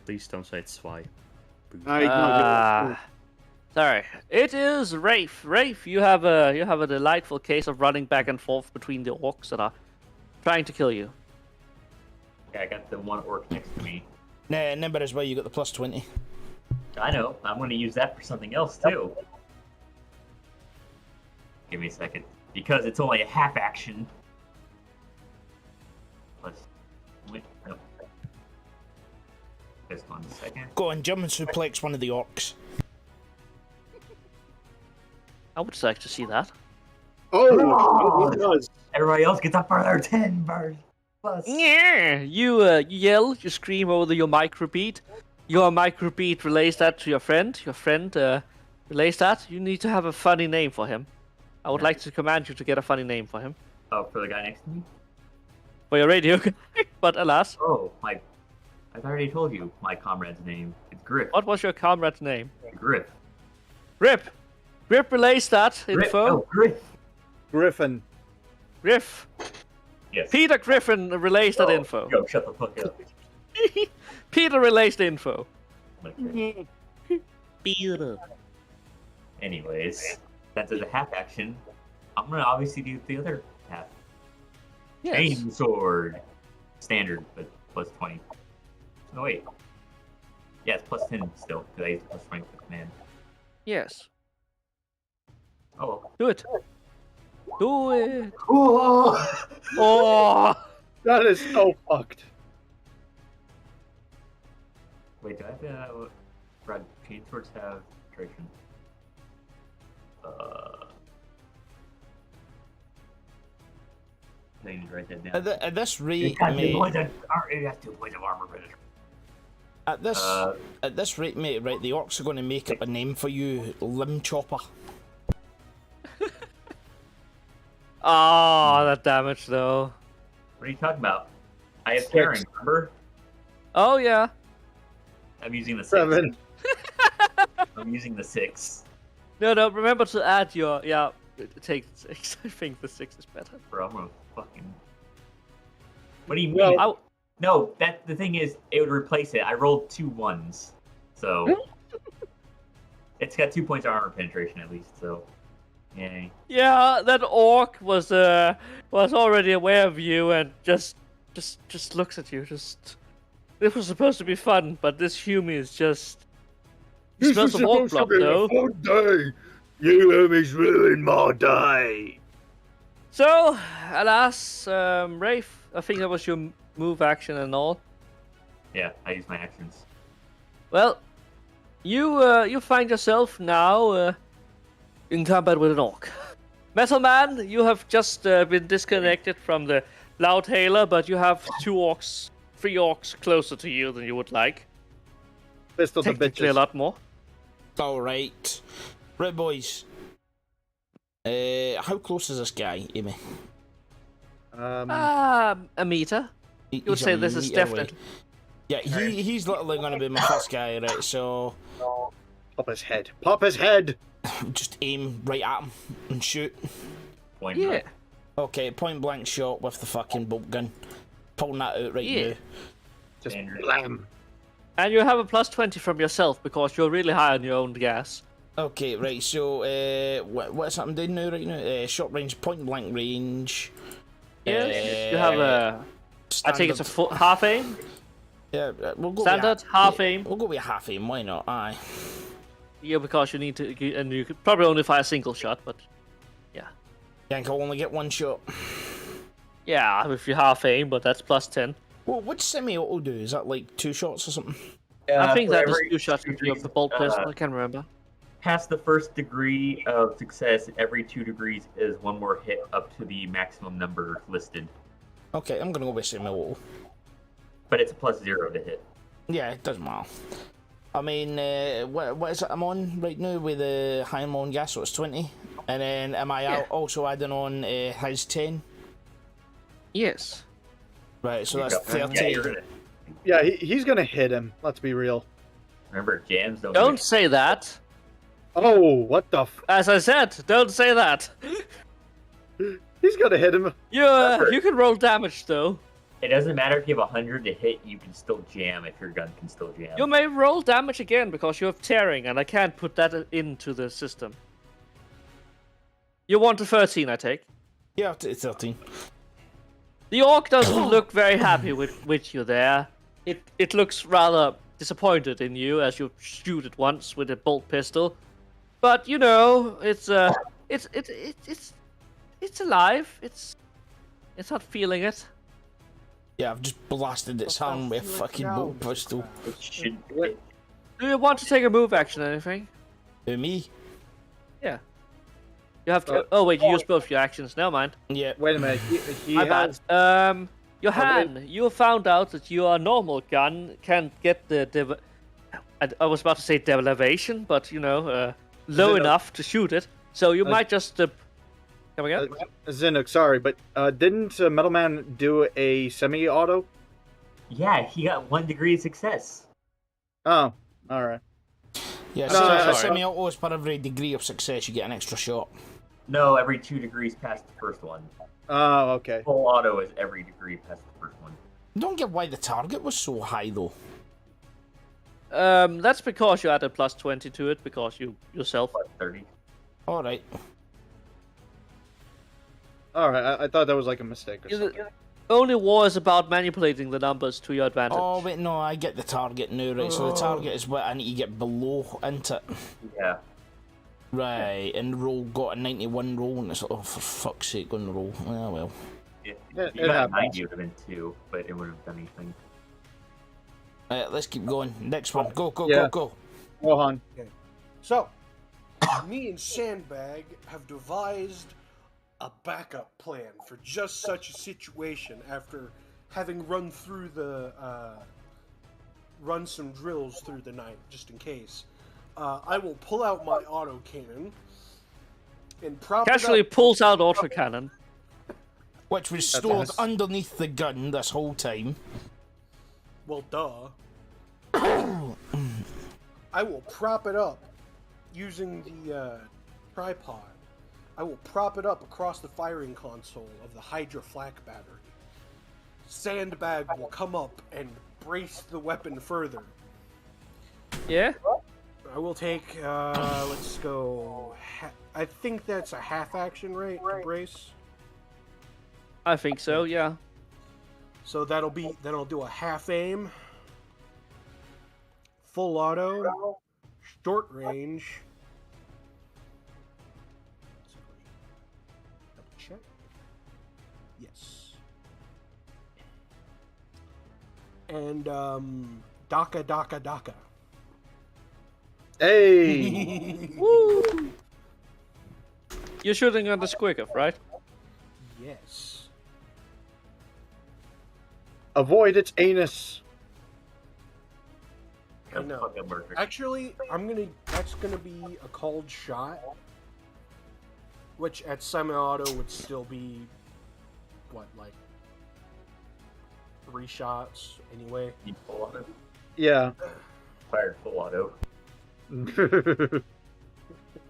Please don't say it's Swy. Sorry. It is Rafe. Rafe, you have a delightful case of running back and forth between the orcs that are trying to kill you. Yeah, I got the one orc next to me. Nah, remember as well, you got the plus 20. I know. I'm going to use that for something else too. Give me a second, because it's only a half action. Wait, no. Just 1 second. Go on, jump and suplex one of the orcs. I would like to see that. Oh, he does. Everybody else gets a further 10 bars plus. Yeah, you yell, you scream over your mic repeat. Your mic repeat relays that to your friend. Your friend relays that. You need to have a funny name for him. I would like to command you to get a funny name for him. Oh, for the guy next to me? For your radio guy, but alas. Oh, I've already told you my comrade's name. It's Griff. What was your comrade's name? Griff. Grip. Grip relays that info. No, Griff. Griffin. Griff. Yes. Peter Griffin relays that info. Yo, shut the fuck up. Peter relays the info. Okay. Peter. Anyways, since it's a half action, I'm gonna obviously do the other half. Yes. Chainsword. Standard, but plus 20. No, wait. Yeah, it's plus 10 still, because I used plus 20 for command. Yes. Oh. Do it. Do it. Oh, Oh. that is so fucked. Wait, do I have Brad Chainswords have attrition? I need to write that down. At this rate, It has 2 mate. points of armor, but At this rate, mate, right, the orcs are going to make up a name for you, Limb Chopper. Oh, that damage though. what are you talking about? I have Karen, remember? Oh yeah. I'm using the 6. 7. I'm using the 6. No, remember to add your take 6. I think the 6 is better. Bro, I'm gonna fucking. What do you mean? Well, No, the thing is, it would replace it. I rolled 2 1s, so it's got 2 points of armor penetration at least. So, yay. Yeah, that orc was already aware of you and just looks at you. This was supposed to be fun, but this human is just. He smells of orc blood, though. Day. You almost ruined my day. So, alas, Rafe, I think that was your move action and all. Yeah, I use my actions. Well, you find yourself now in combat with an orc. Metal Man, you have just been disconnected from the loud hailer, but you have 3 orcs closer to you than you would like. Pistol to Technically a bitches. lot more. Alright. Right, boys. How close is this guy, Amy? A meter. You would say this is definitely. Yeah, he's literally going to be my first guy, right? So Pop his head. Pop his head. just aim right at him and shoot. Point Yeah. blank. Okay, point blank shot with the fucking bolt gun. Pulling that out right Yeah. now. Just Standard. blam. And you have a plus 20 from yourself because you're really high on your own gas. Okay, right. So what's I'm doing now? Right now, short range, point blank range. Yes. You have a. I think it's a half aim. Yeah, we'll go Standard, with half aim. We'll go with half aim. Why not? Aye. Yeah, because you need to, and you could probably only fire a single shot, but yeah. Yank will only get one shot. Yeah, if you half aim, but that's plus 10. Well, what's semi-auto do? Is that like 2 shots or something? I think for that is every 2 shots if you have the bolt pistol, I can't remember. Past the first degree of success, every 2 degrees is 1 more hit up to the maximum number listed. Okay, I'm gonna go with semi-auto. But it's a +0 to hit. Yeah, it doesn't matter. I mean, what is it I'm on right now with the high on gas? So it's 20. And then am I also adding on his 10? Yes. Right, so that's Yeah, 30. you're gonna, Yeah, he's gonna hit him. Let's be real. remember, jams Don't say that. Oh, what the? As I said, don't say that. He's gonna hit him. You can roll damage though. It doesn't matter if you have 100 to hit, you can still jam if your gun can still jam. You may roll damage again because you have tearing, and I can't put that into the system. You want a 13, I take. Yeah, it's 13. The orc doesn't look very happy with you there. It looks rather disappointed in you as you shoot it once with a bolt pistol. But you know, it's alive. It's not feeling it. Yeah, I've just blasted its hand with a fucking bolt pistol. It should. Do you want to take a move action or anything? Who, me? Yeah. You have to. Oh wait, you used both your actions. Never mind. Yeah. Wait a minute. He My has. bad. Johan, you found out that your normal gun can't get the. I was about to say elevation, but you know, low enough to shoot it. So you might just. Come again? Zinuk, sorry, but didn't Metal Man do a semi-auto? Yeah, he got 1 degree of success. Oh, all right. Yeah, No, so sorry. semi-auto is for every degree of success you get an extra shot. No, every 2 degrees past the first one. Oh, okay. Full auto is every degree past the first one. I don't get why the target was so high though. That's because you added plus 20 to it because you yourself. +30. Alright. All right. I thought that was like a mistake or something. Only war is about manipulating the numbers to your advantage. Oh wait, no, I get the target now, right? So the target is what I need to get below, into it. Yeah. Right, and the roll got a 91 roll, and it's like, oh, for fuck's sake, going to roll. Oh well. If It you got happens. 90, it would have been 2, but it wouldn't have done anything. Let's keep going. Next one. Go, go, Yeah. go, go. Rohan. So, me and Sandbag have devised a backup plan for just such a situation after having run through the run some drills through the night just in case. I will pull out my autocannon and prop Casually it up. pulls out autocannon. Which was That's stored nice. underneath the gun this whole time. Well, duh. I will prop it up using the tripod. I will prop it up across the firing console of the Hydra flak battery. Sandbag will come up and brace the weapon further. Yeah? I will take, let's go, I think that's a half action, right, to brace? I think so, yeah. So then I'll do a half aim, full auto, short range, Yes. And Daka Daka Daka. Hey! Woo! You're shooting on the Squiggoth, right? Yes. Avoid its anus. I know. Fucking murder. Actually, that's gonna be a called shot, which at semi-auto would still be, what, like 3 shots anyway. You full auto. Yeah. Fired full auto.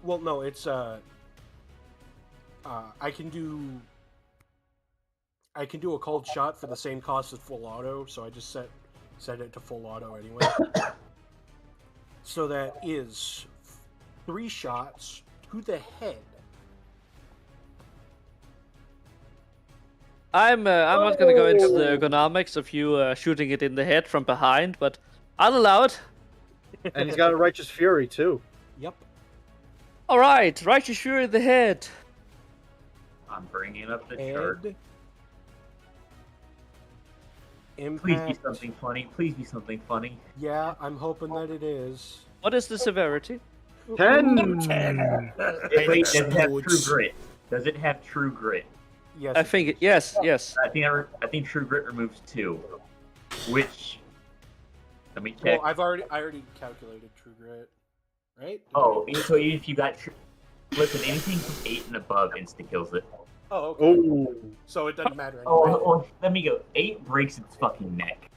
Well, no, it's I can do a cold shot for the same cost as full auto, so I just set it to full auto anyway. So that is 3 shots to the head. I'm not gonna go into the ergonomics of you shooting it in the head from behind, but I'll allow it. And he's got a righteous fury too. Yep. All right, Righteous Fury in the head. I'm bringing up the chart. Head. Please Impact. be something funny. Please be something funny. Yeah, I'm hoping that it is. What is the severity? 10. Wait, does it have true explodes. grit? Does it have true grit? Yes. I think yes. I think true grit removes 2. Which, let me check. Well, I already calculated True Grit, right? Oh, so even if you got listen, anything from 8 and above insta kills it. Oh, okay. Oh. So it doesn't matter anyway. Oh, let me go. 8 breaks its fucking neck.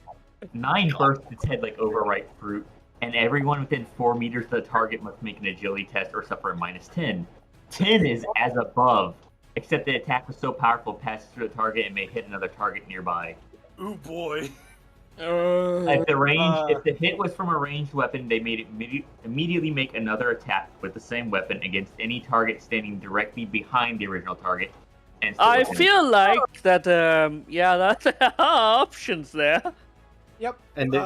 9 bursts its head like overripe fruit, and everyone within 4 meters of the target must make an agility test or suffer a -10. 10 is as above, except the attack was so powerful it passes through the target and may hit another target nearby. Ooh boy. If the hit was from a ranged weapon, they made it immediately make another attack with the same weapon against any target standing directly behind the original target. And still I within- feel like that. Yeah, that there are options there. Yep. And they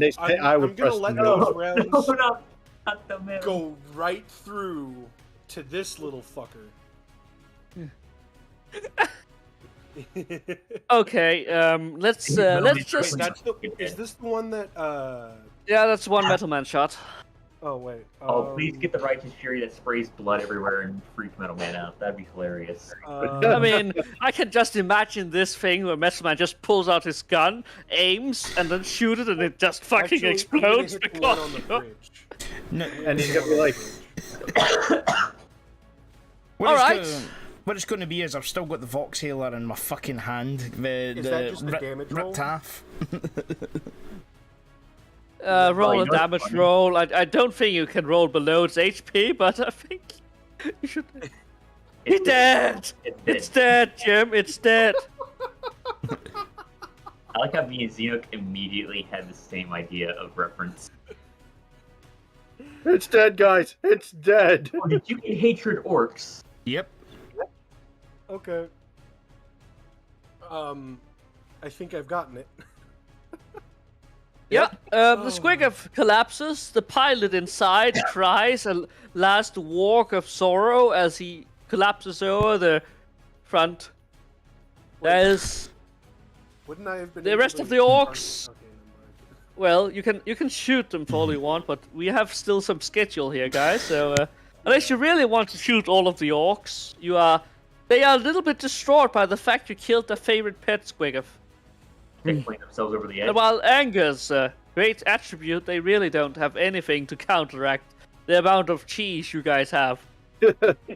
say I I'm would gonna press let no. those rounds No, not the middle. go right through to this little fucker. Okay. Let's just. Is this the one that Yeah, that's one Metal Man shot. Oh wait. Oh, please get the Righteous Fury that sprays blood everywhere and freak Metal Man out. That'd be hilarious. I mean, I can just imagine this thing where Metal Man just pulls out his gun, aims, and then shoots it, and it just fucking actually, I'm gonna explodes hit the one because. on the bridge. No, And he's gonna be like, what Alright. What it's going to be is I've still got the Voxhaler in my fucking hand. Is that just the damage roll? ripped half. Roll you a know what's damage funny? roll. I don't think you can roll below its HP, but I think you should. It's dead! It's dead, Jim. It's dead. I like how me and Xenoc immediately had the same idea of reference. it's dead, guys. It's dead. Oh, did you get hatred orcs? Yep. Okay. I think I've gotten it. Yeah, the Squiggoth collapses. The pilot inside cries a last walk of sorrow as he collapses over the front. There's Wouldn't I have been? The able rest to of the target- orcs. Okay, never mind. well, you can shoot them for all you want, but we have still some schedule here, guys. So unless you really want to shoot all of the orcs, they are a little bit distraught by the fact you killed their favorite pet Squiggoth. They fling themselves over the edge. And while anger's a great attribute, they really don't have anything to counteract the amount of cheese you guys have.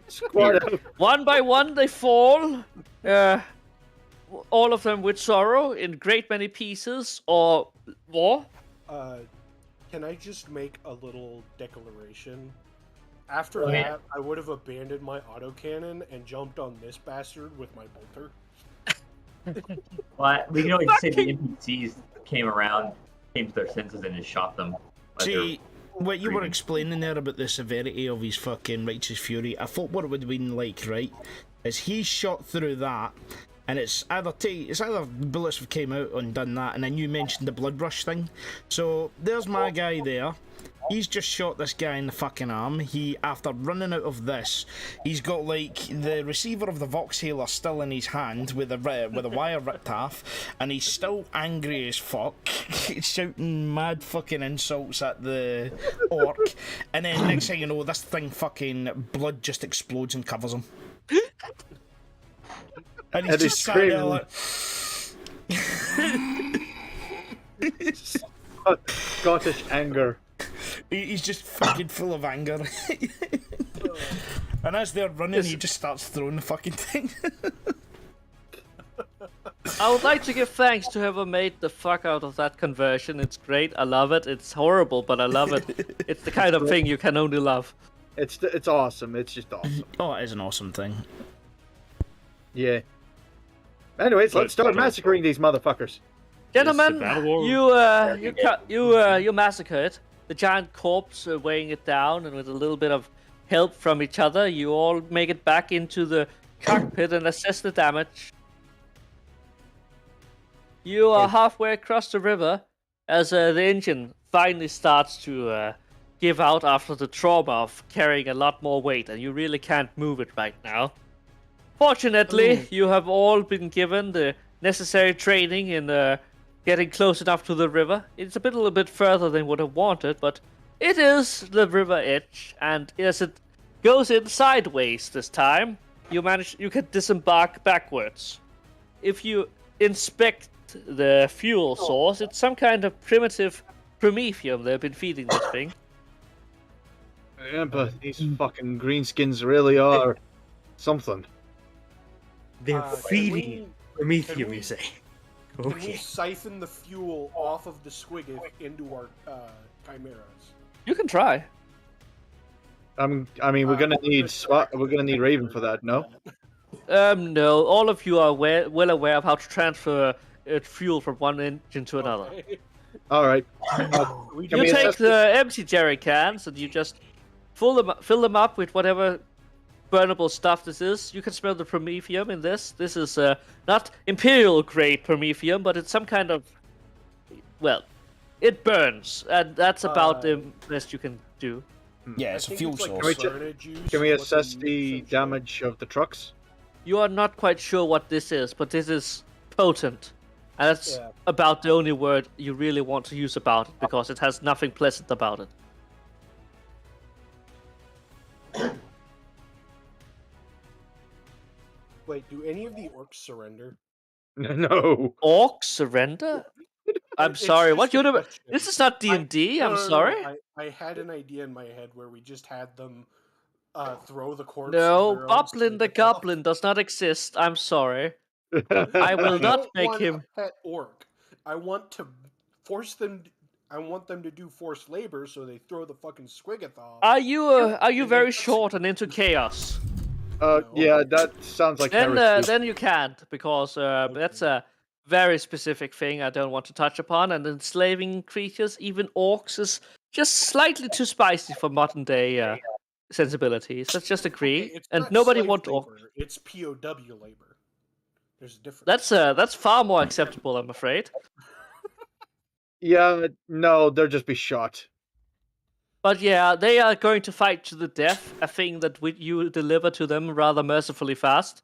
Squad out. One by one, they fall. All of them with sorrow in great many pieces or war. Can I just make a little declaration? After Oh, yeah. that, I would have abandoned my autocannon and jumped on this bastard with my bolter. Well, we can always say the NPCs came to their senses and just shot them. Like See, what you were breathing. explaining there about the severity of his fucking righteous fury, I thought what it would have been like, right, is he shot through that, and it's either bullets have came out and done that, and then you mentioned the blood rush thing. So there's my guy there. He's just shot this guy in the fucking arm. He, after running out of this, he's got like the receiver of the Voxhaler still in his hand with the wire ripped off, and he's still angry as fuck, shouting mad fucking insults at the orc. And then next thing you know, this thing fucking blood just explodes and covers him. And he's just sat there like. Scottish anger. He's just fucking full of anger. And as they're running, he just starts throwing the fucking thing. I would like to give thanks to whoever made the fuck out of that conversion. It's great. I love it. It's horrible, but I love it. It's the kind of thing you can only love. It's awesome. It's just awesome. Oh, it is an awesome thing. Yeah. Anyways, let's start massacring these motherfuckers. Gentlemen, you massacred the giant corpse, weighing it down, and with a little bit of help from each other, you all make it back into the cockpit and assess the damage. You are halfway across the river as the engine finally starts to give out after the trauma of carrying a lot more weight, and you really can't move it right now. Fortunately, you have all been given the necessary training in getting close enough to the river. It's a little bit further than would have wanted, but it is the river edge, and as it goes in sideways this time, you can disembark backwards. If you inspect the fuel source, it's some kind of primitive promethium they've been feeding this thing. Yeah, but these fucking greenskins really are something. They're feeding Prometheum, we- you say? Can we Okay. siphon the fuel off of the Squiggoth into our chimeras? You can try. I mean, we're gonna need Raven for that, no? No, all of you are well aware of how to transfer fuel from one engine to another. Okay. All right. We Can You we take assess the empty jerry cans and you just fill them up with whatever burnable stuff this is. You can smell the promethium in this. This is not imperial grade promethium, but it's some kind of, well, it burns, and that's about the best you can do. Yeah, I it's a think fuel it's like source. Caserna juice, Can we what they assess use the for damage of the trucks? You are not quite sure what this is, but this is potent. And that's Yeah. about the only word you really want to use about it, because it has nothing pleasant about it. Wait, do any of the orcs surrender? No. Orcs surrender? I'm It's sorry, just what a universe? question. This is not D&D, No, I'm no, no, sorry. I had an idea in my head where we just had them throw the corpse. No, of their own Boblin the Squiggoth off. Goblin does not exist, I'm sorry. I will I not don't make want him... a pet orc. I want to force them. I want them to do forced labor, so they throw the fucking Squiggoth off. Are you And then very that's- short and into chaos? Yeah, that sounds like heresy. Then you can't, because that's a very specific thing I don't want to touch upon, and enslaving creatures, even orcs, is just slightly too spicy for modern day sensibilities. Let's just agree. Okay, it's And not nobody slave wants labor, orcs. It's POW labor. There's a difference. That's far more acceptable, I'm afraid. Yeah, no, they'll just be shot. But yeah, they are going to fight to the death, a thing that you deliver to them rather mercifully fast.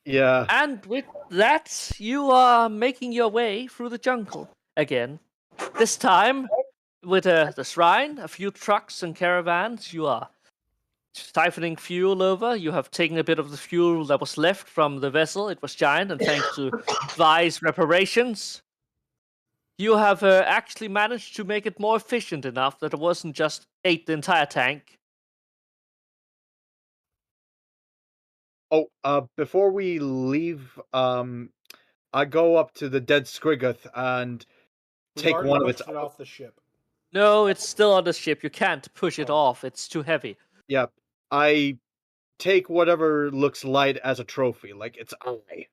Yeah. And with that, you are making your way through the jungle again. This time, with the shrine, a few trucks and caravans, you are siphoning fuel over. You have taken a bit of the fuel that was left from the vessel. It was giant, and thanks to wise reparations, you have actually managed to make it more efficient enough that it wasn't just ate the entire tank. Oh, before we leave, I go up to the dead Squiggoth and We've take already one of its. pushed it off the ship. No, it's still on the ship. You can't push it Oh. off. It's too heavy. Yeah, I take whatever looks light as a trophy, like its eye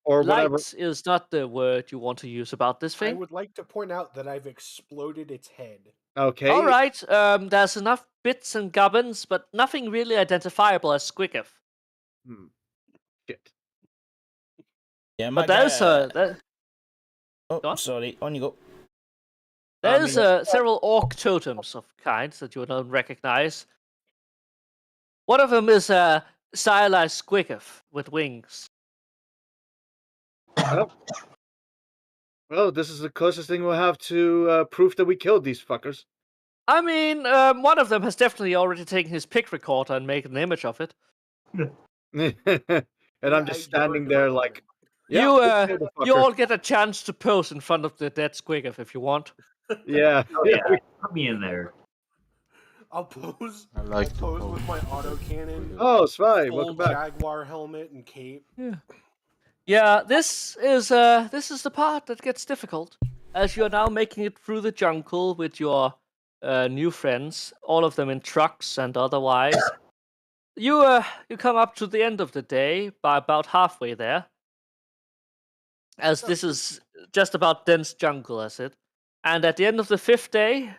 or Light whatever. is not the word you want to use about this I thing. would like to point out that I've exploded its head. Okay. All right, there's enough bits and gubbins, but nothing really identifiable as Squiggoth. Shit. Yeah, my But there's guy, that. Oh, Go on. sorry. On you go. There's several orc totems of kinds that you don't recognize. One of them is a stylized squiggoth with wings. Well, this is the closest thing we'll have to proof that we killed these fuckers. I mean, one of them has definitely already taken his pic recorder and made an image of it. And I'm just standing there like, yeah, you all get a chance to pose in front of the dead squiggoth if you want. Yeah. Oh yeah, put me in there. I'll pose. I like to pose pose. with my autocannon, Oh, Spy, full welcome back. jaguar helmet and cape. Yeah, this is the part that gets difficult, as you're now making it through the jungle with your new friends, all of them in trucks and otherwise. You come up to the end of the day by about halfway there, as this is just about dense jungle, as it. And at the end of the 5th day,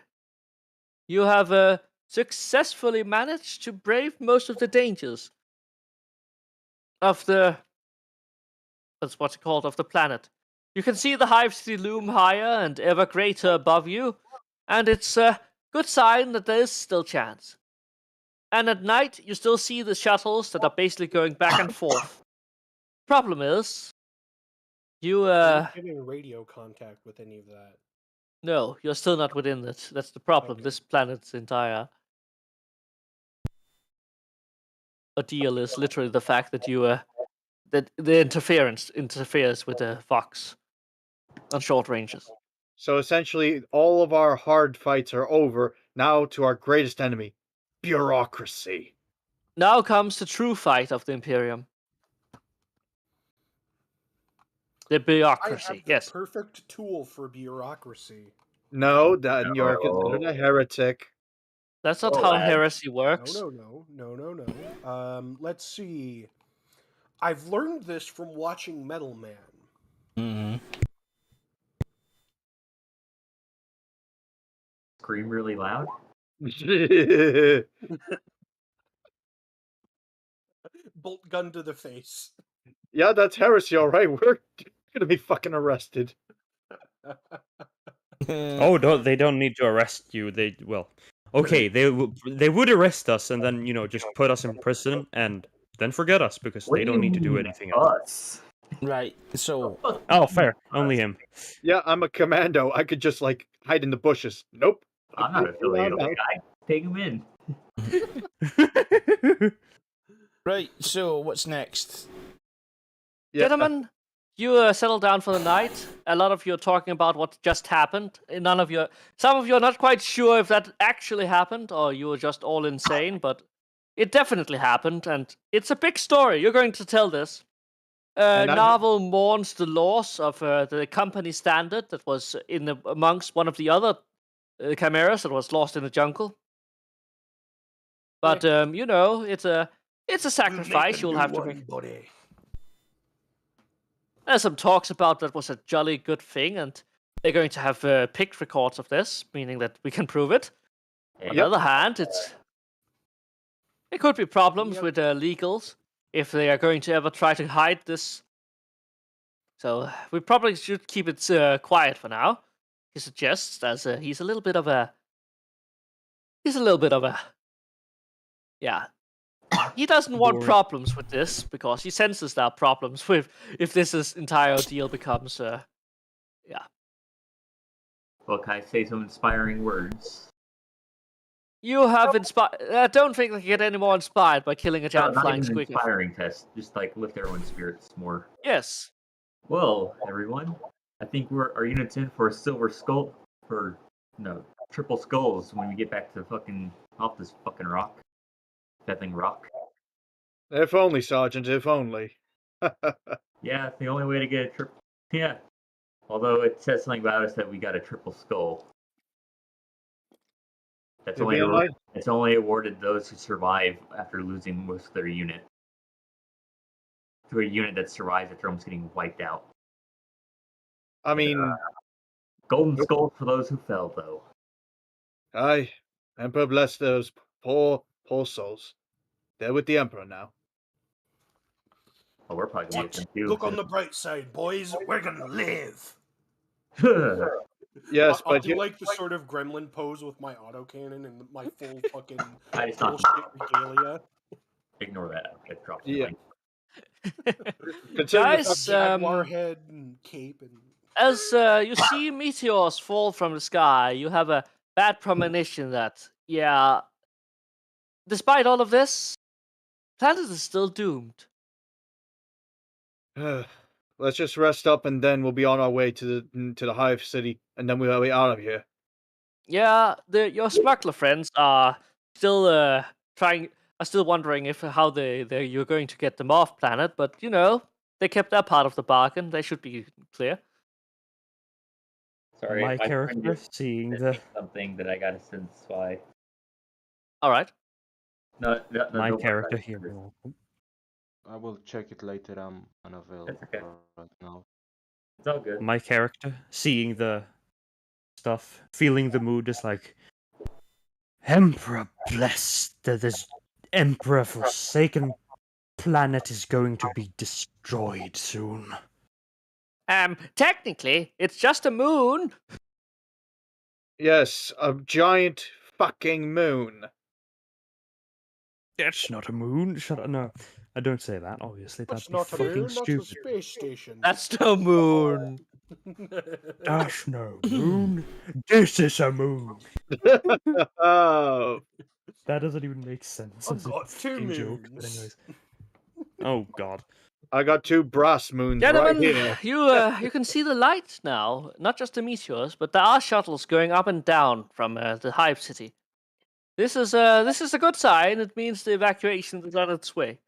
you have successfully managed to brave most of the dangers of the that's what's it called, of the planet. You can see the hive city loom higher and ever greater above you, and it's a good sign that there is still chance. And at night, you still see the shuttles that are basically going back and forth. Problem is, you I'm not getting radio contact with any of that. no, you're still not within it. That's the problem. Okay. This planet's entire ordeal is literally the fact that you that the interferes with the Fox on short ranges. So essentially, all of our hard fights are over. Now to our greatest enemy, bureaucracy. Now comes the true fight of the Imperium. The I bureaucracy, have the yes. perfect tool for bureaucracy. No, then you're considered a heretic. That's not Oh, how lad. heresy works. No. Let's see. I've learned this from watching Metal Man. Mm-hmm. Scream really loud. Bolt gun to the face. Yeah, that's heresy, all right. We're gonna be fucking arrested. Oh, they don't need to arrest you. Okay, they would arrest us and then just put us in prison and then forget us because What they do don't you need to do mean, anything else. Us. Right. So Oh, fair. Only him. Yeah, I'm a commando. I could just like hide in the bushes. Nope. I'm not affiliated with the guy. Take him in. right. So what's next? Yeah. Gentlemen, you settle down for the night. A lot of you are talking about what just happened. Some of you are not quite sure if that actually happened or you were just all insane, but it definitely happened, and it's a big story. You're going to tell this. Narvel mourns the loss of the company standard that was amongst one of the other chimeras that was lost in the jungle. But it's a sacrifice you'll have to make. Buddy. There's some talks about that was a jolly good thing, and they're going to have pic records of this, meaning that we can prove it. On the other hand, there could be problems with legals if they are going to ever try to hide this. So we probably should keep it quiet for now. He suggests, as he's a little bit of a. Yeah. He doesn't want problems with this because he senses there are problems with if this entire deal becomes. Well, can I say some inspiring words? You have inspired. I don't think they can get any more inspired by killing a giant not flying even an squiggle. inspiring test. Just like lift everyone's spirits more. Yes. Well, everyone, I think our unit's in for a silver skull triple skulls when we get back to off this fucking rock. That thing rock. If only, Sergeant, if only. Yeah, it's the only way to get a triple. Yeah. Although it says something about us that we got a triple skull. It's only awarded those who survive after losing most of their unit. To a unit that survives after almost getting wiped out. I mean, golden skull for those who fell, though. Aye, Emperor bless those poor souls. They're with the Emperor now. Oh, we're probably going to get them too. Look on the bright side, boys. We're gonna live. Yes, I'll but do you, like the sort of gremlin pose with my autocannon and my full fucking I just bullshit regalia. ignore that. It drops Yeah. yeah. consider the fact Guys, Jaguar head and cape and. as you see meteors fall from the sky, you have a bad premonition that, yeah, despite all of this, planet is still doomed. let's just rest up and then we'll be on our way to the Hive City and then we'll be out of here. Yeah, your smuggler friends are still still wondering if how you're going to get them off planet, but you know they kept that part of the bargain. They should be clear. Sorry, My friend character just seeing sent the me something that I gotta sense why. All right. No, my don't worry character about it. here. I will check it later. I'm unavailable That's okay. right now. It's all good. My character seeing the stuff, feeling the mood is like, Emperor blessed that this Emperor forsaken planet is going to be destroyed soon. Technically, it's just a moon. Yes, a giant fucking moon. That's not a moon. Shut up. No, I don't say that. Obviously, That's that'd be not a fucking moon. That's a stupid. space station. That's the moon. That's no moon. This is a moon. Oh, That doesn't even make sense I've as a got two fucking joke. But moons. anyways. Oh god. I got two brass moons right Gentlemen, here. you can see the light now. Not just the meteors, but there are shuttles going up and down from the Hive City. This is a good sign. It means the evacuation is on its way.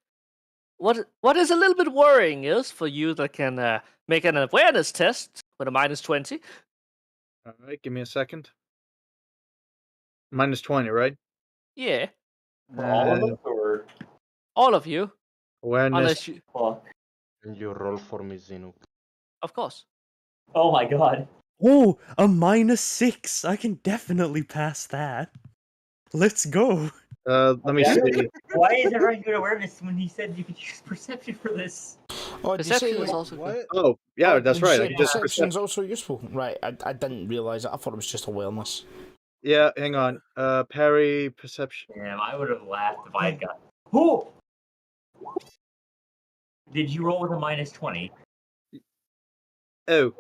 What is a little bit worrying is for you that can make an awareness test with a -20. All right, give me a second. -20, right? Yeah, For all of Uh, us, or all of you, awareness. unless you, fuck? Can you roll for me, Zinuk? of course. Oh my god. Oh, a -6. I can definitely pass that. Let's go. Let me Yeah. see. Why is everyone good awareness when he said you could use perception for this? Oh, did you say Perception is also good. What? Oh, yeah, oh, that's did you right. say I just perception's also useful. Right, I didn't realise it. I thought it was just awareness. Yeah, hang on. Parry, perception. Damn, I would have laughed if I had got. Who? Did you roll with a -20? Oh,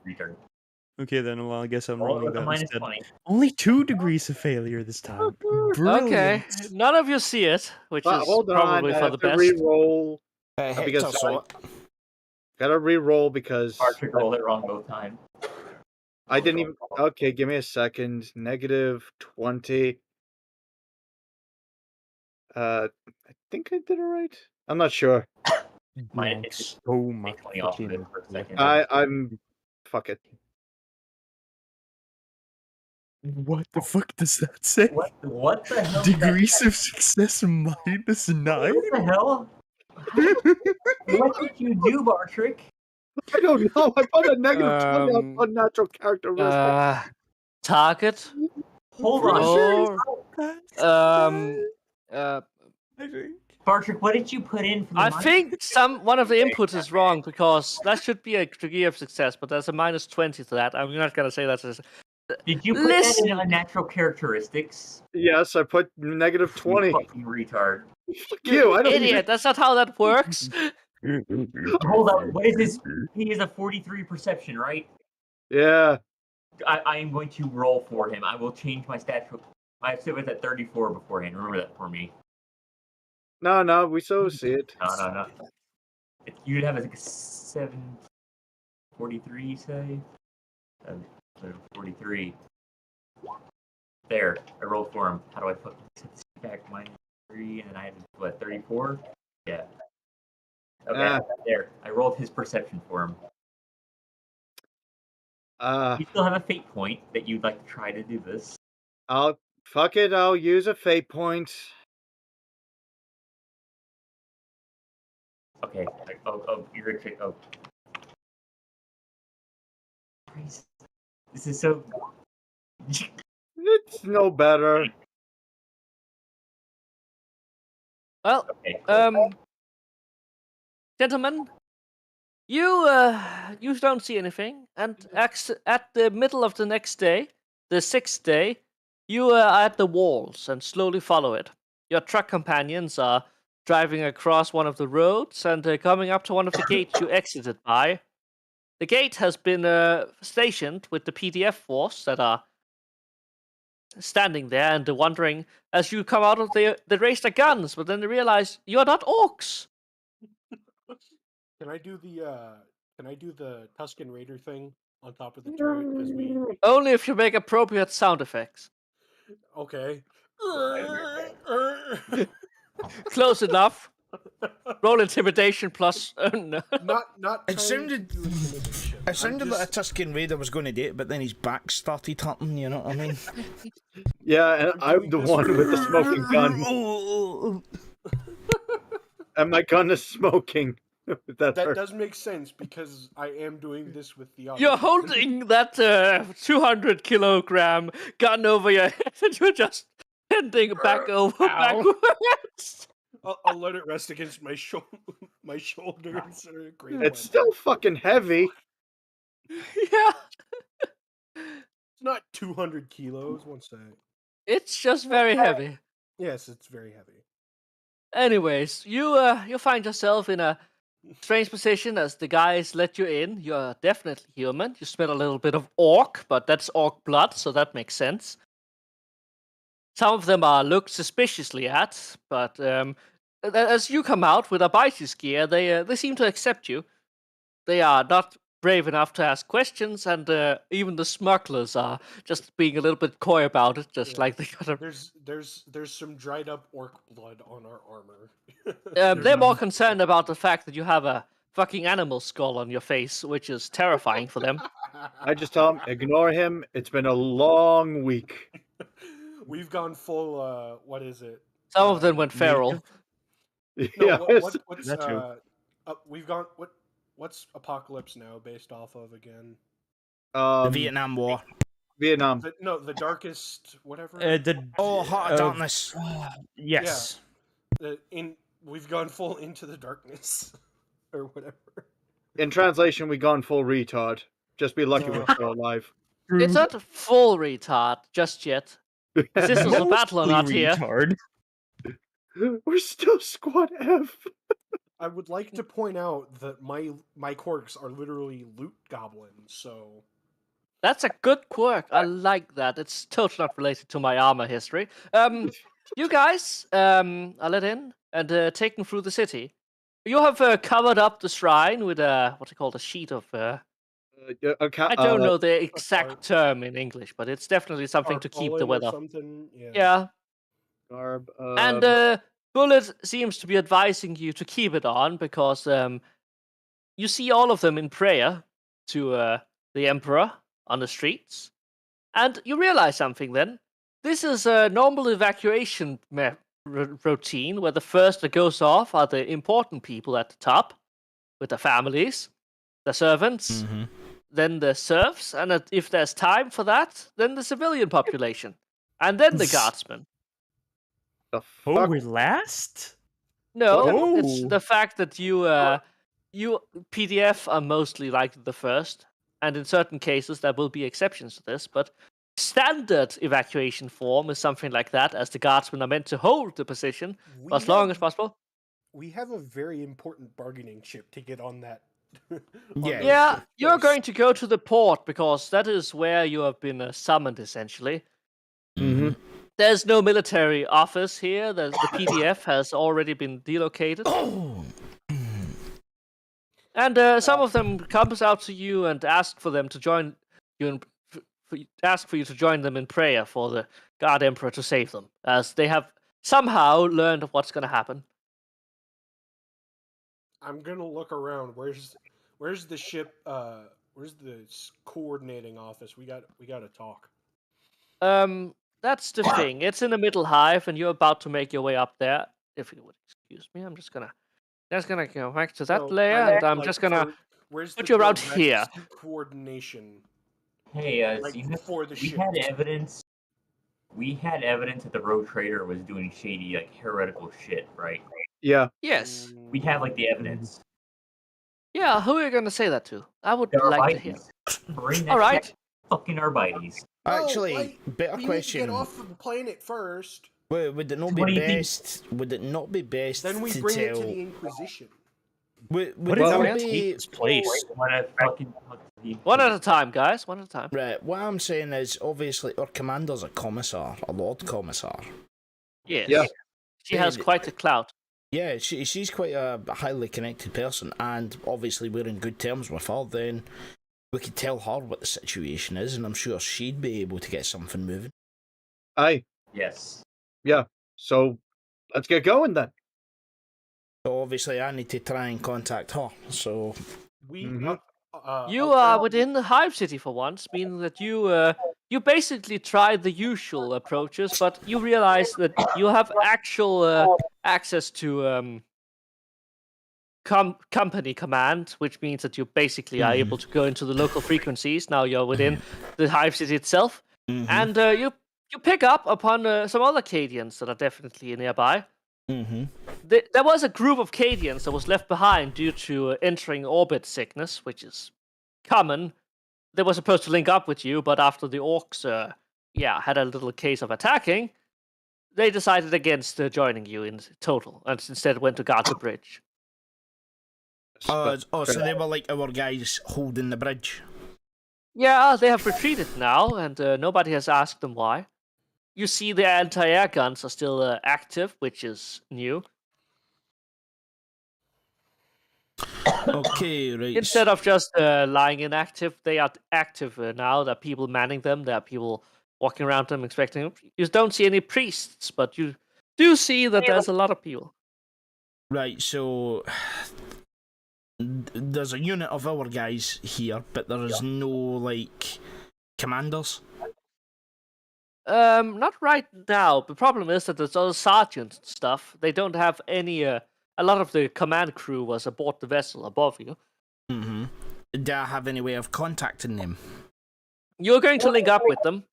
Retard. Okay, then well, I guess I'm Roll rolling with a that instead. -20. Only 2 degrees of failure this time. Okay, Brilliant. none of you see it, which but is hold on. probably I for have the to best. re-roll. Hector because saw it. Gotta re-roll because Archer rolled it wrong both times. I didn't even. Okay, give me a second. -20. I think I did it right. I'm not sure. Mine Not is so much 20 off of it fucking for a second. I'm. Fuck it. What the fuck does that say? What the hell? Degrees of success -9? What the hell? What did you do, Bartrick? I don't know. I put a -20 on Um, unnatural characteristic. Target. Hold on. Roll. That's Uh, I think. Bartrick, what did you put in for the I think one of the inputs is wrong because that should be a degree of success, but there's a -20 to that. I'm not gonna say that's a. Did you put that Listen. in unnatural characteristics? Yes, I put You -20. fucking retard. Fuck you! I don't Idiot! even. That's not how that works. Hold up. What is this? He is a 43 perception, right? Yeah. I am going to roll for him. I will change my stat. I said it was at 34 beforehand. Remember that for me. No, we so see it. No. You'd have like a 743, you say? 43. There. I rolled for him. How do I put back -3 and then I had, what, 34? Yeah. Okay, there. I rolled his perception for him. You still have a fate point that you'd like to try to do this. Fuck it. I'll use a fate point. Okay. You're a trick. Oh. Christ. This is so. It's no better. Well, Okay. Cool. gentlemen, You don't see anything, and at the middle of the next day, the 6th day, you are at the walls and slowly follow it. Your truck companions are driving across one of the roads and coming up to one of the gates you exited by. The gate has been stationed with the PDF force that are standing there and wondering as you come out of they raise their guns, but then they realize you're not orcs. Can I do the Tusken Raider thing on top of the turret as we? Only if you make appropriate sound effects. Okay. Close enough. Roll intimidation plus. No. Not It trying sounded- to do intimidation. It sounded like a Tusken Raider was going to do it, but then his back started hurting, you know what I mean? Yeah, and I'm the one with the smoking gun, Oh, and my gun is smoking. That hurt. does make sense because I am doing this with the other. You're holding that 200-kilogram gun over your head and you're just bending back over backwards. I'll let it rest against my my shoulders. Great. It's still fucking heavy. Yeah. It's not 200 kilos. One sec. It's just very heavy. Yes, it's very heavy. Anyways, you find yourself in a strange position as the guys let you in. You're definitely human. You smell a little bit of orc, but that's orc blood, so that makes sense. Some of them are looked suspiciously at, but as you come out with Abaitis gear, they seem to accept you. They are not brave enough to ask questions, and even the smugglers are just being a little bit coy about it, just like they got a... There's some dried up orc blood on our armor. They're more concerned about the fact that you have a fucking animal skull on your face, which is terrifying for them. I just tell him, ignore him. It's been a long week. We've gone full. What is it? Some of them went feral. No, Yeah, what's That's true. we've gone what's Apocalypse Now based off of again? the Vietnam War. Vietnam. The darkest whatever. Heart of Darkness. Yes. We've gone full into the darkness or whatever. In translation, we gone full retard. Just be lucky we're still alive. It's not a full retard just yet. This is a battle or not here. Retard. We're still Squad F. I would like to point out that my quirks are literally loot goblins, so That's a good quirk. I like that. It's totally not related to my armor history. You guys are let in and taken through the city. You have covered up the shrine with a sheet of. I don't know the exact term in English, but it's definitely something to keep the tarpaulin or weather. something. Yeah. Garb. And Bullet seems to be advising you to keep it on because you see all of them in prayer to the Emperor on the streets. And you realize something then. This is a normal evacuation routine where the first that goes off are the important people at the top with their families, the servants, then the serfs, and if there's time for that, then the civilian population, and then the guardsmen. The Oh, fuck? we're last? No, it's Oh. the fact that you PDF are mostly like the first, and in certain cases there will be exceptions to this, but standard evacuation form is something like that, as the guardsmen are meant to hold the position for as long as possible. We have a very important bargaining chip to get on that. Yeah. Yeah, you're going to go to the port because that is where you have been summoned, essentially. Mhm. There's no military office here. The PDF has already been delocated. And some of them comes out to you and ask for them to join you ask for you to join them in prayer for the God Emperor to save them, as they have somehow learned of what's going to happen. I'm gonna look around. Where's the ship? Where's the coordinating office? We got to talk. That's the thing. It's in the middle hive, and you're about to make your way up there. If you would excuse me, I'm just gonna go back to that So, layer, and I'm just gonna where's put the you around direct here. coordination. Hey, Like, so you for the we ship. had evidence. We had evidence that the road trader was doing shady, like heretical shit, right? Yeah. Yes. We have like the evidence. Yeah, who are you gonna say that to? I would like to hear. Arbites. Bring that All right. shit fucking Arbites. No, Actually, better we need to question. get off the planet first. Would it not be What do you think? best? Would it not be best Then we to bring tell? it to the Inquisition. Would What it if not we be take this place? What a fucking One at a time, guys. One at a time. right? What I'm saying is, obviously, our commander's a commissar, a lord commissar. Yes. Yeah. She has quite a clout. Yeah, she's quite a highly connected person, and obviously we're in good terms with her. Then we could tell her what the situation is, and I'm sure she'd be able to get something moving. Aye. Yes. So let's get going then. So obviously, I need to try and contact her. So We Mhm. You are within the Hive City for once, meaning that you basically tried the usual approaches, but you realize that you have actual access to company command, which means that you basically are able to go into the local frequencies. Now you're within the Hive City itself, and you pick up upon some other Cadians that are definitely nearby. There was a group of Cadians that was left behind due to entering orbit sickness, which is common. They were supposed to link up with you, but after the orcs, had a little case of attacking, they decided against joining you in total, and instead went to guard the bridge. so they were like our guys holding the bridge. Yeah, they have retreated now, and nobody has asked them why. You see the anti-air guns are still active, which is new. Okay, right. Instead of just lying inactive, they are active now. There are people manning them. There are people walking around them, expecting them. You don't see any priests, but you do see that there's a lot of people. Right, so there's a unit of our guys here, but there is no like commanders. Not right now. The problem is that there's other sergeants and stuff. They don't have any. A lot of the command crew was aboard the vessel above you. Do I have any way of contacting them? You're going to link up with them,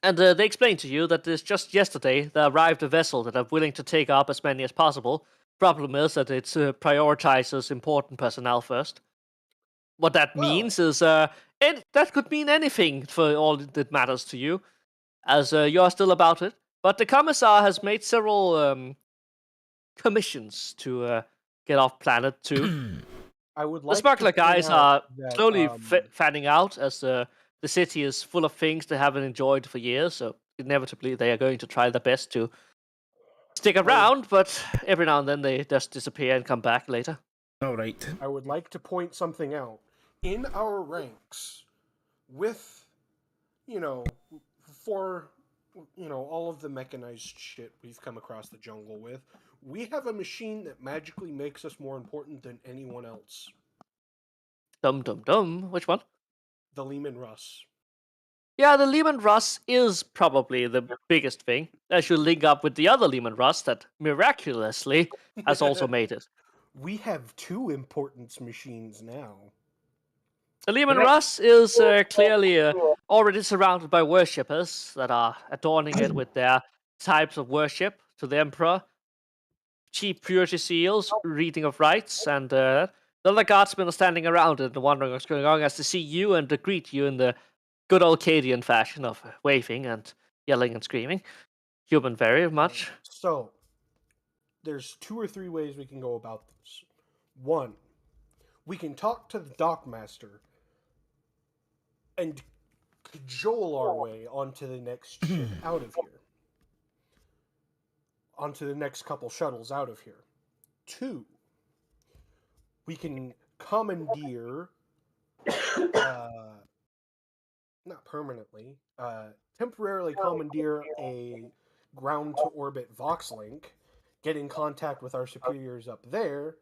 and they explain to you that it's just yesterday there arrived a vessel that are willing to take up as many as possible. Problem is that it prioritizes important personnel first. What that means is, that could mean anything for all that matters to you, as you're still about it. But the commissar has made several commissions to get off planet too. I would The like smuggler to point guys out are that, slowly fanning out as the city is full of things they haven't enjoyed for years, so inevitably they are going to try their best to stick around, but every now and then they just disappear and come back later. All right. I would like to point something out. In our ranks, with, all of the mechanized shit we've come across the jungle with, we have a machine that magically makes us more important than anyone else. Dum. Which one? The Lehman Russ. Yeah, the Lehman Russ is probably the biggest thing, as you link up with the other Lehman Russ that miraculously has also made it. We have two importance machines now. The Lehman Russ is clearly already surrounded by worshippers that are adorning it with their types of worship to the Emperor, cheap purity seals, reading of rites, and the other guardsmen are standing around and wondering what's going on as they see you and greet you in the good old Cadian fashion of waving and yelling and screaming. Human very much. So, there's 2 or 3 ways we can go about this. 1, we can talk to the dockmaster and cajole our way onto the next ship out of here. Onto the next couple shuttles out of here. 2, we can commandeer, not permanently, temporarily commandeer a ground-to-orbit Vox link, get in contact with our superiors up there,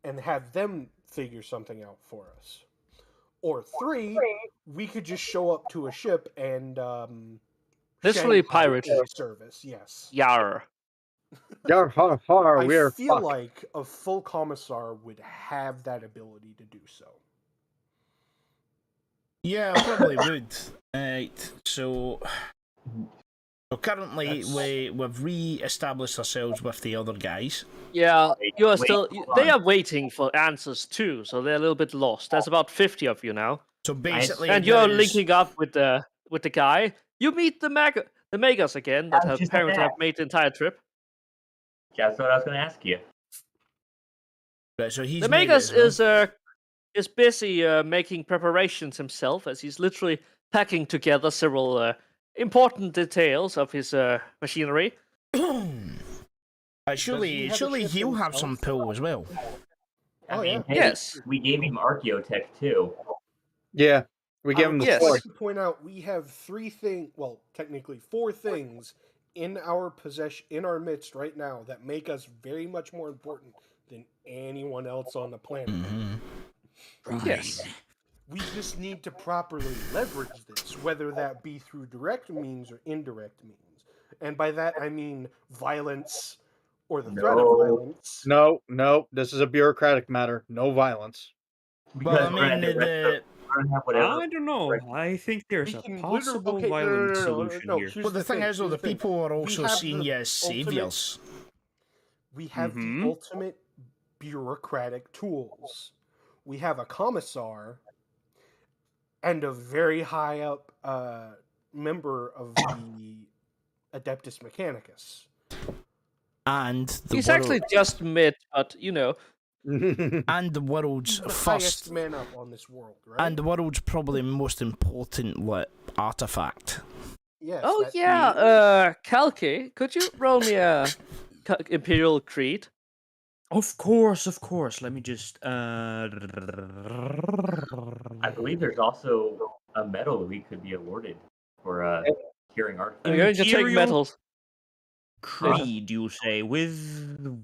and have them figure something out for us. Or 3, we could just show up to a ship and Literally Shanghai pirate service, yes. Yar. Yar har har, I we're feel fucked. like a full commissar would have that ability to do so. Yeah, I probably would. Right. So So currently, we've re-established ourselves with the other guys. Yeah, you are wait, still. hold They on. are waiting for answers too, so they're a little bit lost. There's about 50 of you now, So basically, and there you're is- linking up with the guy. You meet the Magas again that I was have just about to apparently have ask. made the entire trip. That's what I was going to ask you. Right, so he's The made it Magas as well. is busy making preparations himself, as he's literally packing together several important details of his machinery. Surely, he have a surely ship he'll have himself? some pull as well. I Oh, mean, yeah. hey, Yes. we gave him Archaeotech too. Yeah, we give him the Yes. sword. like to point out we have three things, well, technically four things in our possession, in our midst right now that make us very much more important than anyone else on the planet. Mm-hmm. Yes. We just need to properly leverage this, whether that be through direct means or indirect means. And by that I mean violence or the threat of No. violence. No, this is a bureaucratic matter. No violence. Well, I Because we're mean, gonna have whatever. I don't know. I think there's We a can possible okay, violent solution here. here's but the thing is, though, here's the people are We also have seeing the you as ultimate- saviors. We have the ultimate bureaucratic tools. We have a commissar and a very high up member of the Adeptus Mechanicus. And the He's world, actually just mid, but you know. and the world's He's the first, highest man up on this world, right? and the world's probably most important artifact. yes, Oh that- yeah, Kalki, could you roll me a Imperial Creed? Of course. Let me just. I believe there's also a medal we could be awarded for curing art. I'm going to take Imperial metals. Creed, you say, with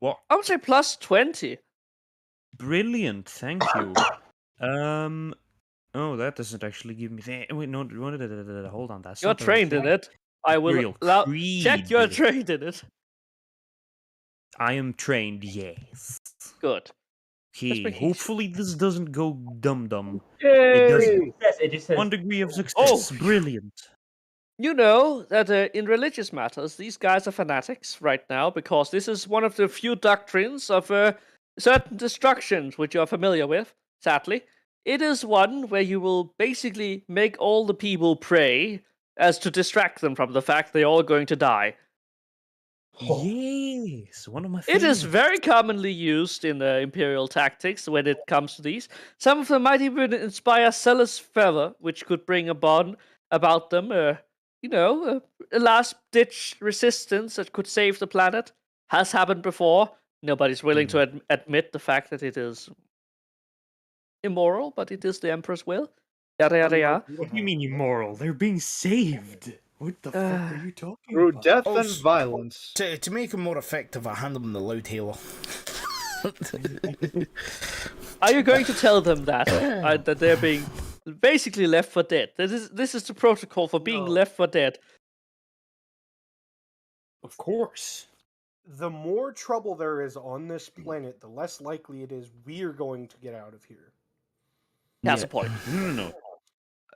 what? I would say plus 20. Brilliant, thank you. Oh, that doesn't actually give me. Wait, no, hold on. That's You're not the right trained in thing. it. I will Imperial check you're Creed. trained in it. I am trained, yes. Good. Okay, make hopefully this doesn't go dum-dum. Yay! doesn't. It just says 1 degree of success. Oh. Brilliant. You know that in religious matters, these guys are fanatics right now because this is one of the few doctrines of certain destructions which you're familiar with, sadly. It is one where you will basically make all the people pray as to distract them from the fact they're all going to die. Yes, one of my It favorites. is very commonly used in imperial tactics when it comes to these. Some of them might even inspire zealous fervor, which could bring about them, a last-ditch resistance that could save the planet. Has happened before. Nobody's willing to admit the fact that it is immoral, but it is the Emperor's will. Yada yada yada. What do you mean immoral? They're being saved. What the fuck are you talking Through about? death and Also- violence. To make him more effective, I hand him the loud hailer. Are you going to tell them that that they're being basically left for dead? This is the protocol for being No. left for dead. Of course. The more trouble there is on this planet, the less likely it is we're going to get out of here. That's Yeah. a point. No.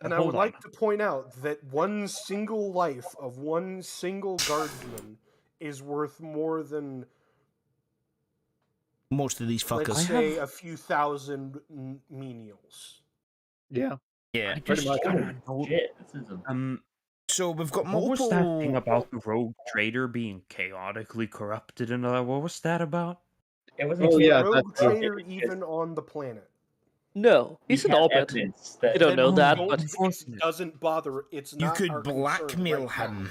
And I Hold would on. like to point out that one single life of one single guardsman is worth more than, Most of these fuckers. let's say, a few thousand menials. Yeah. Yeah. Pretty much. Shit, this is a So we've got What was that thing multiple. about the rogue trader being chaotically corrupted and all that? What was that about? It was Oh, yeah, Rogue that's- trader even on the planet. No, he's an orbit. You don't know that, Don't- but it Unfortunate. doesn't bother. It's You not could our concern blackmail right now. him.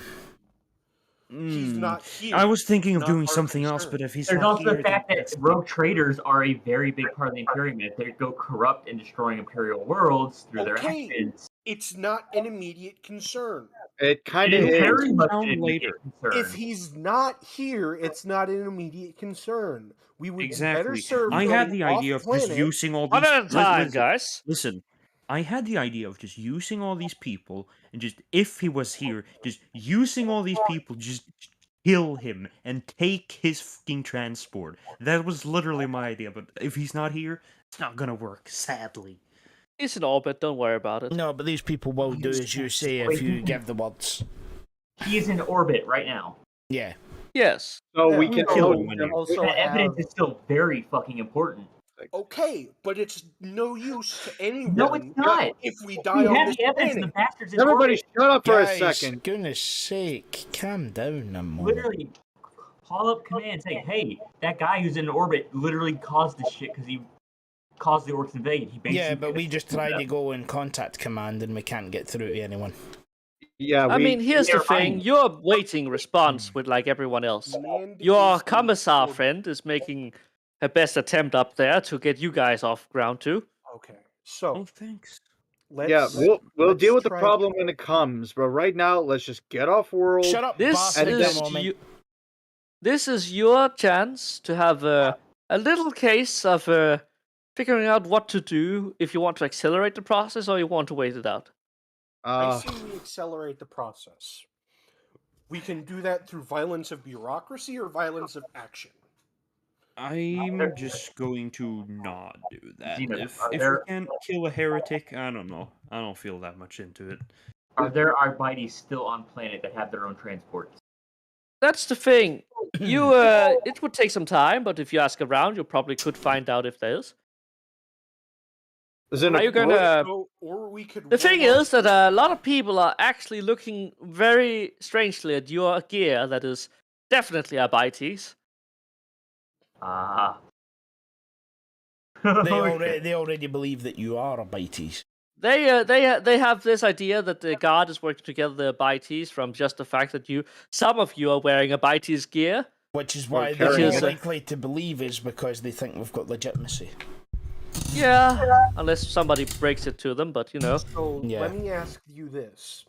He's not here. I was thinking of Not doing our something else, concern. but if he's There's not also here, the fact then that rogue traders are a very big part of the Imperium. They go corrupt and destroying Imperial worlds through their Okay. actions. It's not an immediate concern. It It kind of is is. very much down an immediate later. concern. If he's not here, it's not an immediate concern. We would better exactly. serve. I had going the idea of just off-planet. using all these. one at a time, listen, guys. listen, I had the idea of just using all these people and just if he was here, just using all these people, just kill him and take his fucking transport. That was literally my idea. But if he's not here, it's not gonna work. Sadly. He's an orbit. Don't worry about it. No, but these people will do as you say if you give the words. He is in orbit right now. Yeah. Yes. So we Yeah, can we kill also- him. also That evidence have- is still very fucking important. Okay, but it's no use to anyone. No, it's not. If we We die on have this the evidence. planet. The bastard's in Everybody, orbit. shut up for a Guys, second. goodness sake, calm down a moment. Literally, call up command and say, "Hey, that guy who's in orbit literally caused this shit because he caused the orcs invade." He basically Yeah, but we just tried to go in contact command and we can't get through to anyone. Yeah, I mean, here's the They're thing. fine. You're waiting response with like everyone else. Land Your is commissar in friend is making her best attempt up there to get you guys off ground too. Okay, so Oh, thanks. let's. yeah, we'll let's deal with the try- problem when it comes. But right now, let's just get off world. Shut up, This bastard, is a moment. this is your chance to have a little case of figuring out what to do if you want to accelerate the process or you want to wait it out. I say we accelerate the process. We can do that through violence of bureaucracy or violence of action. I'm just going to not do that. Xena, If are we there- can't kill a heretic, I don't know. I don't feel that much into it. Are there Arbites still on planet that have their own transports? That's the thing. You it would take some time, but if you ask around, you probably could find out if there is. Are you gonna? Or we could. The thing roll is that a lot of people are actually looking very strangely at your gear that is definitely Arbites. Ah. They already believe that you are a Bites. They have this idea that the guard is working together the Arbites from just the fact that some of you are wearing Arbites gear. Which is why carrying they're it. more likely to believe is because they think we've got legitimacy. Yeah, unless somebody breaks it to them, but you know. So Yeah. let me ask you this: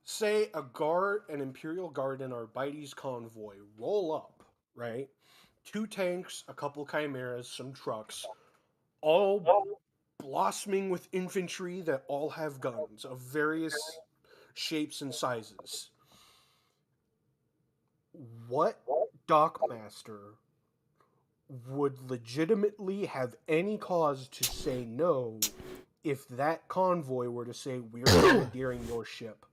say an Imperial Guard and Arbites convoy roll up, right? 2 tanks, a couple chimeras, some trucks, all blossoming with infantry that all have guns of various shapes and sizes. What Dockmaster would legitimately have any cause to say no if that convoy were to say we're commandeering your ship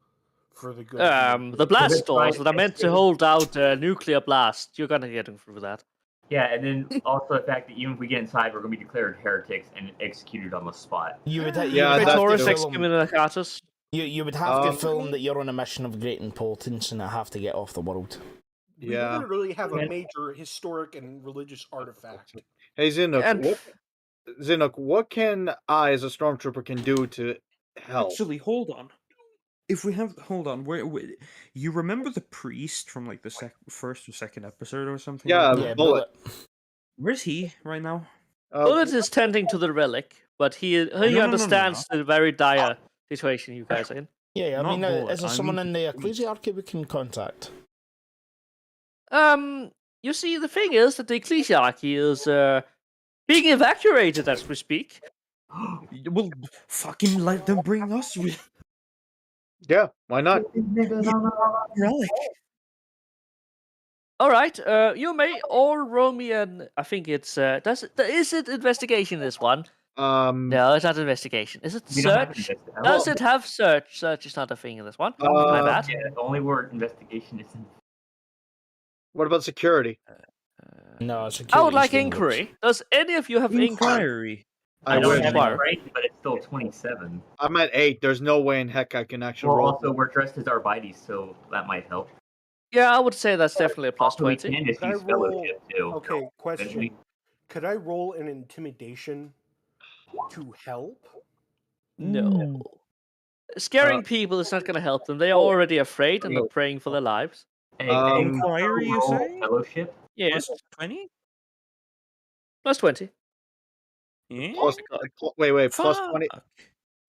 for the good of The blast That's doors fine. that are meant to hold out nuclear blast, you're gonna get them through that. Yeah, and then also the fact that even if we get inside, we're going to be declared heretics and executed on the spot. You would, Yeah, that's Praetorius the- excommunicatus. you would have to Um, film that you're on a mission of great importance and I have to get off the world. We Yeah. literally have a Yeah. major historic and religious artifact. Hey Zinuk, And what can I, as a stormtrooper, can do to help? Actually, hold on. Hold on. Where you remember the priest from like the first or second episode or something? Yeah, like that? Yeah, Bullet. Where's he right now? Bullet is tending to the relic, but he no, understands the very dire situation you guys are in. Yeah, I Not mean, Bullet, is there I someone mean in the the priest. Ecclesiarchy we can contact? You see, the thing is that the ecclesiarchy is being evacuated as we speak. Well, fucking let them bring us with Yeah, why not? relic. All right, you may all roll me an. I think it's. Is it investigation? This one? No, it's not investigation. Is it We don't have search? investigation. Does it have search? Search is not a thing in this one. My bad. Yeah, the only word investigation is in. What about security? No, it's I would like security inquiry. Does any of you have inquiry? Inquiry. I I don't wish. have Fire. any rank, but it's still 27. I'm at 8. There's no way in heck I can actually Well, roll. also, we're dressed as Arbites, so that might help. Yeah, I would say that's definitely a plus Also, we 20. can just Could I use roll- fellowship, too. Okay, question. we- Could I roll an intimidation to help? No. Scaring people is not going to help them. They are already afraid and no. they're praying for their lives. Hey, Inquiry, you roll say? Fellowship? Yes, 20? plus 20. Yeah. Plus, wait, plus Fuck. 20,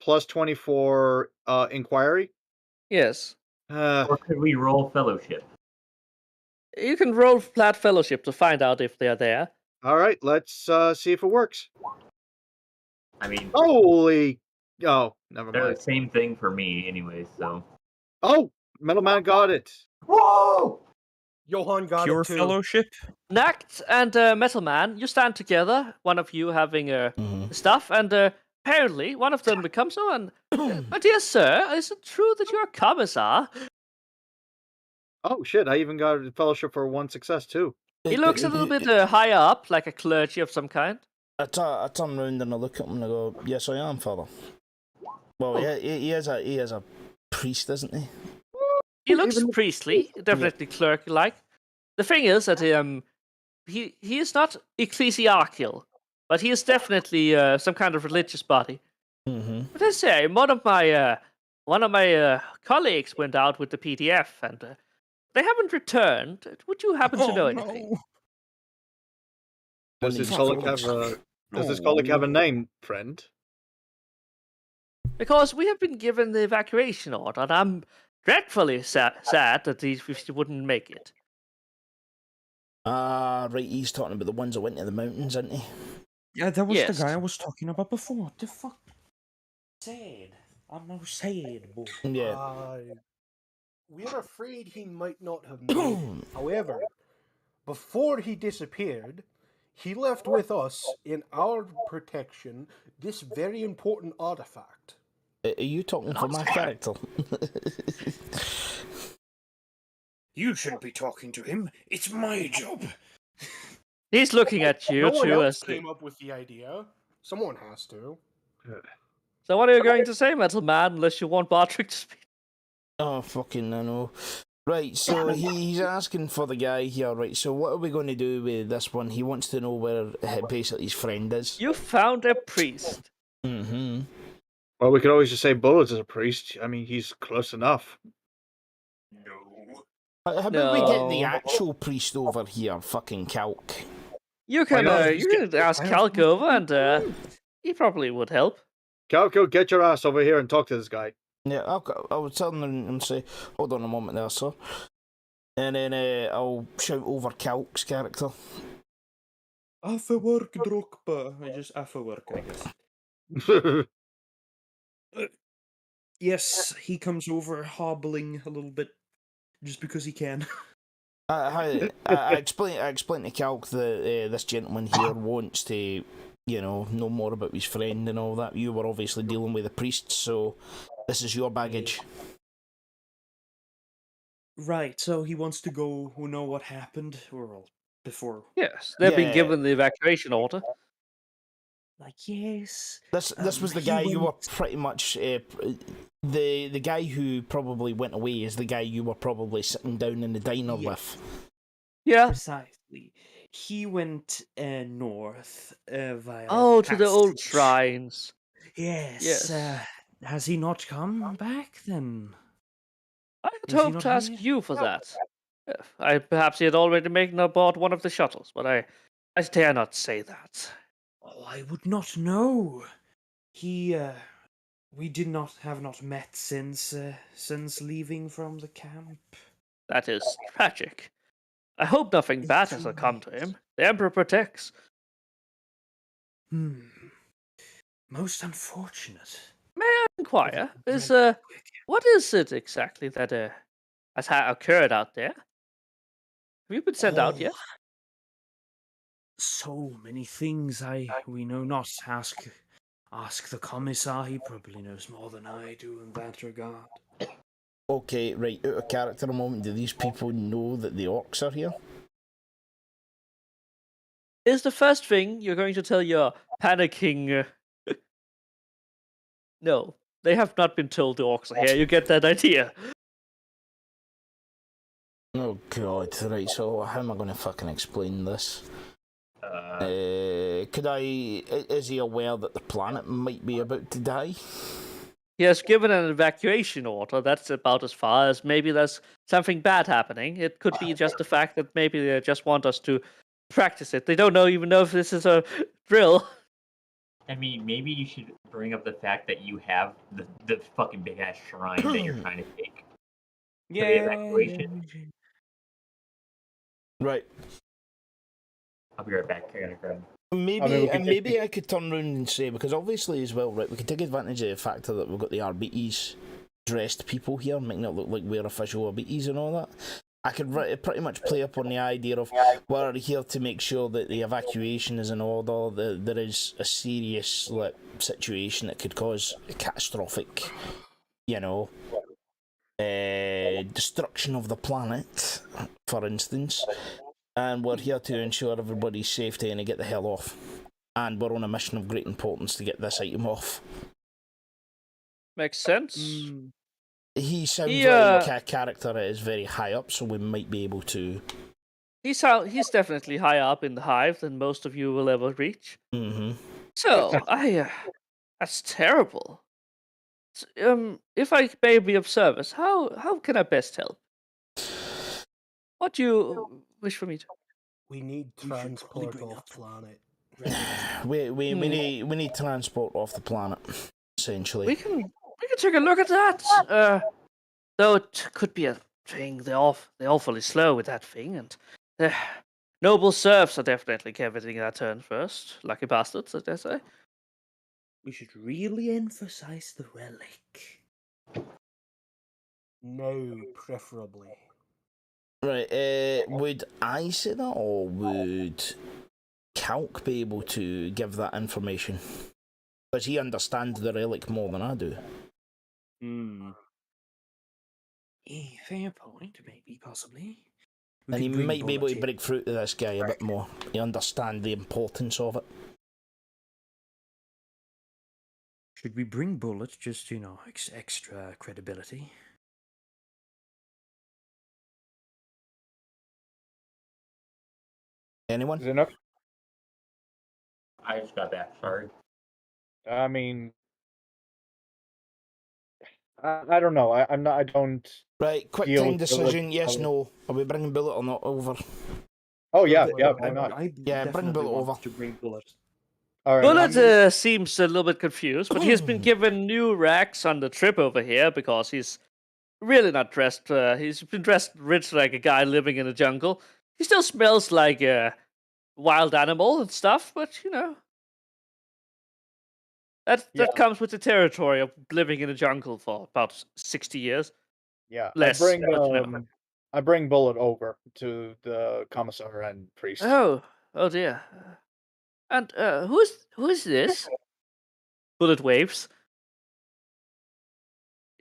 plus 20 for inquiry. Yes. Or could we roll Fellowship? You can roll flat fellowship to find out if they're there. All right, let's see if it works. I mean, Holy! Oh, never they're mind. the same thing for me, anyways, so. Oh, Metal Man got it. Whoa! Johan got Pure it too. fellowship. Nact and Metal Man, you stand together, one of you having Mhm. stuff, and apparently one of them becomes, my dear sir, is it true that you're a commissar? Oh shit! I even got a fellowship for one success too. He looks a little bit higher up, like a clergy of some kind. I turn round and I look at him and I go, "Yes, I am, Father." Well, he is a priest, isn't he? He looks priestly, definitely clerk-like. The thing is that he is not ecclesiarchal, but he is definitely some kind of religious body. Mm-hmm. But I say, one of my colleagues went out with the PDF, and they haven't returned. Would you happen to know anything? Does this colleague have a name, friend? Because we have been given the evacuation order, and I'm dreadfully sad that he wouldn't make it. Ah, right, he's talking about the ones that went to the mountains, isn't he? Yeah, that was Yes. the guy I was talking about before. What the fuck? Sad. I'm not sad, boy. Yeah. We're afraid he might not have made it. However, before he disappeared, he left with us, in our protection, this very important artifact. Are you talking for my character? You shouldn't be talking to him. It's my job. He's looking at you No one too. else came up with the idea. Someone has to. So what are you going to say, metal man? Unless you want Bartrick to speak. Oh, fucking I know. Right, so he's asking for the guy here, right, so what are we going to do with this one? He wants to know where basically his friend is. You found a priest. Mm-hmm. Well, we could always just say Bullets is a priest. I mean, he's close enough. How about we get the No. actual priest over here, fucking Calc? You can ask Calc over, and he probably would help. Calco, get your ass over here and talk to this guy. Yeah, I'll tell him and say, hold on a moment there, sir. And then I'll shout over Calc's character. After work, Drogba. Just after work, I guess. Yes, he comes over hobbling a little bit, just because he can. I explain to Calc that this gentleman here wants to, know more about his friend and all that. You were obviously dealing with the priest, so this is your baggage. Right, so he wants to go know what happened, or before. Yes, they've been Yeah. given the evacuation order. Like, yes. This was the he guy you were went- pretty much the guy who probably went away is the guy you were probably sitting down in the diner Yeah. with. Yeah. Precisely. He went north via. Oh, to the old passage. shrines. Yes. Yes. Has he not come back then? I had Is he hoped not to ask here? you for that. Perhaps he had already made aboard one of the shuttles, but I dare not say that. Oh, I would not know. He, we have not met since leaving from the camp. That is tragic. I hope nothing It's bad has too come to late. him. The Emperor protects. Most unfortunate. May I inquire, what is it exactly that has occurred out there? Have you been sent out yet? So many things we know not. Ask the commissar. He probably knows more than I do in that regard. Okay, right, out of character a moment, do these people know that the orcs are here? Is the first thing you're going to tell your panicking... No, they have not been told the orcs are here. You get that idea. Oh god, right, so how am I going to fucking explain this? Is he aware that the planet might be about to die? He has given an evacuation order. That's about as far as maybe there's something bad happening. It could be just the fact that maybe they just want us to practice it. They don't even know if this is a drill. I mean, maybe you should bring up the fact that you have the fucking big ass shrine that you're trying to take. The evacuation. Right. I'll be right back. I gotta grab. Maybe I could turn around and say, because obviously as well, right, we could take advantage of the fact that we've got the RBTs dressed people here, making it look like we're official RBTs and all that. I could pretty much play up on the idea of we're here to make sure that the evacuation is in order, that there is a serious situation that could cause a catastrophic, destruction of the planet, for instance, and we're here to ensure everybody's safety and to get the hell off. And we're on a mission of great importance to get this item off. Makes sense. He sounds He, like a character that is very high up, so we might be able to. He's definitely higher up in the hive than most of you will ever reach. Mm-hmm. So that's terrible. If I may be of service, how can I best help? What do you wish for me to? We need transport off planet. We need transport off the planet, essentially. We can take a look at that. Though it could be a thing. They're awfully slow with that thing, and noble serfs are definitely getting their turn first. Lucky bastards, as they say. We should really emphasize the relic. No, preferably. Right, would I say that, or would Calc be able to give that information? Because he understands the relic more than I do. Fair point, maybe, possibly. And he might be able to break through to this guy a bit more. He understands the importance of it. Should we bring Bullet just, extra credibility? Anyone? Zinok? I just got back. Sorry. I mean, I don't know. I don't. Right, quick deal time with decision, Bullet. yes, no. Are we bringing Bullet or not over? Oh yeah, why not? Yeah, bring Bullet over. To bring Bullet. All right. Bullet seems a little bit confused, but he's been given new racks on the trip over here because he's really not dressed. He's been dressed rich like a guy living in a jungle. He still smells like a wild animal and stuff, but that comes with the territory of living in a jungle for about 60 years. Yeah, Less, I bring Bullet over to the commissar and priest. Oh dear. And who is this? Bullet waves.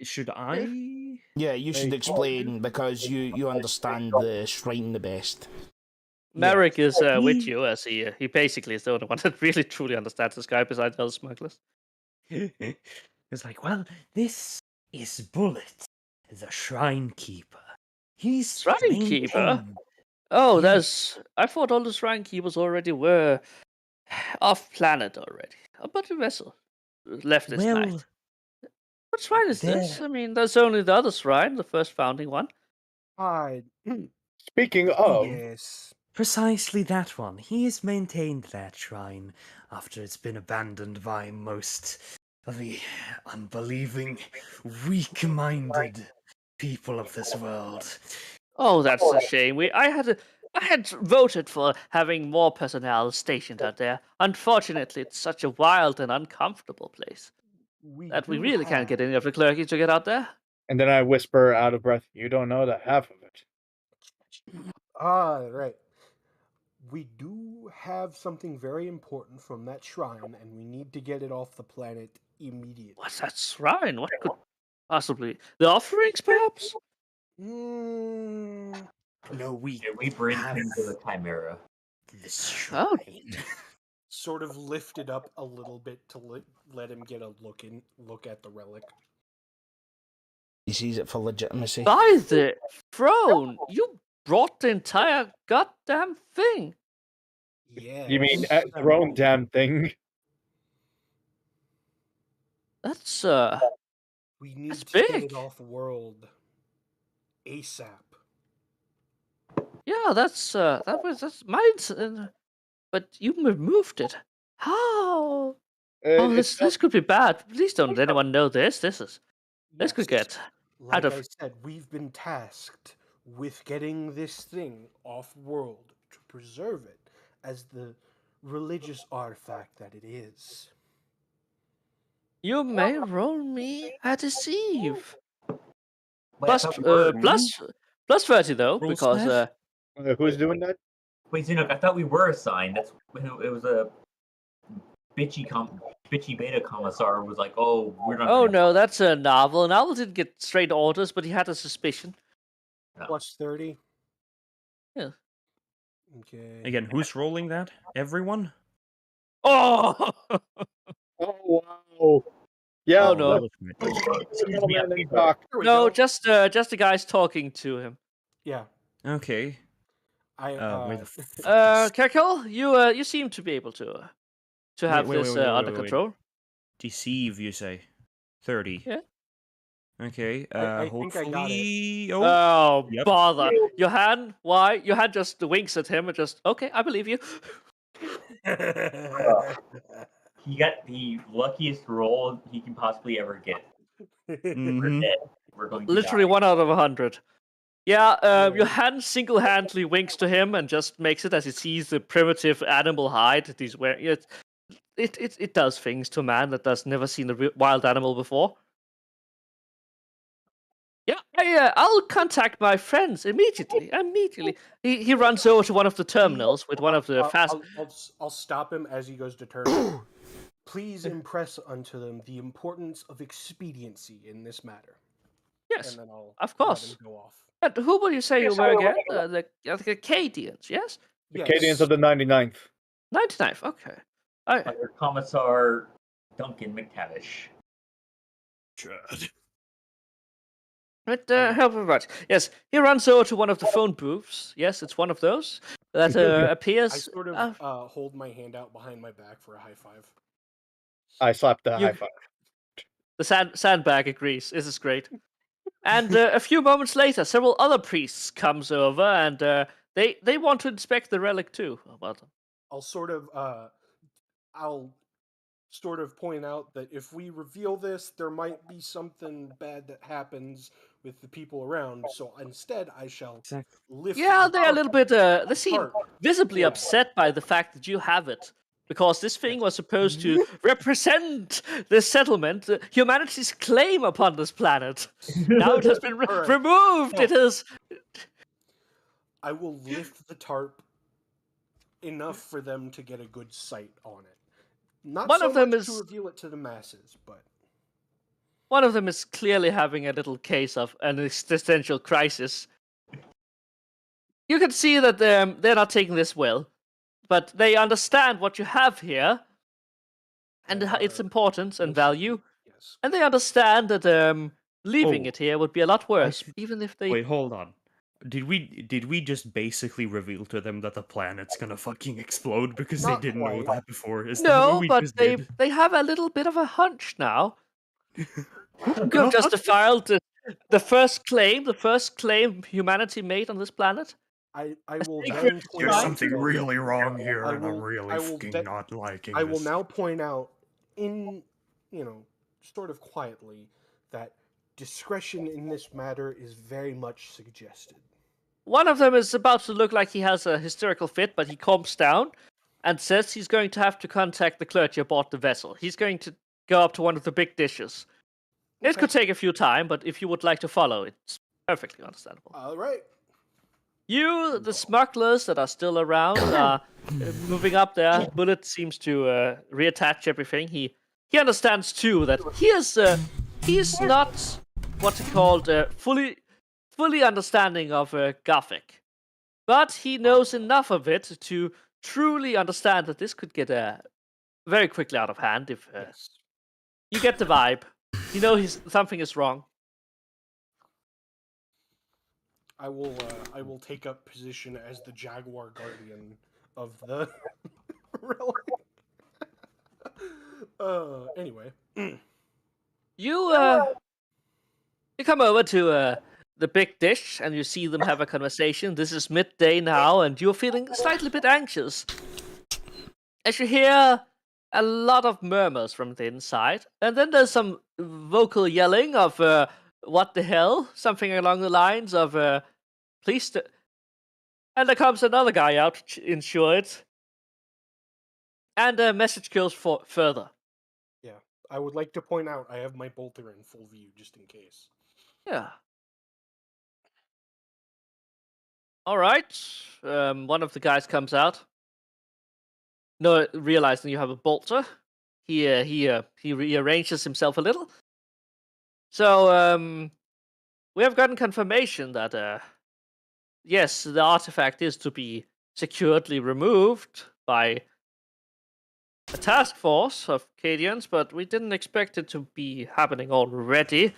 Should I? Yeah, you should explain, because you understand the shrine the best. Merrick is with you, as he basically is the only one that really truly understands this guy besides other smugglers. It's like, well, this is Bullet, the shrine keeper. He's Shrine keeper? maintained- Oh, Yeah. I thought all the shrine keepers already were off planet already. But the vessel left this Well, night. What shrine is this? there- I mean, there's only the other shrine, the first founding one. Speaking of, Yes. precisely that one. He has maintained that shrine after it's been abandoned by most of the unbelieving, weak-minded people of this world. Oh, that's a shame. I had voted for having more personnel stationed out there. Unfortunately, it's such a wild and uncomfortable place that we really can't get any of the clergy to get out there. and then I whisper out of breath, "You don't know the half of it." Right. We do have something very important from that shrine, and we need to get it off the planet immediately. What's that shrine? What could possibly the offerings, perhaps? Mm, No, we Yeah, we bring have him to the Chimera. this shrine. sort of lifted up a little bit to let him get a look at the relic. He sees it for legitimacy. By the throne! You brought the entire goddamn thing. Yeah. You mean throne damn thing? That's We need That's to get big. it off world ASAP. yeah, that's mine. But you removed it. How? Oh, this could be bad. Please don't let anyone know this. This could get Like out of. I said, we've been tasked with getting this thing off world to preserve it as the religious artifact that it is. You may roll me a deceive. Wait, I thought we were- Plus 30 though, Roll because smash? Who's doing that? Wait, Zinok, I thought we were assigned. It was a bitchy beta commissar was like, "Oh, we're not." Oh gonna no, that's a novel. Novel didn't get straight orders, but he had a suspicion. Plus 30. Yeah. Okay. Again, who's rolling that? Everyone? Oh! Oh wow. Yeah. Oh, no. that was great. Gentleman in dock. Here we No, go. just the guys talking to him. Yeah. Okay. Where the fuck is... Kerkel, you seem to be able to have wait, this wait, under wait. control. Deceive, you say? 30. Yeah. Okay, I think I got hopefully... Oh, Yep. bother. Johan, why? Johan just winks at him and just, okay, I believe you. He got the luckiest roll he can possibly ever get. We're Mhm. dead. We're going to Literally die. 1 out of 100. Yeah, Johan single-handedly winks to him and just makes it as he sees the primitive animal hide that he's wearing. It does things to a man that has never seen a wild animal before. Yeah, I'll contact my friends immediately. Immediately. He runs over to one of the terminals with one of the fast... I'll stop him as he goes to turn. Please impress unto them the importance of expediency in this matter. Yes, And then I'll of let course. him go off. And who will you say you were again? The Acadians, yes? The Acadians of the 99th. 99th, okay. Under Commissar Duncan McTavish. But help him right. Yes, he runs over to one of the phone booths. Yes, it's one of those that appears. I sort of hold my hand out behind my back for a high five. I slapped the You- high five. The sandbag agrees. This is great. And a few moments later, several other priests comes over, and they want to inspect the relic too. Well done. I'll sort of point out that if we reveal this, there might be something bad that happens with the people around. So instead, I shall lift. Yeah, the they're a little bit. They seem tarp. visibly Yeah. upset by the fact that you have it, because this thing was supposed to represent the settlement, humanity's claim upon this planet. Now it has been All right. removed. It is. I will lift the tarp enough for them to get a good sight on it. Not One so of them much is- to reveal it to the masses, but One of them is clearly having a little case of an existential crisis. You can see that they're not taking this well, but they understand what you have here and its importance and value, yes. and they understand that leaving Oh. it here would be a lot worse, even if they. Wait, hold on. Did we just basically reveal to them that the planet's gonna fucking explode because Not they didn't know quite. that before? Is that what No, we but just they did? they have a little bit of a hunch now. You have just filed the first claim humanity made on this planet. I will secret then point There's out something that really wrong here, I will not liking I will now point out in, sort of quietly, that discretion in this matter is very much suggested. One of them is about to look like he has a hysterical fit, but he calms down and says he's going to have to contact the clergy aboard the vessel. He's going to go up to one of the big dishes. It Okay. could take a few time, but if you would like to follow, it's perfectly understandable. All right. You, the smugglers that are still around, are moving up there. Bullet seems to reattach everything. He understands too that he is not what's it called fully understanding of Gothic, but he knows enough of it to truly understand that this could get very quickly out of hand if Yes. you get the vibe. You know something is wrong. I will take up position as the Jaguar Guardian of the relic. Anyway. You come over to the big dish and you see them have a conversation. This is midday now, and you're feeling slightly bit anxious as you hear a lot of murmurs from the inside, and then there's some vocal yelling of "What the hell?" Something along the lines of "Please." And there comes another guy out in shorts, and a message goes further. Yeah. I would like to point out I have my bolter in full view just in case. Yeah. All right. One of the guys comes out. No, realizing you have a bolter. he rearranges himself a little. So we have gotten confirmation that yes, the artifact is to be securely removed by a task force of Cadians, but we didn't expect it to be happening already.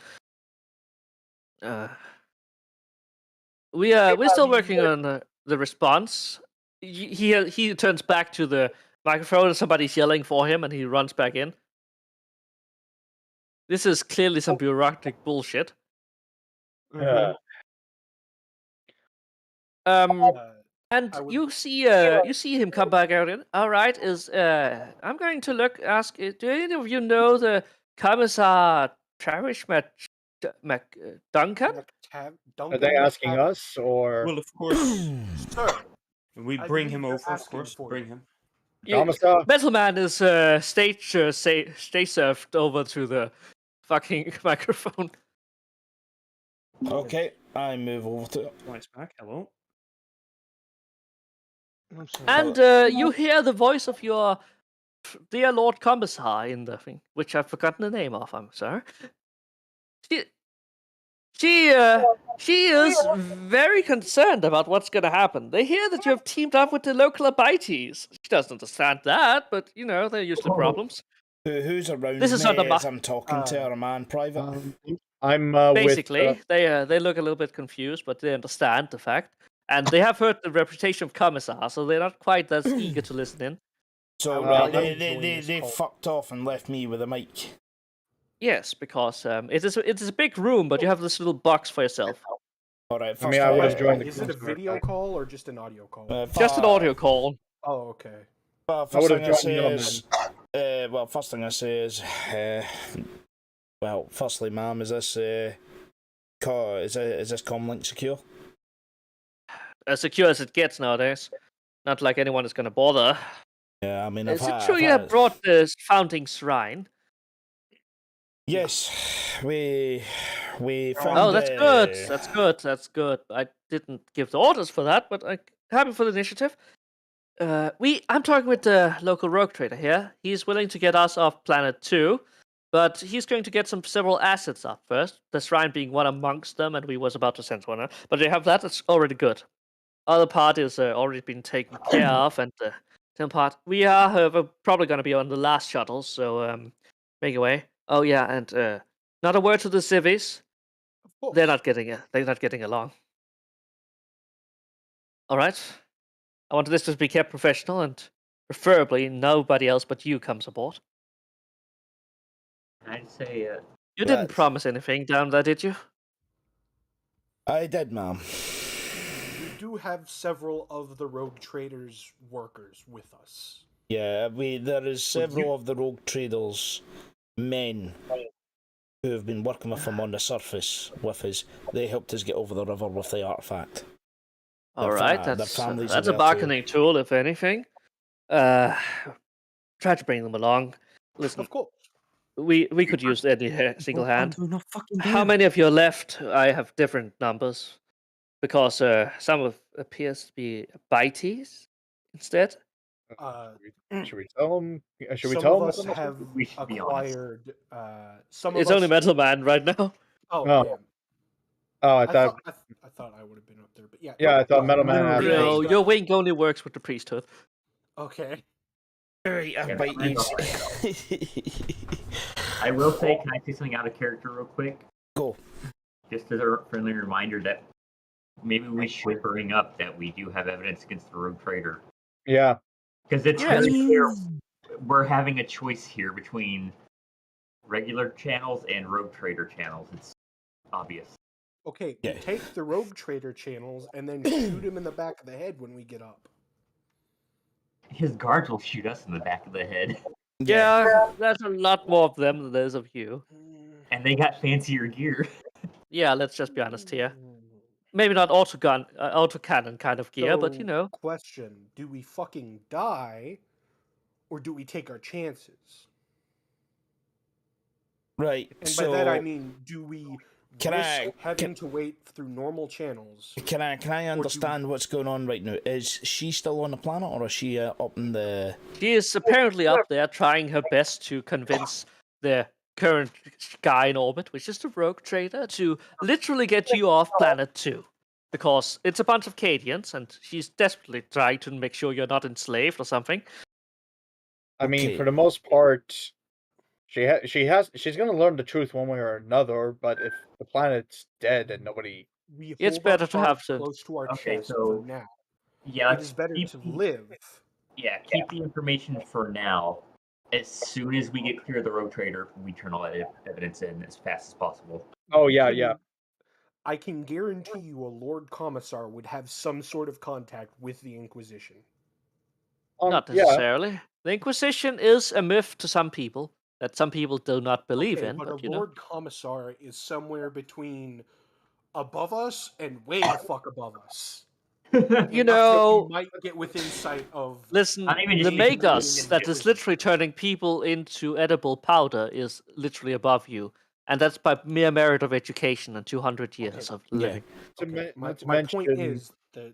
We're still working on the response. He turns back to the microphone and somebody's yelling for him, and he runs back in. This is clearly some bureaucratic bullshit. Uh, And I would- you see him come back out in. All right, I'm going to ask. Do any of you know the Commissar Travis Duncan? Are they asking us or Well, of course. Sir, We I bring believe him they're over, of asking course. for Bring you. him. Commissar? Metalman is stage surfed over to the fucking microphone. Okay, I move over to. Nice back. Hello. I'm sorry. And you hear the voice of your dear Lord Commissar in the thing, which I've forgotten the name of. I'm sorry. She is very concerned about what's going to happen. They hear that you have teamed up with the local abites. She doesn't understand that, but you know, they're usually problems. Who's around This is me not the as I'm talking to her, a man private? I'm Basically, with. they look a little bit confused, but they understand the fact. And they have heard the reputation of Commissar, so they're not quite as eager to listen in. So I they would join this they call. fucked off and left me with a mic. Yes, because it is a big room, but you have this little box for yourself. All right. I mean, I would have joined the Is it a Coast Guard. video call or just an audio call? Just an audio call. Oh, okay. First would've thing I say joined is, first thing I say is, well, firstly, ma'am, is this comlink secure? As secure as it gets nowadays. Not like anyone is going to bother. Yeah, I mean, Is it true you have brought the founding shrine? Yes, we found. Oh, that's good. That's good. That's good. I didn't give the orders for that, but I'm happy for the initiative. I'm talking with the local rogue trader here. He's willing to get us off planet 2, but he's going to get several assets up first. The shrine being one amongst them, and we was about to send one out. But they have that. It's already good. Other part is already been taken care of, and the second part we are, however, probably going to be on the last shuttle. So make your way. Oh yeah, and not a word to the civvies. Of course. They're not getting along. All right. I want this to be kept professional, and preferably nobody else but you comes aboard. I'd say You didn't That's- promise anything down there, did you? I did, ma'am. We do have several of the rogue traders' workers with us. Yeah, there is several of the rogue traders, men, who have been working with him on the surface with us. They helped us get over the river with the artifact. All right, their that's families a are there too. bargaining tool, if anything. Try to bring them along. Listen, Of course. we could use any single hand. We're not fucking How many of you are left? I have different numbers because some appears to be bites instead. Should we tell them? Should we Some tell of them? us have we should be honest. acquired. Some of It's us. only Metal Man right now. Oh, Oh. damn. Oh, I I thought. thought I would have been up there, but yeah. Yeah, I thought Metal Man had. Yeah. No, your wing only works with the priesthood. Okay. Alright, Yeah, bite mine's I will say, can I say something out of character real quick? Go. Just as a friendly reminder that maybe we should bring up that we do have evidence against the rogue trader. Yeah. Because it's Yes. very clear we're having a choice here between regular channels and rogue trader channels. It's obvious. Okay. Yeah. Take the rogue trader channels and then shoot him in the back of the head when we get up. His guards will shoot us in the back of the head. Yeah, there's a lot more of them than there's of you. And they got fancier gear. Yeah, let's just be honest here. Maybe not autocannon kind of gear, but you So, know. Question: do we fucking die, or do we take our chances? Right, And so by that I mean, do we Can having to wait through normal channels. Can I understand what's going on right now? Is she still on the planet, or is she up in the? She is apparently up there trying her best to convince the current guy in orbit, which is the rogue trader, to literally get you off planet 2. Because it's a bunch of Cadians, and she's desperately trying to make sure you're not enslaved or something. I mean, Okay. for the most part, she's gonna learn the truth one way or another. But if the planet's dead and nobody, We It's hold better our to have cards to- close to our Okay, chest so- for now. Yeah, It is better keep to the- live. Yeah, keep the information for now. As soon as we get clear of the rogue trader, we turn all that evidence in as fast as possible. oh yeah. I can guarantee you a Lord Commissar would have some sort of contact with the Inquisition. Not Yeah, necessarily. The Inquisition is a myth to some people that some people do not believe Okay, in, but but a you know. Lord Commissar is somewhere between above us and way the fuck above us. You Enough that we know, might get within sight of. listen, Not even the just Magus Inquisition. that is literally turning people into edible powder is literally above you. And that's by mere merit of education and 200 years of living. not to My mention, point is that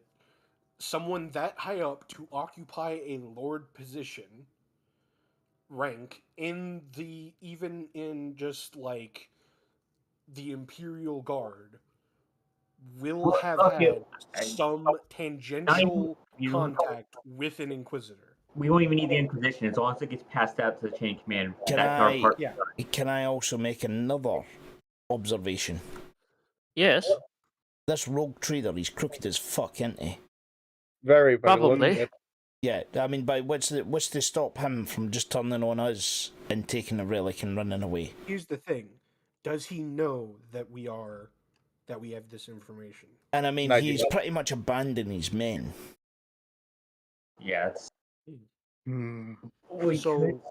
someone that high up to occupy a Lord position rank even in just like the Imperial Guard will have Okay, had some tangential you- contact with an Inquisitor. We won't even need the Inquisition as long as it gets passed out to the chain of command. Can That's our I- part. Yeah. Can I also make another observation? Yes, This rogue trader, he's crooked as fuck, isn't he? very probably. Yeah, I mean, by what's to stop him from just turning on us and taking the relic and running away? Here's the thing: does he know that we have this information? And I mean, No, he's you- pretty much abandoned his men. Yeah, it's. Hmm. We So- could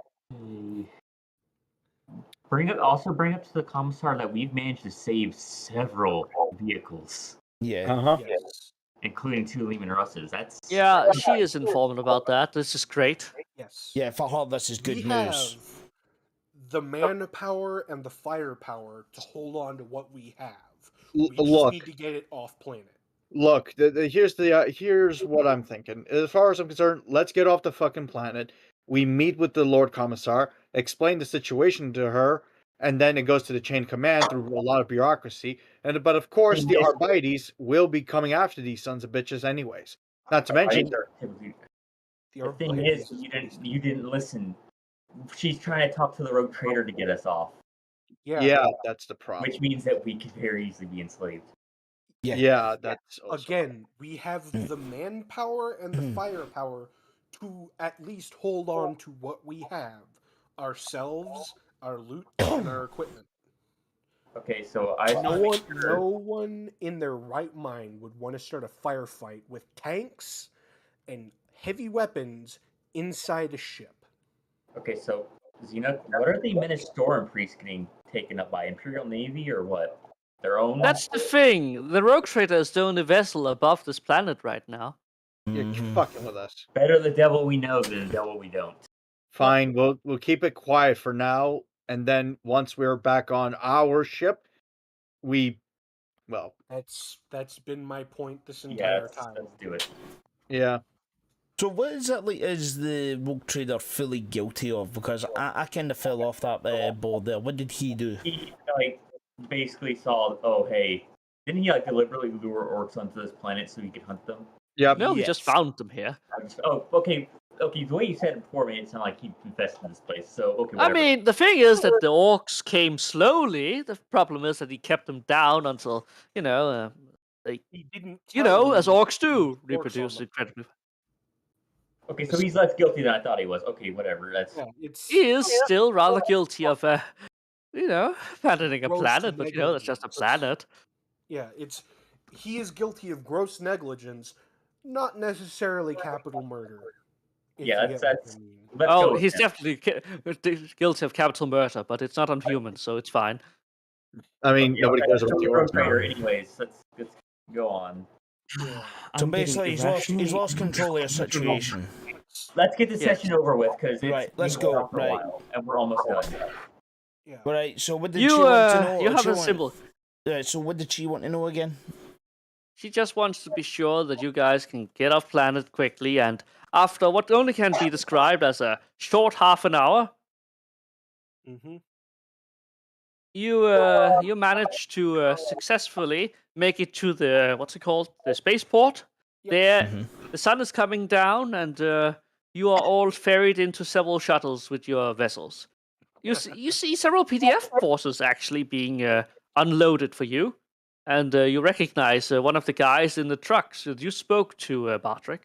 bring up to the commissar that we've managed to save several vehicles, Yeah. Uh-huh. Yes. including 2 Lehman Russes. That's Yeah, she is informed about that. This is great. Yes. Yeah, for her, this is good we news. have the manpower and the firepower to hold on to what we have. We just Look, need to get it off planet. look. Here's what I'm thinking. As far as I'm concerned, let's get off the fucking planet. We meet with the Lord Commissar, explain the situation to her, and then it goes to the chain of command through a lot of bureaucracy. But of course, the Arbites will be coming after these sons of bitches anyways. Not to mention, The thing is, you didn't listen. She's trying to talk to the rogue trader to get us off, yeah, that's the problem. which means that we could very easily be enslaved. Yeah, that's also... Again, we have the manpower and the firepower to at least hold on to what we have. Ourselves, our loot, and our equipment. Okay, so I No one in their right mind would want to start a firefight with tanks and heavy weapons inside a ship. Okay, so Xena, what are the Ministoran priests getting taken up by? Imperial Navy or what? Their own? That's the thing. The rogue trader is the only vessel above this planet right now. You're Mhm. fucking with us. Better the devil we know than the devil we don't. Fine, we'll keep it quiet for now, and then once we're back on our ship, That's been my point this Yeah, entire time. let's do it. yeah. So what exactly is the rogue trader fully guilty of? Because I kind of fell off that board there. What did he do? He basically saw, oh hey, didn't he deliberately lure orcs onto this planet so he could hunt them? Yep. No, we just found them here. Okay. The way you said it before made it sound like he infested this place. So okay, I whatever. mean, the thing is that the orcs came slowly. The problem is that he kept them down until, He didn't. as orcs do, orcs on reproduce them. incredibly. Okay, so he's less guilty than I thought he was. Okay, whatever. That's Yeah, it's He is still rather guilty of, abandoning a Gross planet, but that's just a negligence. planet. he is guilty of gross negligence, not necessarily capital murder. if Yeah, you get what that's- I mean. let's go Oh, with he's that. definitely guilty of capital murder, but it's not unhuman, so it's fine. I mean, Okay, nobody okay, cares so about the the rogue orcs. trader. Anyways, let's go on. So basically, he's lost control of the situation. Let's get this Yeah. session over with because Right, let's been going go, on for a right. while, and we're almost done. Yeah. Right. So what did You she want to know? you have She a want- symbol. So what did she want to know again? She just wants to be sure that you guys can get off planet quickly, and after what only can be described as a short half an hour, Mm-hmm. you manage to successfully make it to the the spaceport. Yep. There, Mhm. the sun is coming down, and you are all ferried into several shuttles with your vessels. You see several PDF forces actually being unloaded for you, and you recognize one of the guys in the trucks that you spoke to, Bartrick,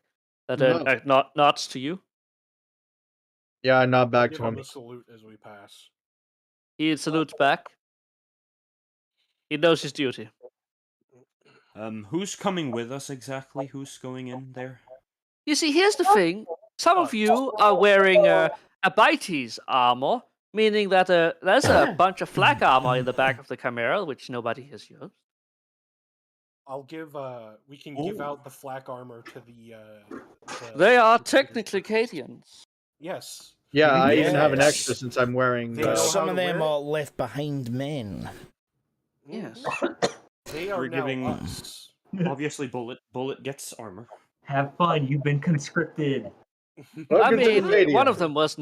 that No. nods to you. Yeah, I nod back Give to him him. a salute as we pass. He salutes back. He knows his duty. Who's coming with us exactly? Who's going in there? You see, here's the thing. Some of you are wearing Abites armor, meaning that there's a bunch of flak armor in the back of the Chimera, which nobody has used. I'll give. We can give Oh. out the flak armor to the. They are technically Cadians. Yes. Yeah, I even have an Yes. extra since I'm wearing. They know Because how some to of them wear it? are left behind men. Yes. They are We're now giving- us. Obviously, Bullet gets armor. Have fun. You've been conscripted. I Welcome to the mean, stadium. one of them was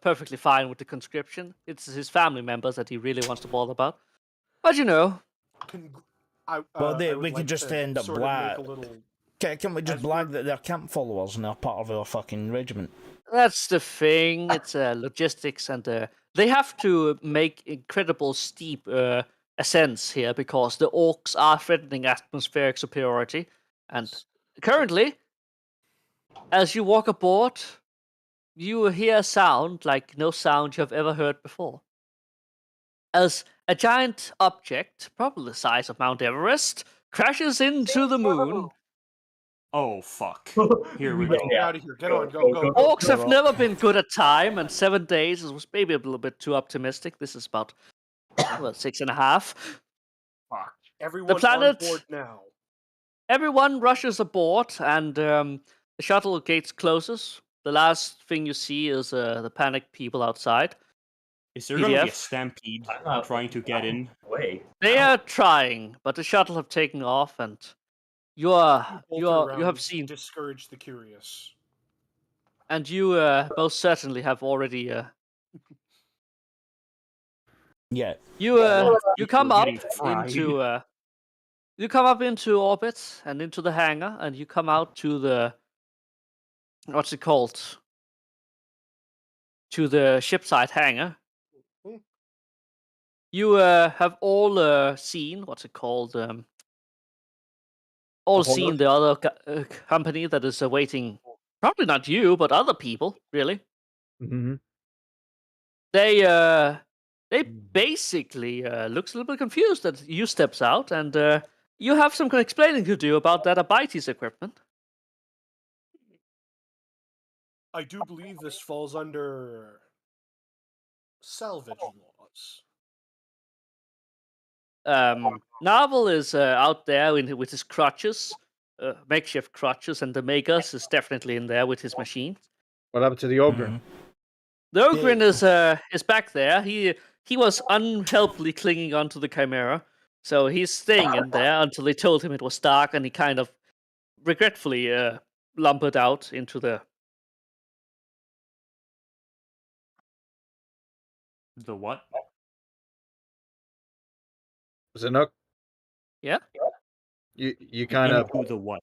perfectly fine with the conscription. It's his family members that he really wants to bother about. But you know, We could just end up black. Can we just as blag we're- that they're camp followers and they're part of our fucking regiment? that's the thing. It's logistics, and they have to make incredible steep ascents here because the orcs are threatening atmospheric superiority. And currently, as you walk aboard, you hear a sound like no sound you have ever heard before. As a giant object, probably the size of Mount Everest, crashes into the moon. Oh fuck! Here we Let's go. get out of here. Get on. Go. Orcs have never been good at time, and 7 days was maybe a little bit too optimistic. This is about 6.5. Everyone planet- on board now. Everyone rushes aboard, and the shuttle gates closes. The last thing you see is the panicked people outside. Is there gonna be a PDF? stampede I'm not trying to get in? Way. They are trying, but the shuttle have taken off, and you have seen, Discourage the curious. and you most certainly have already. Yeah. You come up getting fried. into you come up into orbit and into the hangar, and you come out to the what's it called? To the shipside hangar. Mhm. You have all seen what's it called? All The seen the other company that is awaiting. Probably not you, but other people. Really, Mm-hmm. they basically looks a little bit confused that you steps out, and you have some explaining to do about that Abites equipment. I do believe this falls under salvage laws. Narvel is out there with his crutches, makeshift crutches, and the Magus is definitely in there with his machine. What happened to the ogre? Mhm. The Ogrin is back there. He was unhelpfully clinging onto the Chimera, so he's staying in there until they told him it was dark, and he kind of regretfully lumbered out into the. The what? Was it Nook? Yeah. You kind of Into the what?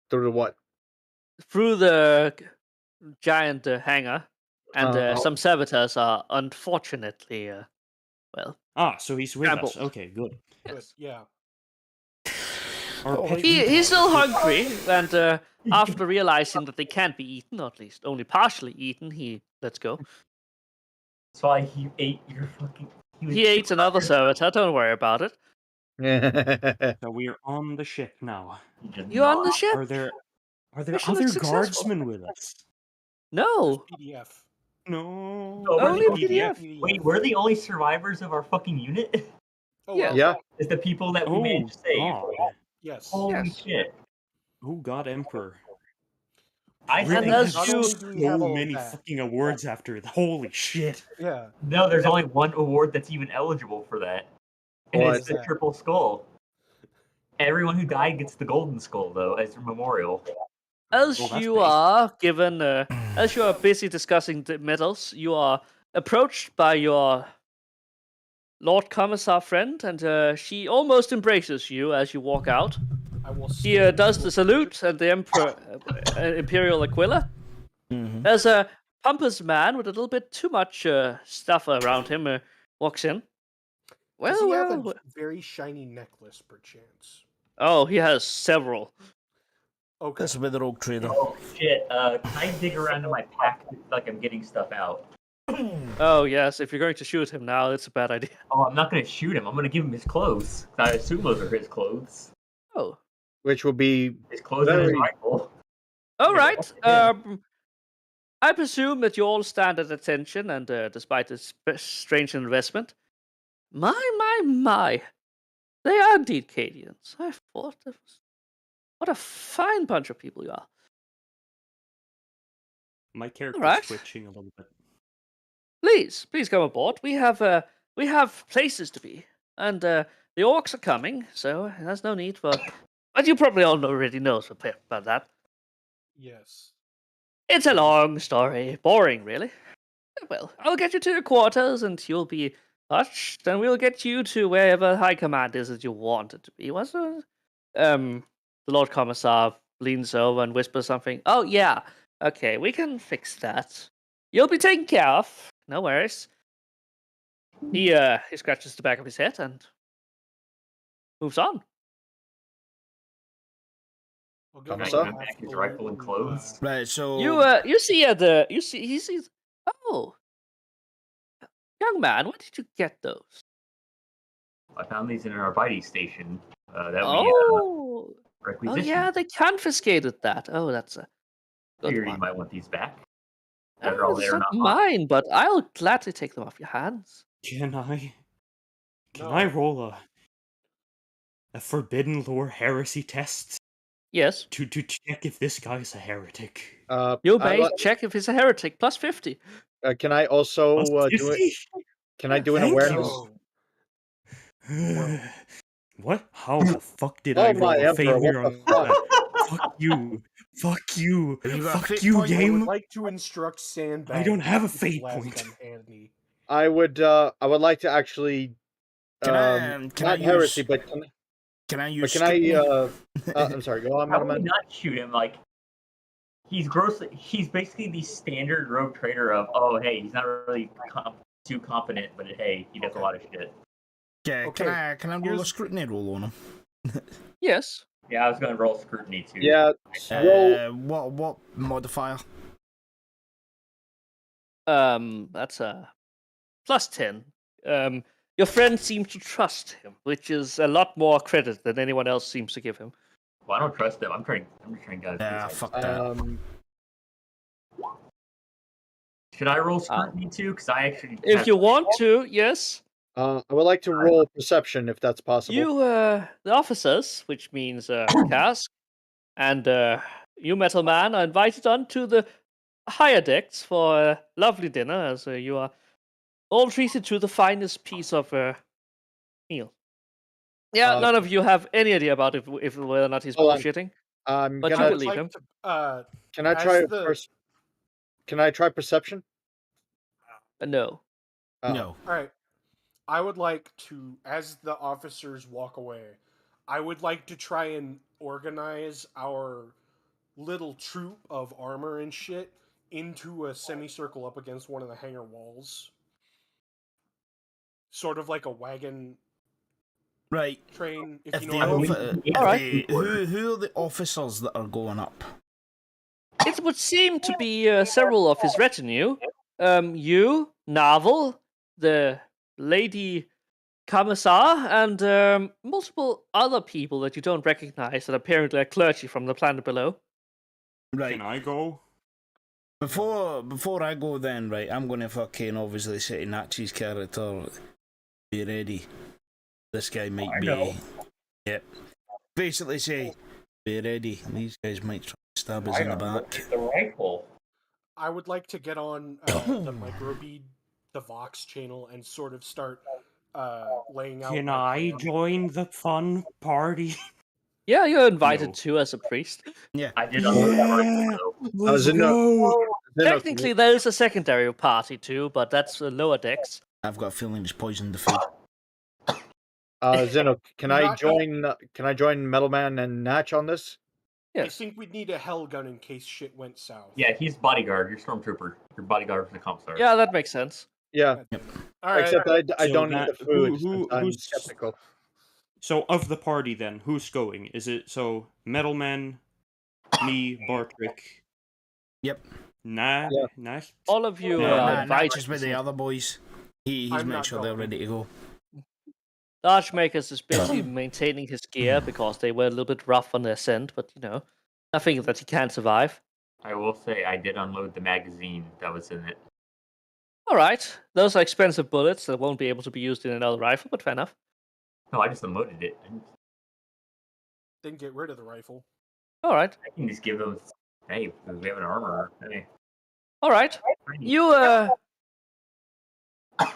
through the what? Through the giant hangar, and Oh. some servitors are unfortunately, well, Ah, so he's with Scrambled. us. Okay, good. But yeah. Our Oh, pet he's still hungry, and after realizing that they can't be eaten, or at least only partially eaten, he lets go. That's why he ate your fucking. He ate another servitor. Don't worry about it. So we're on the ship now. You on the ship? Are there Mission other successful. guardsmen with us? No. PDF. No. Oh, Only we're the PDF. Wait, we're the only survivors of our fucking unit? Oh, Yeah. well, Yeah. Is the people that we Oh managed to save? God. Yes. Holy Yes. shit. Who got Emperor? I And think as Not you- only do we have So all of many that, fucking awards after that. Holy shit. yeah. no, there's only one award that's even eligible for that. And What? it's the triple skull. Everyone who died gets the golden skull, though, as a memorial. As that's you nice. are given, as you are busy discussing the medals, you are approached by your Lord Commissar friend, and she almost embraces you as you walk out. I will He stand does to the salute, and the Emperor, Imperial Aquila. There's a pompous man with a little bit too much stuff around him walks in. Does he have a Well. very shiny necklace, perchance? Oh, he has several. Okay. That's with the rogue trader. Oh shit! Can I dig around in my pack like I'm getting stuff out? Oh yes, if you're going to shoot him now, it's a bad idea. Oh, I'm not gonna shoot him. I'm gonna give him his clothes. I assume those are his clothes. Oh, Which will be His clothes and his Very- rifle. all Yeah, right. yeah. I presume that you all stand at attention, and despite this strange investment, my, they are indeed Cadians. I thought it was... What a fine bunch of people you are. My character's Alright. twitching a little bit. Please come aboard. We have places to be, and the orcs are coming, so there's no need for. But you probably all already know about that. Yes. It's a long story, boring, really. Well, I'll get you to your quarters, and you'll be touched, and we'll get you to wherever High Command is that you want it to be. What's the Lord Commissar leans over and whispers something. Oh yeah, okay, we can fix that. You'll be taken care of. No worries. He scratches the back of his head and moves on. I'll Can I Commissar? give him back his rifle and clothes? Right, so You see he sees. Oh, young man, where did you get those? I found these in an Arbite station that we Oh, requisitioned. yeah, they confiscated that. Oh, that's a good Figure you one. might want these back. They're all Oh, it's there, not not mine. mine, but I'll gladly take them off your hands. Can I No. roll a forbidden lore heresy test Yes, to check if this guy's a heretic? you I may li- check if he's a heretic. Plus 50. can I also Plus do it? 50? Can I do an Thank you. awareness? No. What? How the fuck did Oh I roll my a emperor! failure What on the fuck? that? Fuck you! Fuck you! Have you got a Fuck fate you, point? I would game! like to instruct Sandbag. I don't have a to keep his fate last point. gun handy. I would like to actually can I not heresy, use but can I use can I scrutiny? I'm sorry. Go on, How would we Metalman. not shoot him? Like he's basically the standard rogue trader of hey, he's not really too competent, but hey, he does a lot of shit. Yeah, Okay, can I roll a here's- scrutiny roll on him? Yes. Yeah, I was gonna roll scrutiny too. Yeah. Roll. What modifier? That's a plus 10. Your friend seems to trust him, which is a lot more credit than anyone else seems to give him. Well, I don't trust him. I'm just trying to Yeah, fuck that. Should I roll scrutiny too? Because I actually. If you want to, yes. I would like to roll perception if that's possible. You, the officers, which means Cask, and you, Metal Man, are invited on to the higher decks for a lovely dinner, as you are all treated to the finest piece of meal. Yeah, none of you have any idea about if whether or not he's Hold on. bullshitting, I'm but you gonna. believe him. Can I as try the- first? Can I try perception? No. Oh. No. All right. I would like to, as the officers walk away, I would like to try and organize our little troop of armor and shit into a semicircle up against one of the hangar walls. Sort of like a wagon Right. train, if If you the know what I mean. if Alright. who are the officers that are going up? It would seem to be several of his retinue. You, Navel, the Lady Commissar, and multiple other people that you don't recognize that apparently are clergy from the planet below. Right. Can I go? Before I go then, right, I'm gonna fucking obviously say to Natchi's character, be ready. This guy might I be know. Yep. Basically say, be ready. These guys might try to stab us in the back. The rifle. I would like to get on the microbead, the Vox channel, and sort of start laying out. Can my I plan. join the fun party? Yeah, you're invited No. to as a priest. Yeah. I did unload that rifle Yeah, though. let's Zinok- go. Zinok, Technically, there is a secondary party too, but that's lower decks. I've got a feeling he's poisoned the food. Zeno, can I Not- join? Can I join Metalman and Natch on this? I Yes. think we'd need a hell gun in case shit went south. Yeah, he's bodyguard. You're stormtrooper. You're bodyguard for the commissar. Yeah, that makes sense. Yeah, All right. except I So don't that- eat the food. who- since I'm who's- skeptical. So of the party, then who's going? Is it so Metalman, me, Bartrick? Yep. Nah, Yeah. nah. All of you Yeah, are Nah, invited. Natch is with the other boys. He's I'm made not sure they're going. ready to go. The Archmakers is busy maintaining his gear because they were a little bit rough on their scent, but nothing that he can't survive. I will say I did unload the magazine that was in it. Alright, those are expensive bullets that won't be able to be used in another rifle, but fair enough. No, I just unloaded it. Then get rid of the rifle. Alright, I can just give them. Hey, we have an armor. Hey. alright.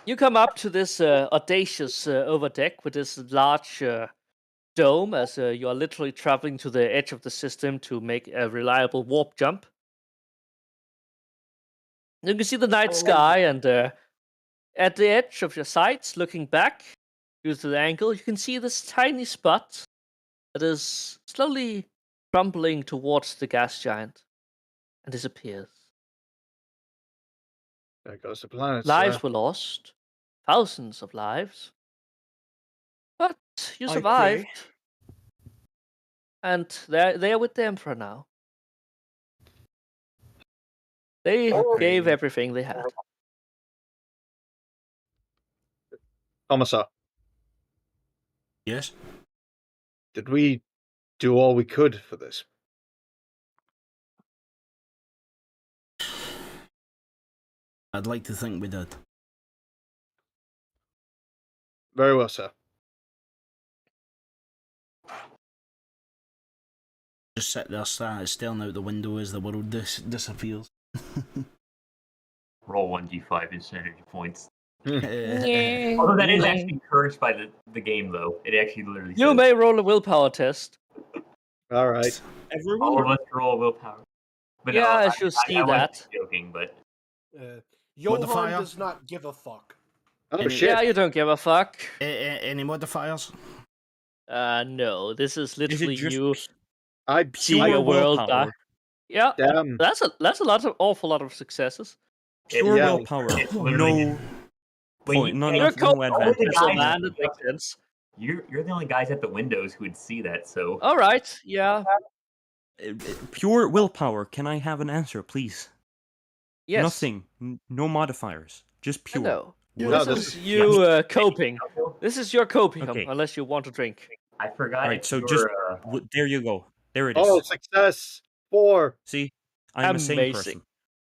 You come up to this audacious overdeck with this large dome as you are literally traveling to the edge of the system to make a reliable warp jump. You can see the night sky, and at the edge of your sights, looking back due to the angle, you can see this tiny spot that is slowly crumbling towards the gas giant and disappears. There goes the planet. Lives were lost, thousands of lives, but you Okay. survived, and they're with the Emperor now. They gave everything they had. Commissar, Yes? did we do all we could for this? I'd like to think we did. Very well, sir. Just sit there staring out the window as the world disappears. Roll 1d5 insanity points. Yeah. Although that is actually encouraged by the game, though. It actually literally You says may roll a willpower test. All right. all Everyone. of us roll willpower. But Yeah, no, as you see I wasn't that. joking, but Johan Modifier? does not give a fuck. Oh Any- shit! Yeah, you don't give a fuck. Any modifiers? No, this is literally just you I seeing pure a world willpower? die. Yeah, damn. that's a awful lot of successes. Pure Yeah. willpower. It's literally- No When point. you- No, when You're you're no cold, advantage. so guys- man, it makes sense. you're the only guys at the windows who would see that. So All right, yeah, Pure willpower. Can I have an answer, please? yes. Nothing. No modifiers. Just pure. No, No, this this is you coping. This is your coping, Okay. unless you want to drink. I forgot. Alright, if so you're, just there you go. There it is. Oh, success! 4. See, I'm a sane Amazing.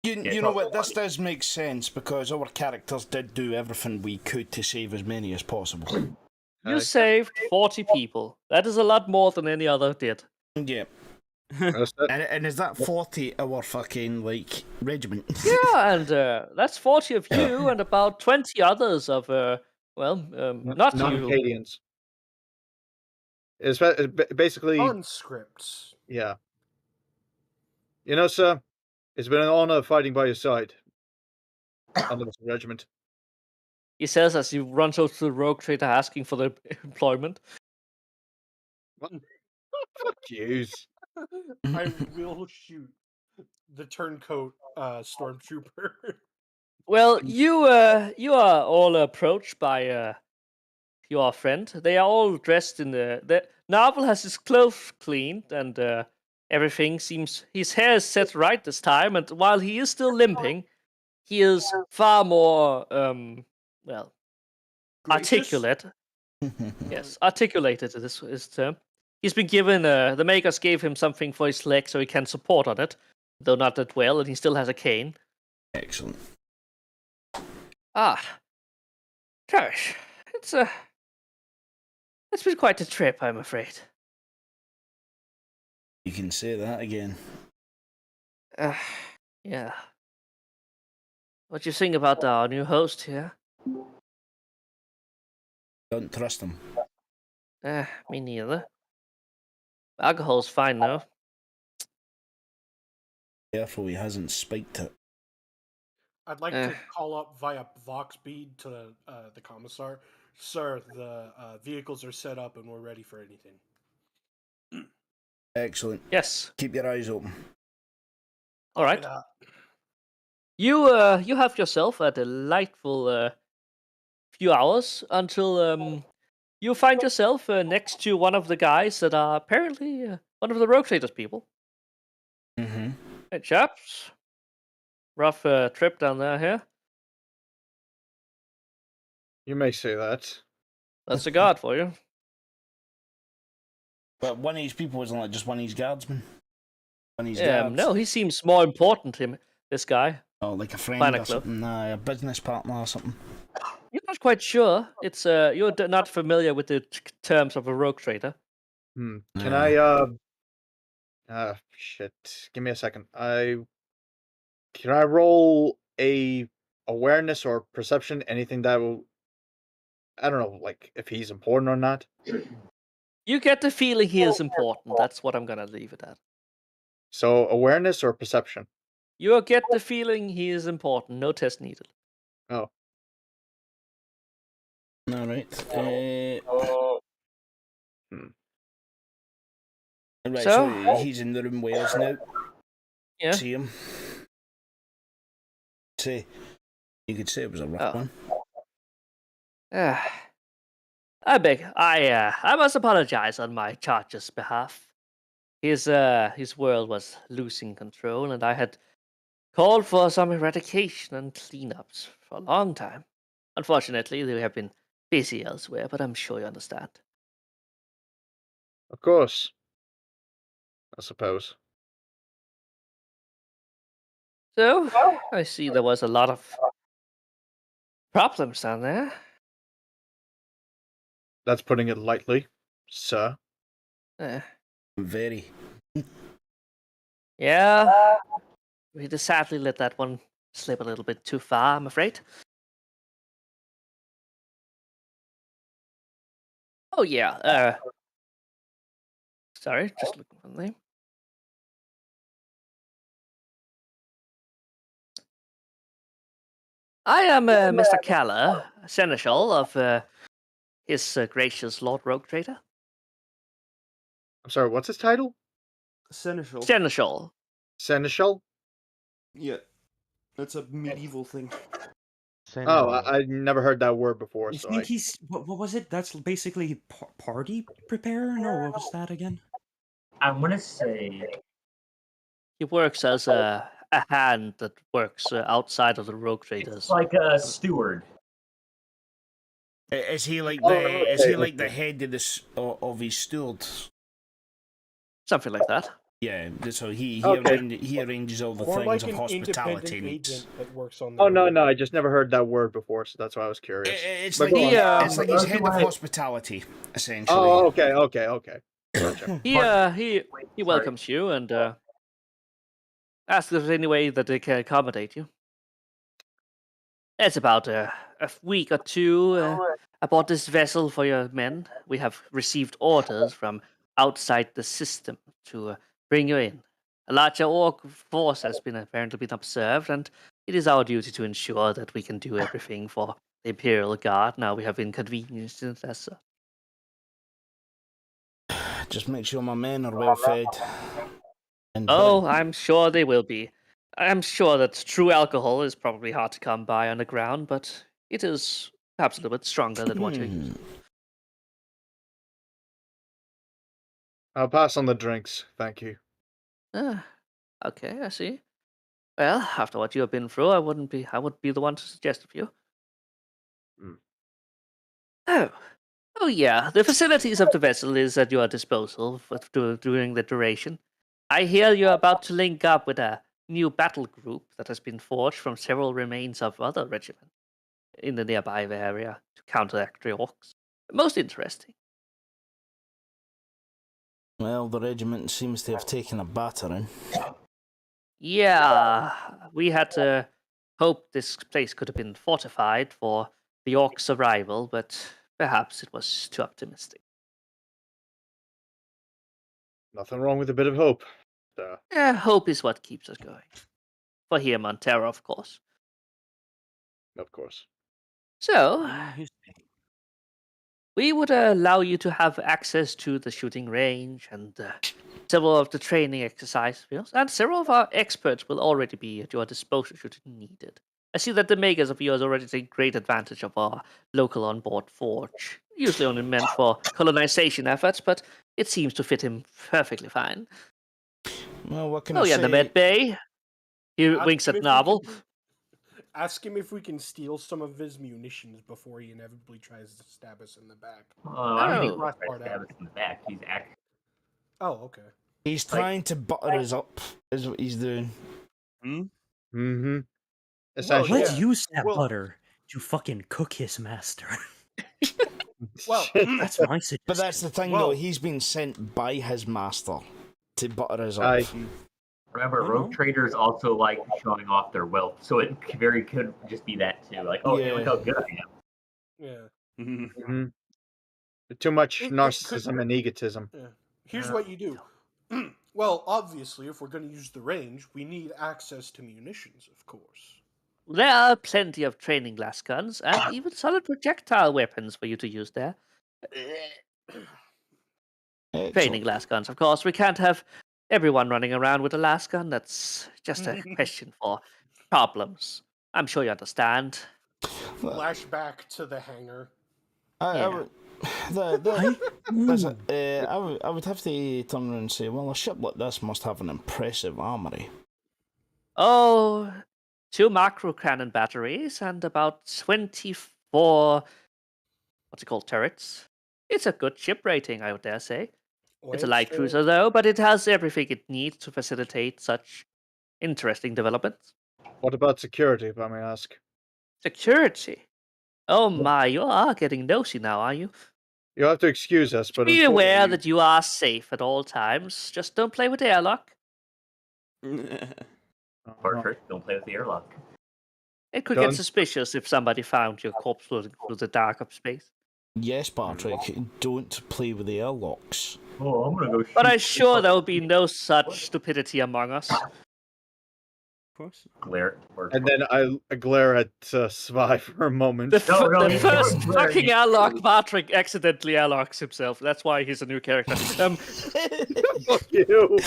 person. You know what? This does make sense because our characters did do everything we could to save as many as possible. You saved 40 people. That is a lot more than any other did. Yeah. That's it. And is that 40 our fucking, regiment? Yeah, and that's 40 of you and about 20 others of, not you. Non-Acadians. It's basically, Conscripts. yeah. You know, sir, it's been an honor fighting by your side under this regiment. He says as he runs over to the rogue trader asking for the employment. Fuck yous. I will shoot the turncoat stormtrooper. Well, you are all approached by your friend. They are all dressed in the Narvel has his clothes cleaned and everything seems his hair is set right this time. And while he is still limping, he is far more articulate. Yes, articulated is his term. He's been given the makers gave him something for his leg so he can support on it, though not that well, and he still has a cane. Excellent. Ah, Travis, it's been quite a trip, I'm afraid. You can say that again. Yeah. What do you think about our new host here? Don't trust him. Me neither. Alcohol's fine though. Careful, he hasn't spiked it. I'd like to call up via Vox bead to the commissar. Sir, the vehicles are set up and we're ready for anything. Excellent. Yes. Keep your eyes open. All right. Yeah. You have yourself a delightful few hours until you find yourself next to one of the guys that are apparently one of the Rogue Traders people. Mm-hmm. Hey, chaps. Rough trip down there here. You may say that. That's a guard for you. But one of these people isn't like just one of these guardsmen. One of these guards. No, he seems more important to him, this guy. Oh, like a friend Minor or club. something. A business partner or something. You're not quite sure. It's you're not familiar with the terms of a rogue trader. Can Yeah. shit. Give me a second. Can I roll a awareness or perception? Anything that will, I don't know, like if he's important or not. You get the feeling he is important. That's what I'm gonna leave it at. So awareness or perception? You get the feeling he is important. No test needed. Oh. All right. Right. So he's in the room with us now. Yeah. See him. Say, you could say it was a rough one. I beg. I must apologize on my charge's behalf. His world was losing control, and I had called for some eradication and cleanups for a long time. Unfortunately, they have been busy elsewhere, but I'm sure you understand. Of course. I suppose. So, I see there was a lot of problems down there. That's putting it lightly, sir. Very. Yeah. We just sadly let that one slip a little bit too far, I'm afraid. Oh, yeah. Sorry, just looking for the name. I am Mr. Calla, Seneschal of His Gracious Lord Rogue Trader. I'm sorry, what's his title? Seneschal. Seneschal. Seneschal? Yeah, that's a medieval thing. Oh, I never heard that word before. I So think he's what was it? That's basically party preparer. No, what was that again? I'm gonna say He works as a hand that works outside of the Rogue Traders. it's like a steward. Is he like Oh, the? okay, Is he like okay. the head of his stewards? Something like that. Yeah. So he Okay. he arranges all the Or things like of an hospitality independent needs. agent that works on the Oh no, road. no, I just never heard that word before, so that's why I was curious. It's But like go on. it's like he's head of hospitality, essentially. Oh, okay. Gotcha. He welcomes you and asks if there's any way that they can accommodate you. It's about a week or two aboard this vessel for your men. We have received orders from outside the system to bring you in. A larger orc force has apparently been observed, and it is our duty to ensure that we can do everything for the Imperial Guard. Now we have inconvenienced it as such. Just make sure my men are well fed. And Oh, I'm sure they will be. I'm sure that true alcohol is probably hard to come by on the ground, but it is perhaps a little bit stronger than what you're used to. I'll pass on the drinks, thank you. Okay, I see. Well, after what you have been through, I would be the one to suggest a few. Oh yeah. The facilities of the vessel is at your disposal during the duration. I hear you're about to link up with a new battle group that has been forged from several remains of other regiments in the nearby area to counteract the orcs. Most interesting. Well, the regiment seems to have taken a battering. Yeah, we had hoped this place could have been fortified for the orcs' arrival, but Perhaps it was too optimistic. Nothing wrong with a bit of hope. So, Hope is what keeps us going. For here, Montero, of course. of course. So, we would allow you to have access to the shooting range and several of the training exercise fields, and several of our experts will already be at your disposal should it needed. I see that the makers of yours already take great advantage of our local onboard forge, usually only meant for colonization efforts, but it seems to fit him perfectly fine. Well, what can Oh I yeah, say? the med bay. He Ask winks him at if we Novel. can- Ask him if we can steal some of his munitions before he inevitably tries to stab us in the back. I don't think Oh. he'll try to stab us in the back. He's actually Oh, okay. He's trying to butter us up, is what he's doing. Mm-hmm. Well, Essentially. Let's yeah. use that Well- butter to fucking cook his master. Well, That's my suggestion. But that's the thing, Well- though. He's been sent by his master to butter us up. I- remember I rogue know. traders also like showing off their wealth, so it very could just be that too. Like, oh, hey, look Yeah. how good I am. yeah. Mhm. Too much It narcissism and egotism. Yeah. Here's what you do. Well, obviously, if we're going to use the range, we need access to munitions, of course. There are plenty of training glass guns and even solid projectile weapons for you to use there. Training Excellent. glass guns, of course. We can't have everyone running around with a las gun. That's just a question for problems. I'm sure you understand. Flashback to the hangar. I Yeah. would, I would have to turn around and say, well, a ship like this must have an impressive armory. Oh, 2 macro cannon batteries and about 24, what's it called, turrets. It's a good ship rating, I would dare say. It's a light cruiser, though, but it has everything it needs to facilitate such interesting developments. What about security, if I may ask? Security. Oh my, you are getting nosy now, are you? You'll have to excuse us, but Be aware unfortunately- that you are safe at all times. Just don't play with the airlock. Portrait, don't play with the airlock. It could Don't- get suspicious if somebody found your corpse floating through the dark of space. Yes, Patrick, don't play with the airlocks. Oh, I'm gonna go shoot. But I'm sure there will be no such stupidity among us. Of course. glare. And then I glare at Svi for a moment. The, No, the you first weren't glaring. fucking airlock, Patrick accidentally airlocks himself. That's why he's a new character. Fuck you.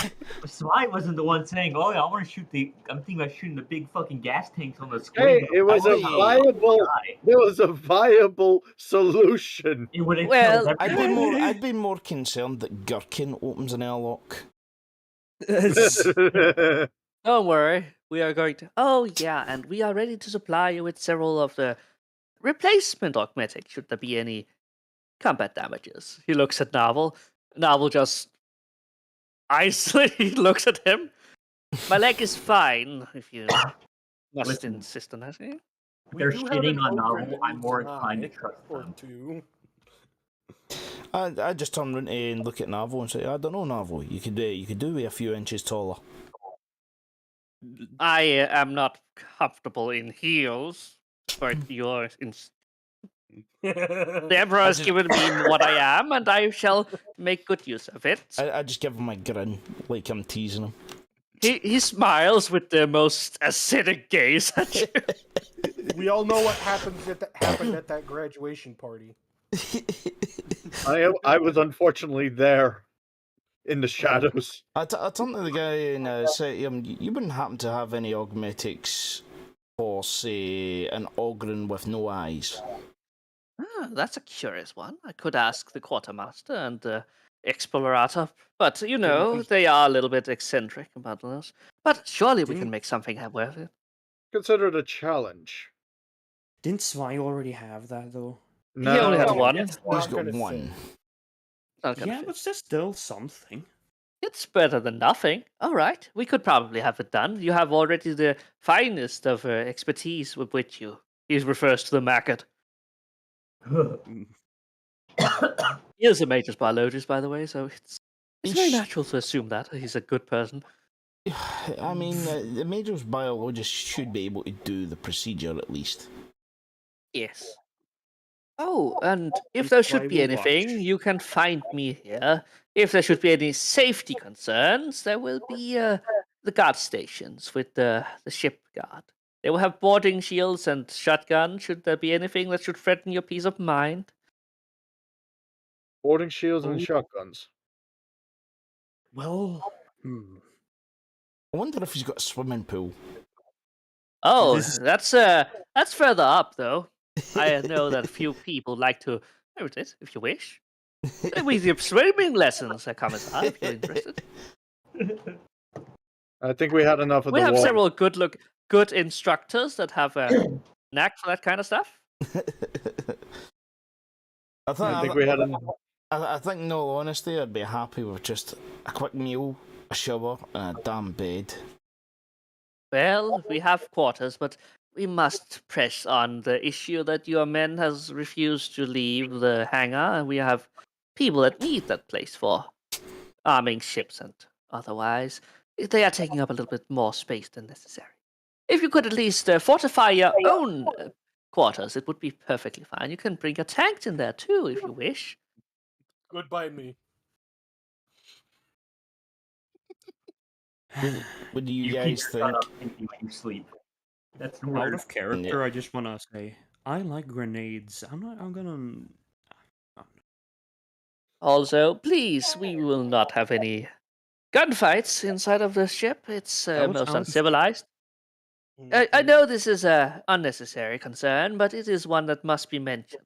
Sly wasn't the one saying, "Oh, yeah, I want to shoot the." I'm thinking about shooting the big fucking gas tanks on the screen. Hey, it was a Hey. viable. It was a viable solution. It would have Well, killed I'd everyone. be more concerned that Gherkin opens an airlock. Don't worry, we are going to. Oh, yeah, and we are ready to supply you with several of the replacement augmetics should there be any combat damages. He looks at Novel. Novel just he looks at him. My leg is fine, if you must Listen. insist on that. Eh? We They're do have shitting an on ogre Novel. that I'm needs more an inclined to eye trust or them. two. I just turn around and look at Navo and say, I don't know, Navo. You could do with a few inches taller. I am not comfortable in heels, but you're in. The Emperor has given me what I am, and I shall make good use of it. I just give him a grin, like I'm teasing him. He smiles with the most acidic gaze at you. We all know what happened at that graduation party. I was unfortunately there in the shadows. I turn to the guy and say to him, you wouldn't happen to have any augmetics for, say, an Ogren with no eyes? Ah, that's a curious one. I could ask the quartermaster and the explorator, but you know, they are a little bit eccentric about this. But surely we can make something worth it. Consider it a challenge. Didn't Sly already have that though? He only had one. He's Not got gonna one. fit. Not gonna Yeah, fit. but that's still something. It's better than nothing. All right, we could probably have it done. You have already the finest of expertise with which you. He refers to the maggot. He is a major's biologist, by the way, so it's very natural to assume that he's a good person. I mean, the major's biologist should be able to do the procedure at least. Yes. Oh, and if That's there why should be we anything, watch. you can find me here. If there should be any safety concerns, there will be the guard stations with the ship guard. They will have boarding shields and shotguns. Should there be anything that should threaten your peace of mind? Boarding shields and Ooh. shotguns. Well, I wonder if he's got a swimming pool. Oh, This is- that's further up though. I know that a few people like to. There it is, if you wish. We give swimming lessons at Commissar, if you're interested. I think we had enough of We the have water. several good instructors that have a knack for that kind of stuff. I think we had enough. I think, in all honesty, I'd be happy with just a quick meal, a shower, and a damn bed. Well, we have quarters, but we must press on the issue that your men has refused to leave the hangar, and we have people that need that place for arming ships and otherwise. They are taking up a little bit more space than necessary. If you could at least fortify your own quarters, it would be perfectly fine. You can bring your tanks in there too, if you wish. Goodbye, me. What do you You keep guys your gun think? up thinking when you sleep. That's out weird. of character, I just want to say I like grenades. I'm gonna. Also, please, we will not have any gunfights inside of the ship. It's That was most out of- uncivilized. I know this is a unnecessary concern, but it is one that must be mentioned.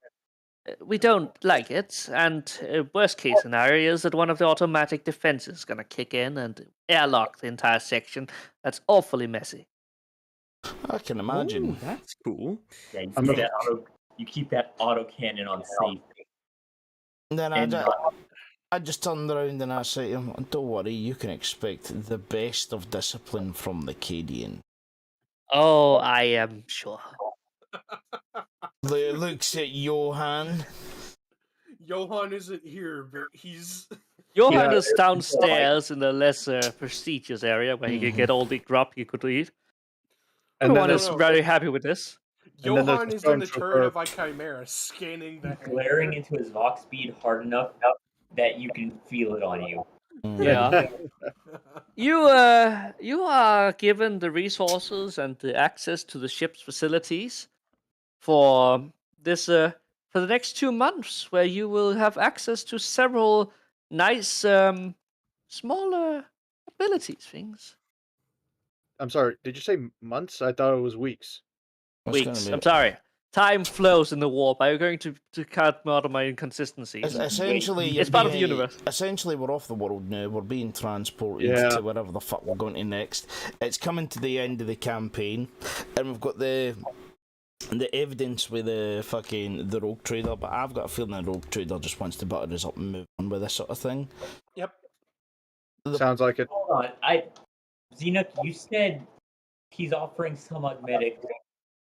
We don't like it, and worst case scenario is that one of the automatic defenses is going to kick in and airlock the entire section. That's awfully messy. I can imagine. Ooh, that's cool. Yeah, you I'm keep, a- you keep that auto cannon on safe. And then And I just turned around and I say to him, don't worry, you can expect the best of discipline from the Cadian. Oh, I am sure. Looks at Johan. Johan isn't here, but he's. Johan Yeah, is downstairs in the less prestigious area where he can get all the grub he could eat. And Everyone then is no. very happy with this. And then there's Johan the is in the stormtrooper. turret of a chimera, scanning the hangar. glaring into his Vox speed hard enough that you can feel it on you. Yeah. You are given the resources and the access to the ship's facilities for this for the next 2 months, where you will have access to several nice smaller abilities things. I'm sorry. Did you say months? I thought it was weeks. What's gonna Weeks. be- I'm sorry. Time flows in the warp. Are you going to cut me out of my inconsistencies? Essentially, It's part of the universe. Essentially, we're off the world now. We're being transported Yeah. to wherever the fuck we're going to next. It's coming to the end of the campaign, and we've got the evidence with the rogue trader. But I've got a feeling the rogue trader just wants to butter us up and move on with this sort of thing. Yep. Sounds like it. Hold on, Xenoc, you said he's offering some augmetic,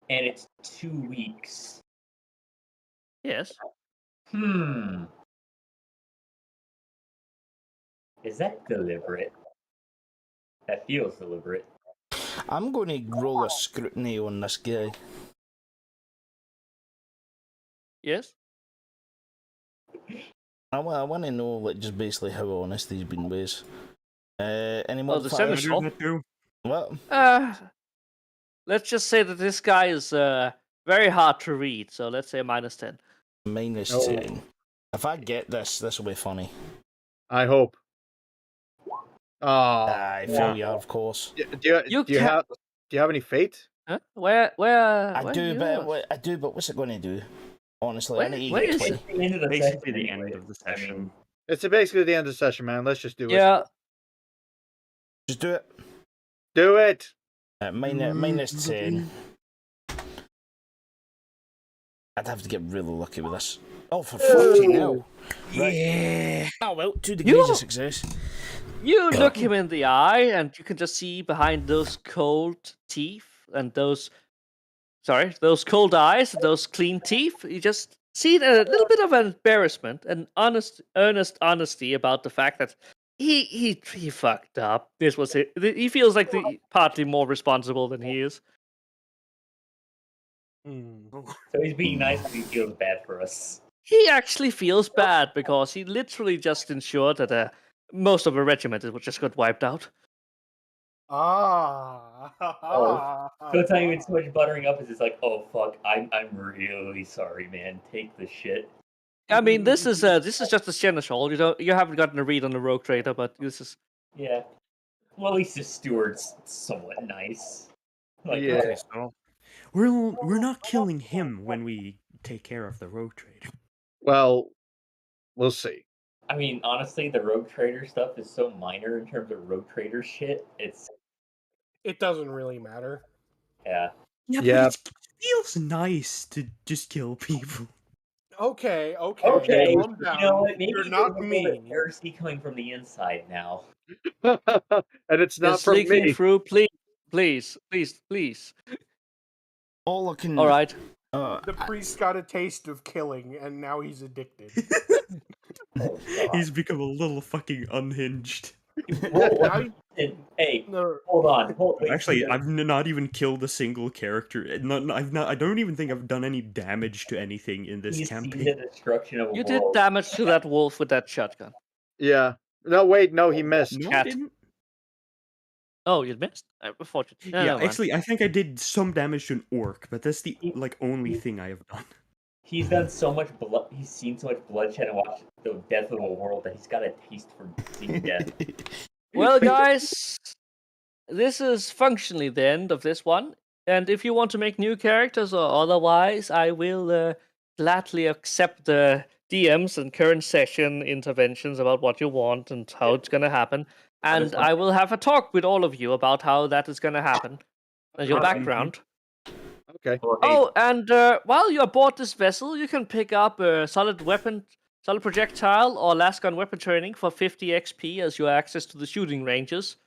and it's 2 weeks. Yes. Is that deliberate? That feels deliberate. I'm going to roll a scrutiny on this guy. Yes. I want to know, like, just basically how honest he's been with us. Any more? Oh, the senator. What? Let's just say that this guy is very hard to read. So let's say -10. Minus Oh. 10. If I get this will be funny. I hope. Oh. I feel you, of course. Do you have any fate? Huh? Where? I do, you but are? what's it going to do? Honestly, Where- I need to where get is 20. it? The end of the Basically session, the anyway. end of the I session. mean, It's basically the end of the session, man. Let's just do it. Yeah. Just do it. Do it. Minus 10. I'd have to get really lucky with this. Oh, for fucking hell. Right. Yeah. Oh, well, 2 degrees of success. You look him in the eye, and you can just see behind those cold teeth and those cold eyes, and those clean teeth. You just see a little bit of embarrassment and earnest honesty about the fact that he fucked up. This was it. He feels like partly more responsible than he is. Hmm. So he's being nice, but he feels bad for us. He actually feels bad because he literally just ensured that most of a regiment just got wiped out. Ah. So it's not even so much buttering up as it's like, oh fuck, I'm really sorry, man. Take the shit. I mean, this is just a seneschal. You haven't gotten a read on the rogue trader, but this is Yeah. Well, at least the steward's somewhat nice. Like, Yeah. Okay, so we're not killing him when we take care of the rogue trader. Well, we'll see. I mean, honestly, the rogue trader stuff is so minor in terms of rogue trader shit. It doesn't really matter. Yeah. Yeah, Yeah. but it feels nice to just kill people. Okay. Okay, Calm down. you know what? Maybe You're there's not a little bit of me. heresy coming from the inside now. And it's not it's from leaking me. through. Please. All I can. All right. The priest got a taste of killing, and now he's addicted. He's become a little fucking unhinged. Now Hey, No. hold on. Wait, Actually, I've not even killed a single character. I don't even think I've done any damage to anything in this he's seen campaign. the destruction of a You did world. damage to that wolf with that shotgun. Yeah. No, wait, no, he missed. No, I Cat. didn't. Oh, you missed. I thought you. No, Yeah, never mind. actually, I think I did some damage to an orc, but that's the only thing I have done. He's done so much blood. He's seen so much bloodshed and watched the death of a world that he's got a taste for seeing death. Well, guys, this is functionally the end of this one. And if you want to make new characters or otherwise, I will gladly accept the DMs and current session interventions about what you want and how it's going to happen. And I will have a talk with all of you about how that is going to happen and your Alright. background. Okay. Well, hey, Oh, and while you're aboard this vessel, you can pick up a solid projectile, or last gun weapon training for 50 XP as your access to the shooting ranges.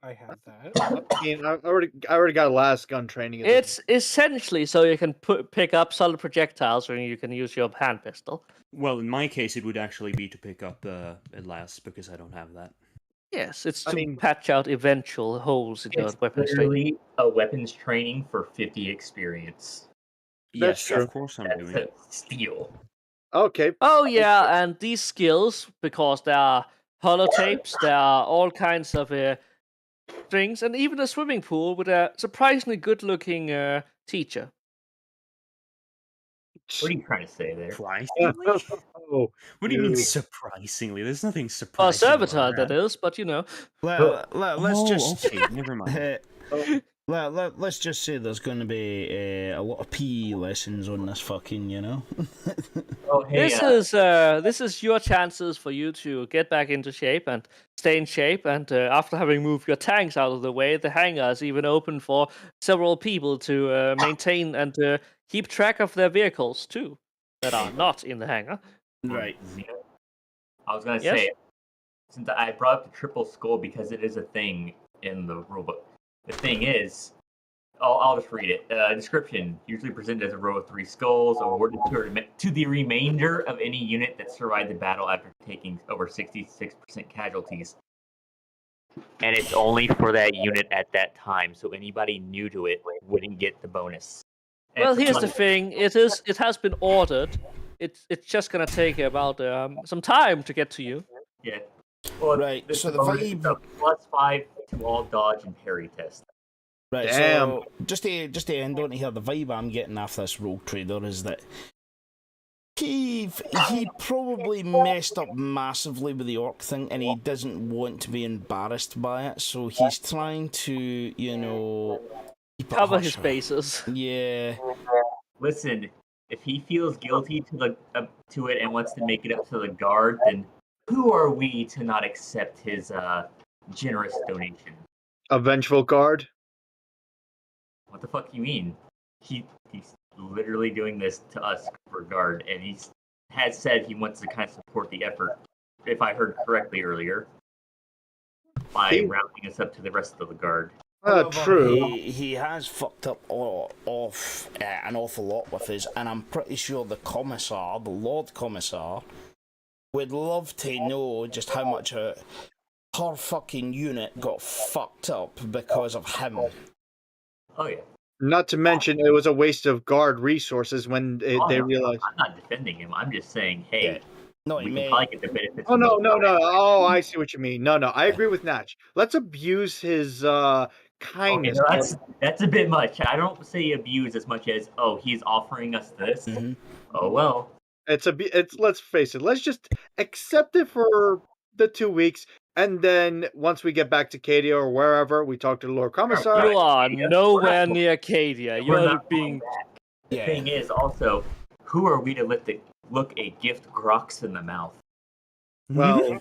I have that. I mean, I already got a last gun training. at this It's essentially so you can pick up solid projectiles and you can use your hand pistol. Well, in my case, it would actually be to pick up a last because I don't have that. Yes, it's I to mean- patch out eventual holes in your it's weapons training. literally a weapons training for 50 experience. That's Yes, true. of course I'm That's doing a it. steal. Okay. Oh yeah, and these skills, because there are holotapes, there are all kinds of strings, and even a swimming pool with a surprisingly good-looking teacher. What are you trying to say there? Surprisingly? Oh, What do you mean dude. surprisingly? There's nothing Well, surprising. servitor, about that is, but you know. Let's Oh, just. okay, never mind. Let's just say there's going to be a lot of PE lessons on this fucking, you know. Oh, hey, This is your chances for you to get back into shape and stay in shape. And after having moved your tanks out of the way, the hangar is even open for several people to maintain and keep track of their vehicles too, that are not in the hangar. Right. I was gonna Yes? say, since I brought up the triple skull because it is a thing in the rulebook. The thing is, I'll just read it. Description: usually presented as a row of 3 skulls, awarded to the remainder of any unit that survived the battle after taking over 66% casualties. And it's only for that unit at that time, so anybody new to it wouldn't get the bonus. And Well, it's here's the like- thing: it has been ordered. It's just gonna take about some time to get to you. Yeah. Well, Right, so the bonus is vibe- a +5 to all dodge and parry tests. Right, Damn. so just to end on here, the vibe I'm getting off this rogue trader is that he probably messed up massively with the orc thing, and he doesn't want to be embarrassed by it, so he's trying to, you know, keep it Cover hush his hush. bases. Yeah. Listen, if he feels guilty to it and wants to make it up to the guard, then who are we to not accept his generous donation? A vengeful guard. What the fuck you mean? He's literally doing this to us for guard, and he has said he wants to kind of support the effort, if I heard correctly earlier, by He- rounding us up to the rest of the guard. However, True. He has fucked up off an awful lot with his, and I'm pretty sure the commissar, the Lord Commissar, would love to know just how much her fucking unit got fucked up because of him. Oh yeah. Not to mention, it was a waste of guard resources when they no, realized. I'm not defending him. I'm just saying, hey, Yeah. No, we he can may. probably get the benefits. Oh of no, both no, no! sides. Oh, I see what you mean. No, no, I agree with Natch. Let's abuse his Okay, kindness. no, that's a bit much. I don't say abuse as much as, oh, he's offering us this. Mhm. Oh well. It's let's face it. Let's just accept it for the 2 weeks, and then once we get back to Cadia or wherever, we talk to the Lord Commissar. You are Acadia. nowhere near Cadia. We're You're not being. going back. The Yeah. thing is also, who are we to look a gift Grox in the mouth? Well,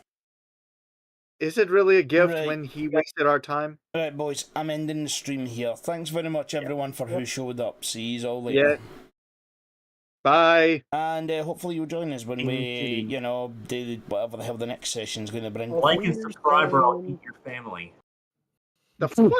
is it really a gift Right. when he wasted our time? Right, boys, I'm ending the stream here. Thanks very much, everyone, for who showed up. See you all later. Yeah. Bye. And hopefully you'll join us when we, Indeed. you know, do whatever the hell the next session's going to bring. Like and subscribe, or I'll eat your family. The fuck?